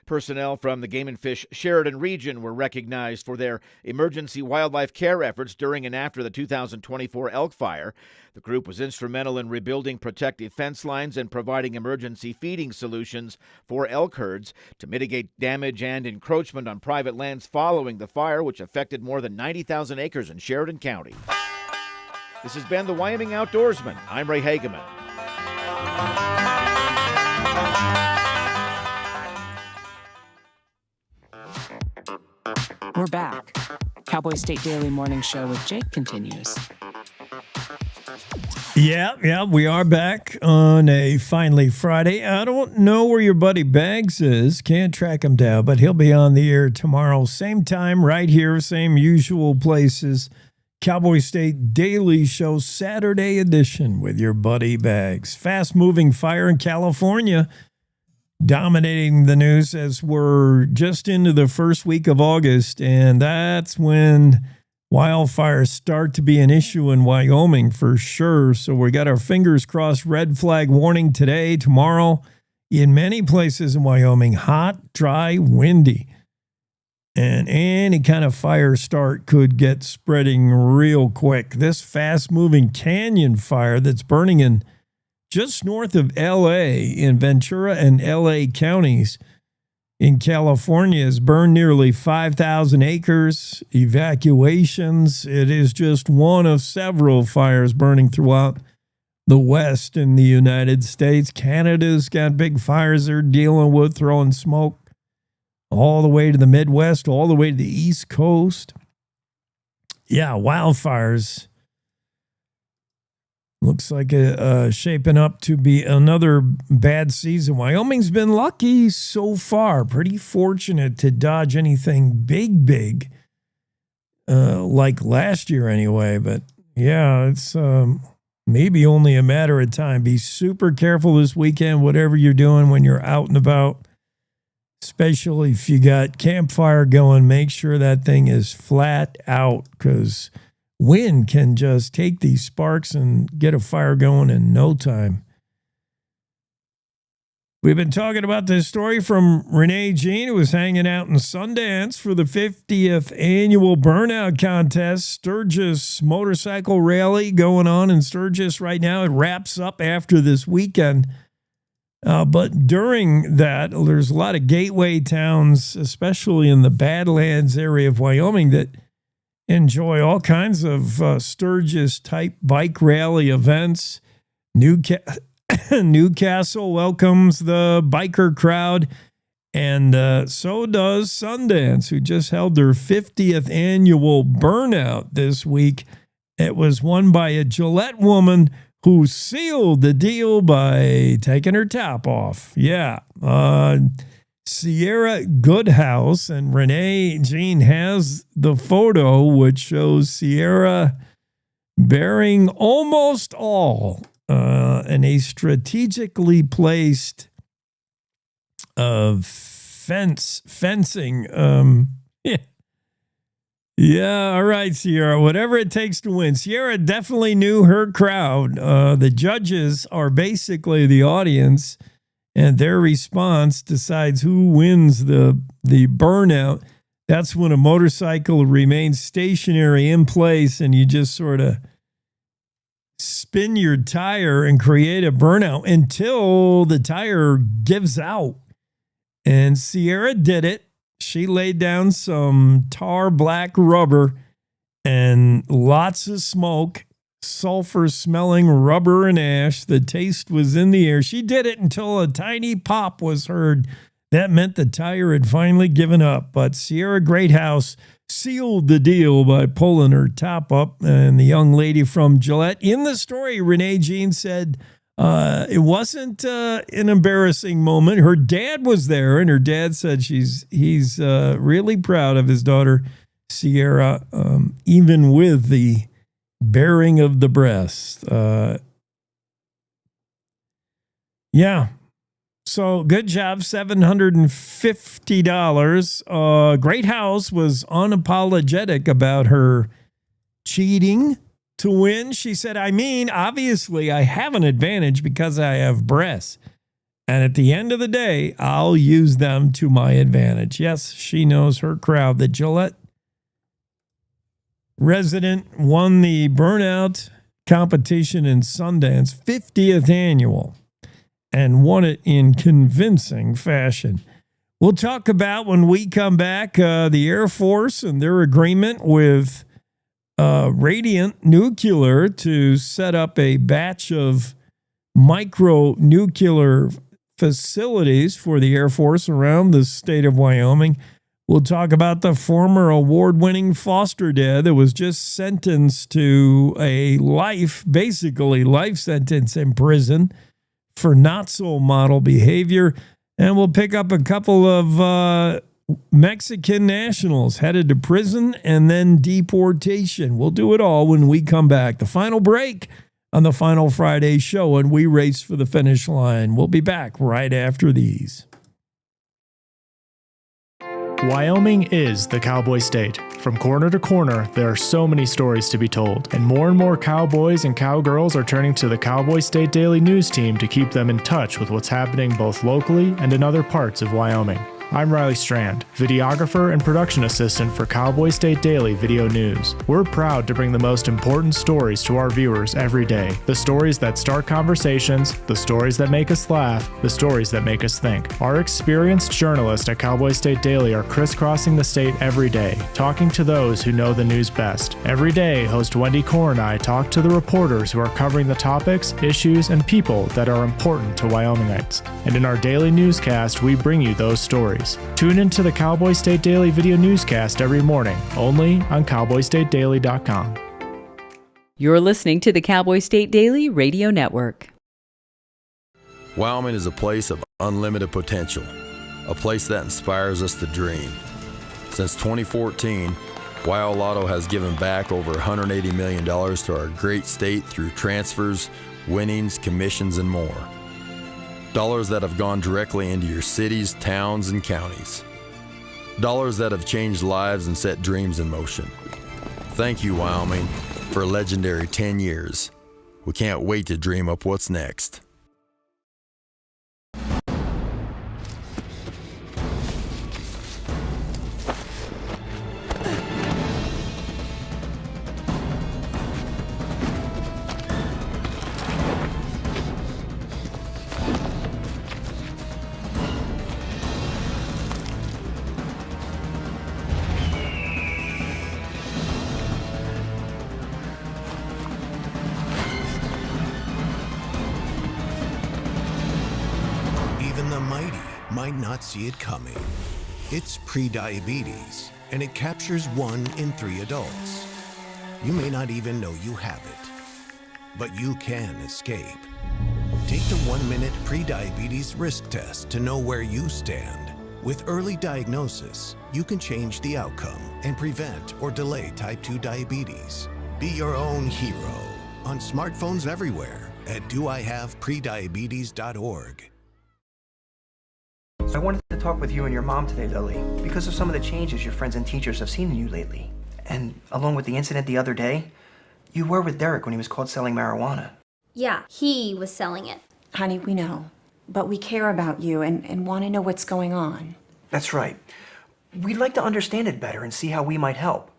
Personnel from the Game and Fish Sheridan region were recognized for their emergency wildlife care efforts during and after the 2024 elk fire. The group was instrumental in rebuilding protective fence lines and providing emergency feeding solutions for elk herds to mitigate damage and encroachment on private lands following the fire, which affected more than 90,000 acres in Sheridan County. This has been the Wyoming Outdoorsman. I'm Ray Hageman. We're back. Cowboy State Daily Morning Show with Jake continues. Yeah, we are back on a finally Friday. I don't know where your buddy Bags is. Can't track him down, but he'll be on the air tomorrow. Same time, right here, same usual places. Cowboy State Daily Show Saturday edition with your buddy Bags. Fast-moving fire in California dominating the news as we're just into the first week of August, and that's when wildfires start to be an issue in Wyoming for sure. So we got our fingers crossed. Red flag warning today, tomorrow, in many places in Wyoming. Hot, dry, windy. And any kind of fire start could get spreading real quick. This fast-moving canyon fire that's burning in just north of L.A. in Ventura and L.A. counties in California has burned nearly 5,000 acres. Evacuations. It is just one of several fires burning throughout the West in the United States. Canada's got big fires they're dealing with, throwing smoke all the way to the Midwest, all the way to the East Coast. Yeah, wildfires. Looks like shaping up to be another bad season. Wyoming's been lucky so far. Pretty fortunate to dodge anything big, like last year anyway. But yeah, it's maybe only a matter of time. Be super careful this weekend, whatever you're doing when you're out and about. Especially if you got campfire going, make sure that thing is flat out, because wind can just take these sparks and get a fire going in no time. We've been talking about this story from Renee Jean, who was hanging out in Sundance for the 50th annual Burnout contest. Sturgis motorcycle rally going on in Sturgis right now. It wraps up after this weekend. But during that, there's a lot of gateway towns, especially in the Badlands area of Wyoming, that enjoy all kinds of Sturgis-type bike rally events. Newcastle welcomes the biker crowd, and so does Sundance, who just held their 50th annual Burnout this week. It was won by a Gillette woman who sealed the deal by taking her top off. Yeah. Sierra Goodhouse, and Renee Jean has the photo, which shows Sierra bearing almost all in a strategically placed fencing. Yeah, all right, Sierra. Whatever it takes to win. Sierra definitely knew her crowd. The judges are basically the audience, and their response decides who wins the burnout. That's when a motorcycle remains stationary in place, and you just sort of spin your tire and create a burnout until the tire gives out. And Sierra did it. She laid down some tar black rubber and lots of smoke, sulfur smelling rubber and ash. The taste was in the air. She did it until a tiny pop was heard. That meant the tire had finally given up. But Sierra Greathouse sealed the deal by pulling her top up. And the young lady from Gillette, in the story, Renee Jean said, it wasn't an embarrassing moment. Her dad was there, and her dad said he's really proud of his daughter, Sierra, even with the baring of the breast. Yeah. So good job, $750. Greathouse was unapologetic about her cheating to win. She said, obviously I have an advantage because I have breasts. And at the end of the day, I'll use them to my advantage. Yes, she knows her crowd. The Gillette resident won the Burnout competition in Sundance, 50th annual, and won it in convincing fashion. We'll talk about, when we come back, the Air Force and their agreement with Radiant Nuclear to set up a batch of micro-nuclear facilities for the Air Force around the state of Wyoming. We'll talk about the former award-winning foster dad that was just sentenced to a life sentence in prison for not-so-model behavior. And we'll pick up a couple of Mexican nationals headed to prison and then deportation. We'll do it all when we come back. The final break on the Final Friday show, and we race for the finish line. We'll be back right after these. Wyoming is the cowboy state. From corner to corner, there are so many stories to be told, and more cowboys and cowgirls are turning to the Cowboy State Daily News team to keep them in touch with what's happening both locally and in other parts of Wyoming. I'm Riley Strand, videographer and production assistant for Cowboy State Daily Video News. We're proud to bring the most important stories to our viewers every day. The stories that start conversations, the stories that make us laugh, the stories that make us think. Our experienced journalists at Cowboy State Daily are crisscrossing the state every day, talking to those who know the news best. Every day, host Wendy Core and I talk to the reporters who are covering the topics, issues, and people that are important to Wyomingites. And in our daily newscast, we bring you those stories. Tune into the Cowboy State Daily Video Newscast every morning, only on CowboyStateDaily.com. You're listening to the Cowboy State Daily Radio Network. Wyoming is a place of unlimited potential, a place that inspires us to dream. Since 2014, Wyo Lotto has given back over $180 million to our great state through transfers, winnings, commissions, and more. Dollars that have gone directly into your cities, towns, and counties. Dollars that have changed lives and set dreams in motion. Thank you, Wyoming, for a legendary 10 years. We can't wait to dream up what's next. might not see it coming. It's prediabetes, and it captures 1 in 3 adults. You may not even know you have it, but you can escape. Take the 1-minute prediabetes risk test to know where you stand. With early diagnosis, you can change the outcome and prevent or delay type 2 diabetes. Be your own hero on smartphones everywhere at doihaveprediabetes.org. I wanted to talk with you and your mom today, Lily, because of some of the changes your friends and teachers have seen in you lately. And along with the incident the other day, you were with Derek when he was caught selling marijuana. Yeah, he was selling it. Honey, we know. But we care about you and want to know what's going on. That's right. We'd like to understand it better and see how we might help.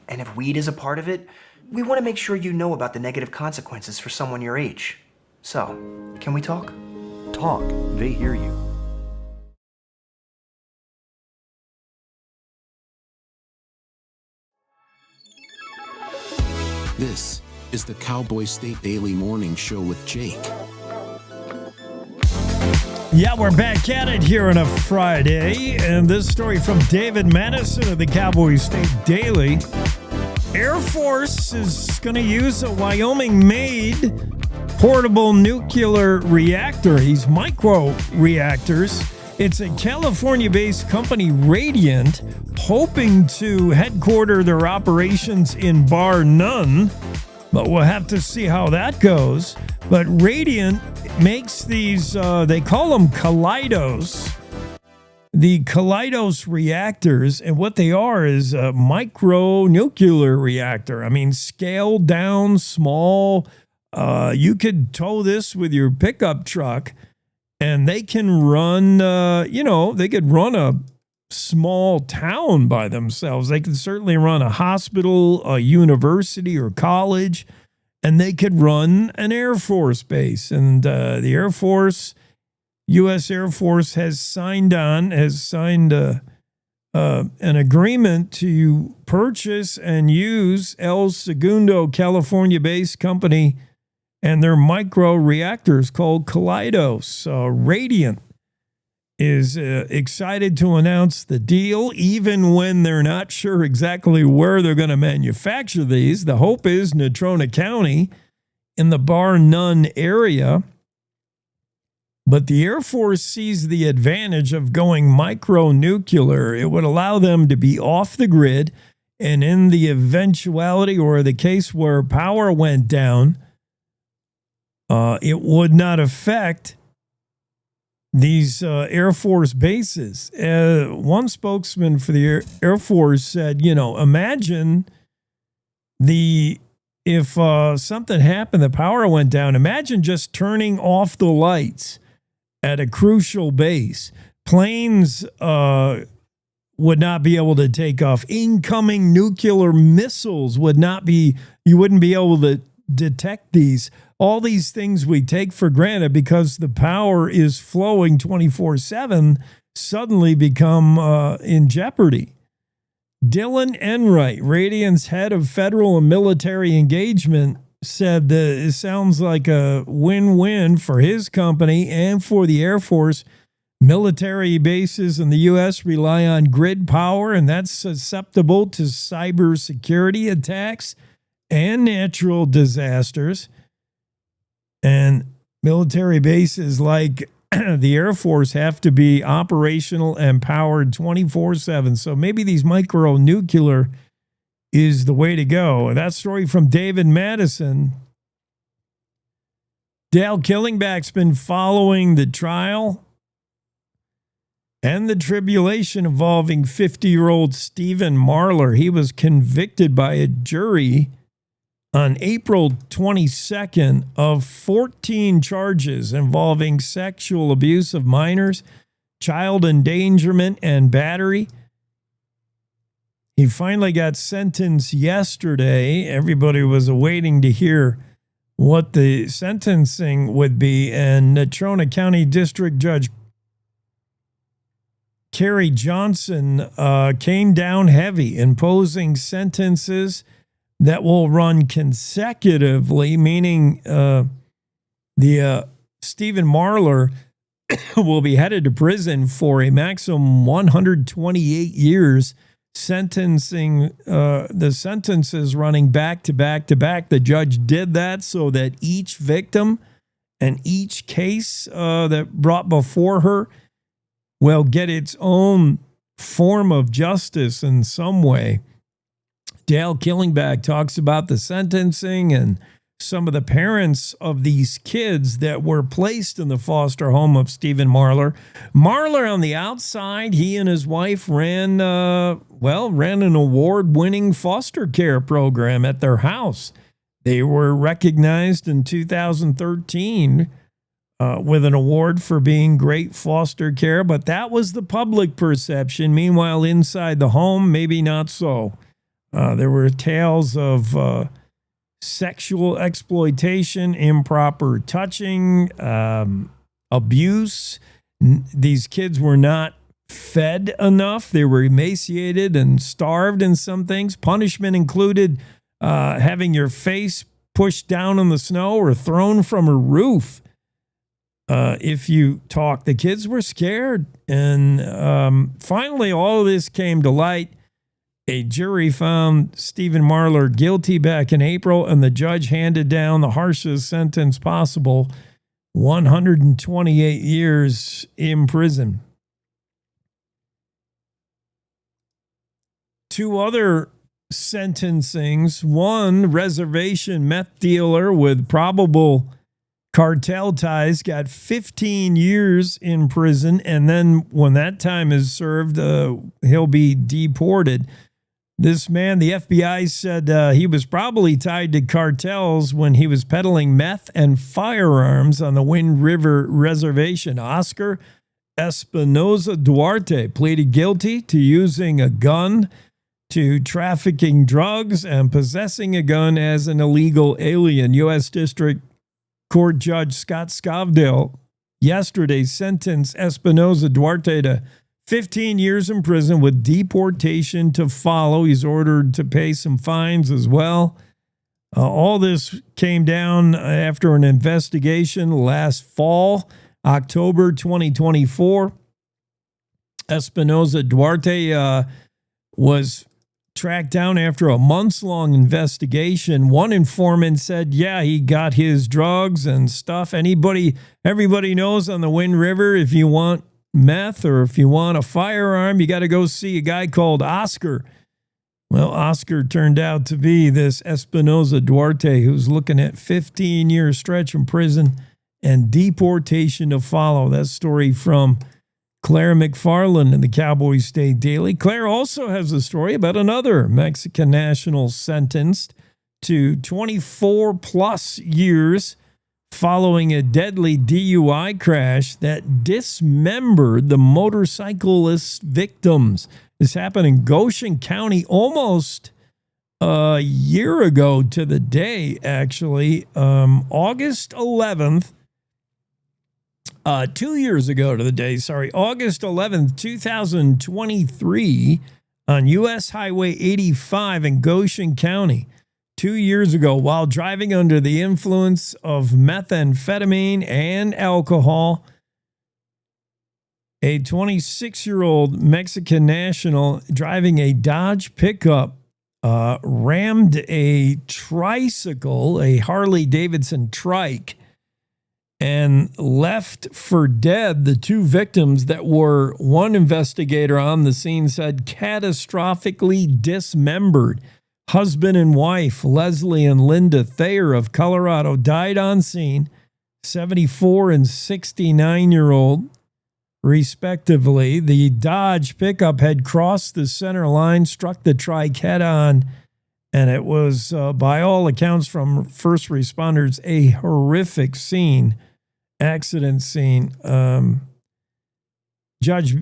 And if weed is a part of it, we want to make sure you know about the negative consequences for someone your age. So, can we talk? Talk. They hear you. This is the Cowboy State Daily Morning Show with Jake. Yeah, we're back at it here on a Friday, and this story from David Madison of the Cowboy State Daily. Air Force is going to use a Wyoming-made portable nuclear reactor. These micro reactors. It's a California-based company, Radiant, hoping to headquarter their operations in Bar None, but we'll have to see how that goes. But Radiant makes these, they call them Kaleidos, the Kaleidos reactors, and what they are is a micro-nuclear reactor. I mean, scaled down, small. You could tow this with your pickup truck, and they can run, they could run a small town by themselves. They could certainly run a hospital, a university, or college, and they could run an Air Force base. And the Air Force, U.S. Air Force, has signed an agreement to purchase and use El Segundo, California-based company, and their micro reactors called Kaleidos. Radiant is excited to announce the deal, even when they're not sure exactly where they're going to manufacture these. The hope is Natrona County in the Bar None area. But the Air Force sees the advantage of going micro-nuclear. It would allow them to be off the grid, and in the eventuality or the case where power went down, it would not affect these Air Force bases. One spokesman for the Air Force said, imagine if something happened, the power went down, imagine just turning off the lights at a crucial base. Planes would not be able to take off. Incoming nuclear missiles you wouldn't be able to detect these. All these things we take for granted because the power is flowing 24/7 suddenly become in jeopardy. Dylan Enright, Radiant's head of federal and military engagement, said that it sounds like a win-win for his company and for the Air Force. Military bases in the U.S. rely on grid power, and that's susceptible to cybersecurity attacks and natural disasters. And military bases like the Air Force have to be operational and powered 24/7. So maybe these micro-nuclear is the way to go. That story from David Madison. Dale Killingback's been following the trial and the tribulation involving 50-year-old Stephen Marlor. He was convicted by a jury on April 22nd of 14 charges involving sexual abuse of minors, child endangerment, and battery. He finally got sentenced yesterday. Everybody was awaiting to hear what the sentencing would be, and Natrona County District Judge Kerry Johnson came down heavy, imposing sentences that will run consecutively, meaning the Stephen Marlor will be headed to prison for a maximum 128 years. Sentencing, the sentences running back to back to back. The judge did that so that each victim and each case that brought before her will get its own form of justice in some way. Dale Killingback talks about the sentencing and some of the parents of these kids that were placed in the foster home of Stephen Marlor. Marlor, on the outside, he and his wife ran an award-winning foster care program at their house. They were recognized in 2013 with an award for being great foster care, but that was the public perception. Meanwhile, inside the home, maybe not so. There were tales of sexual exploitation, improper touching, abuse. These kids were not fed enough. They were emaciated and starved in some things. Punishment included having your face pushed down in the snow or thrown from a roof. If you talk, the kids were scared. And finally, all of this came to light. A jury found Stephen Marlor guilty back in April, and the judge handed down the harshest sentence possible, 128 years in prison. Two other sentencings. One, reservation meth dealer with probable cartel ties got 15 years in prison, and then when that time is served, he'll be deported. This man, the FBI said he was probably tied to cartels when he was peddling meth and firearms on the Wind River Reservation. Oscar Espinoza Duarte pleaded guilty to using a gun, to trafficking drugs, and possessing a gun as an illegal alien. U.S. District Court Judge Scott Scovdale yesterday sentenced Espinoza Duarte to 15 years in prison with deportation to follow. He's ordered to pay some fines as well. All this came down after an investigation last fall, October 2024. Espinoza Duarte was tracked down after a months-long investigation. One informant said, yeah, he got his drugs and stuff. Everybody knows on the Wind River, if you want meth or if you want a firearm, you got to go see a guy called Oscar. Well, Oscar turned out to be this Espinoza Duarte, who's looking at 15-year stretch in prison and deportation to follow. That story from Claire McFarland in the Cowboy State Daily. Claire also has a story about another Mexican national sentenced to 24-plus years following a deadly DUI crash that dismembered the motorcyclist victims. This happened in Goshen County almost a year ago to the day, actually. August 11th, 2 years ago to the day, August 11th, 2023, on U.S. Highway 85 in Goshen County. 2 years ago, while driving under the influence of methamphetamine and alcohol, a 26-year-old Mexican national driving a Dodge pickup rammed a tricycle, a Harley-Davidson trike, and left for dead the two victims that were, one investigator on the scene said, catastrophically dismembered. Husband and wife, Leslie and Linda Thayer of Colorado, died on scene, 74 and 69-year-old, respectively. The Dodge pickup had crossed the center line, struck the trike head-on, and it was, by all accounts from first responders, a horrific scene, accident scene. Judge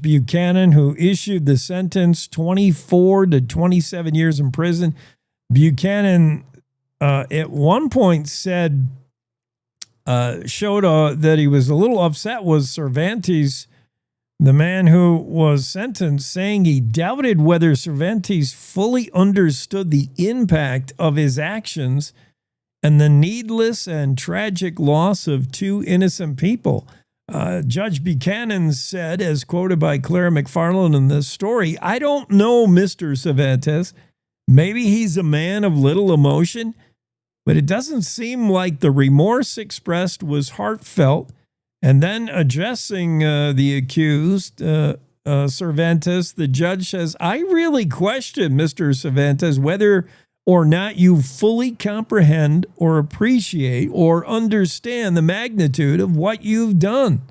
Buchanan, who issued the sentence, 24 to 27 years in prison. Buchanan at one point said, showed that he was a little upset with Cervantes, the man who was sentenced, saying he doubted whether Cervantes fully understood the impact of his actions and the needless and tragic loss of 2 innocent people. Judge Buchanan said, as quoted by Claire McFarland in this story, "I don't know Mr. Cervantes. Maybe he's a man of little emotion, but it doesn't seem like the remorse expressed was heartfelt." And then addressing the accused, Cervantes, the judge says, "I really question, Mr. Cervantes, whether or not you fully comprehend or appreciate or understand the magnitude of what you've done."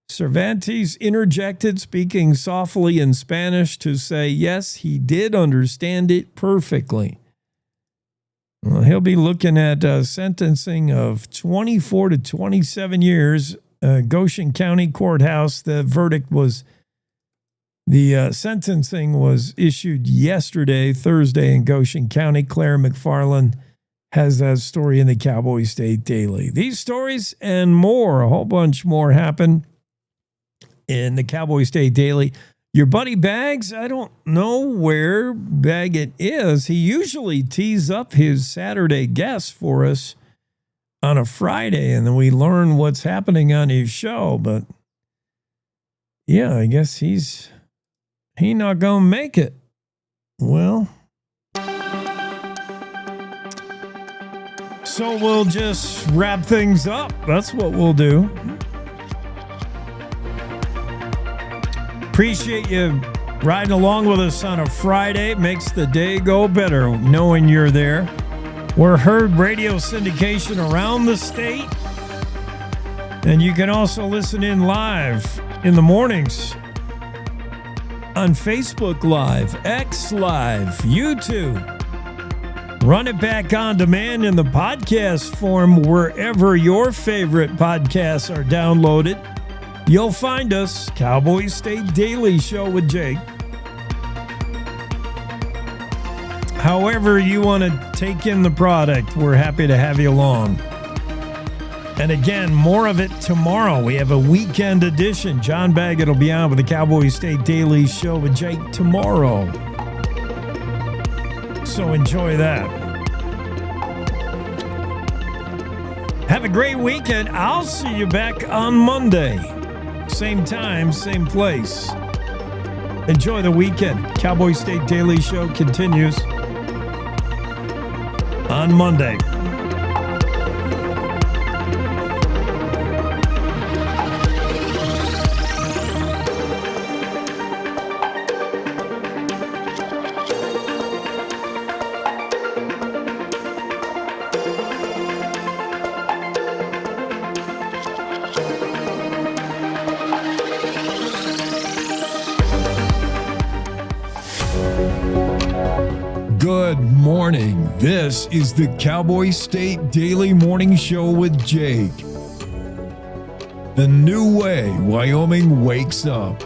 Cervantes interjected, speaking softly in Spanish, to say, yes, he did understand it perfectly. Well, he'll be looking at sentencing of 24 to 27 years. Goshen County Courthouse, the sentencing was issued yesterday, Thursday, in Goshen County. Claire McFarland has that story in the Cowboy State Daily. These stories and more, a whole bunch more, happen in the Cowboy State Daily. Your buddy Bags, I don't know where Baggett is. He usually tees up his Saturday guests for us on a Friday, and then we learn what's happening on his show. But yeah, I guess he not gonna make it. Well, so we'll just wrap things up. That's what we'll do. Appreciate you riding along with us on a Friday. It makes the day go better knowing you're there. We're heard radio syndication around the state, and you can also listen in live in the mornings on Facebook Live, X Live, YouTube. Run it back on demand in the podcast form wherever your favorite podcasts are downloaded. You'll find us, Cowboy State Daily Show with Jake. However you want to take in the product, we're happy to have you along. And again, more of it tomorrow. We have a weekend edition. John Baggett will be on with the Cowboy State Daily Show with Jake tomorrow. So enjoy that. Have a great weekend. I'll see you back on Monday. Same time, same place. Enjoy the weekend. Cowboy State Daily Show continues on Monday. Good morning. This is the Cowboy State Daily Morning Show with Jake. The new way Wyoming wakes up.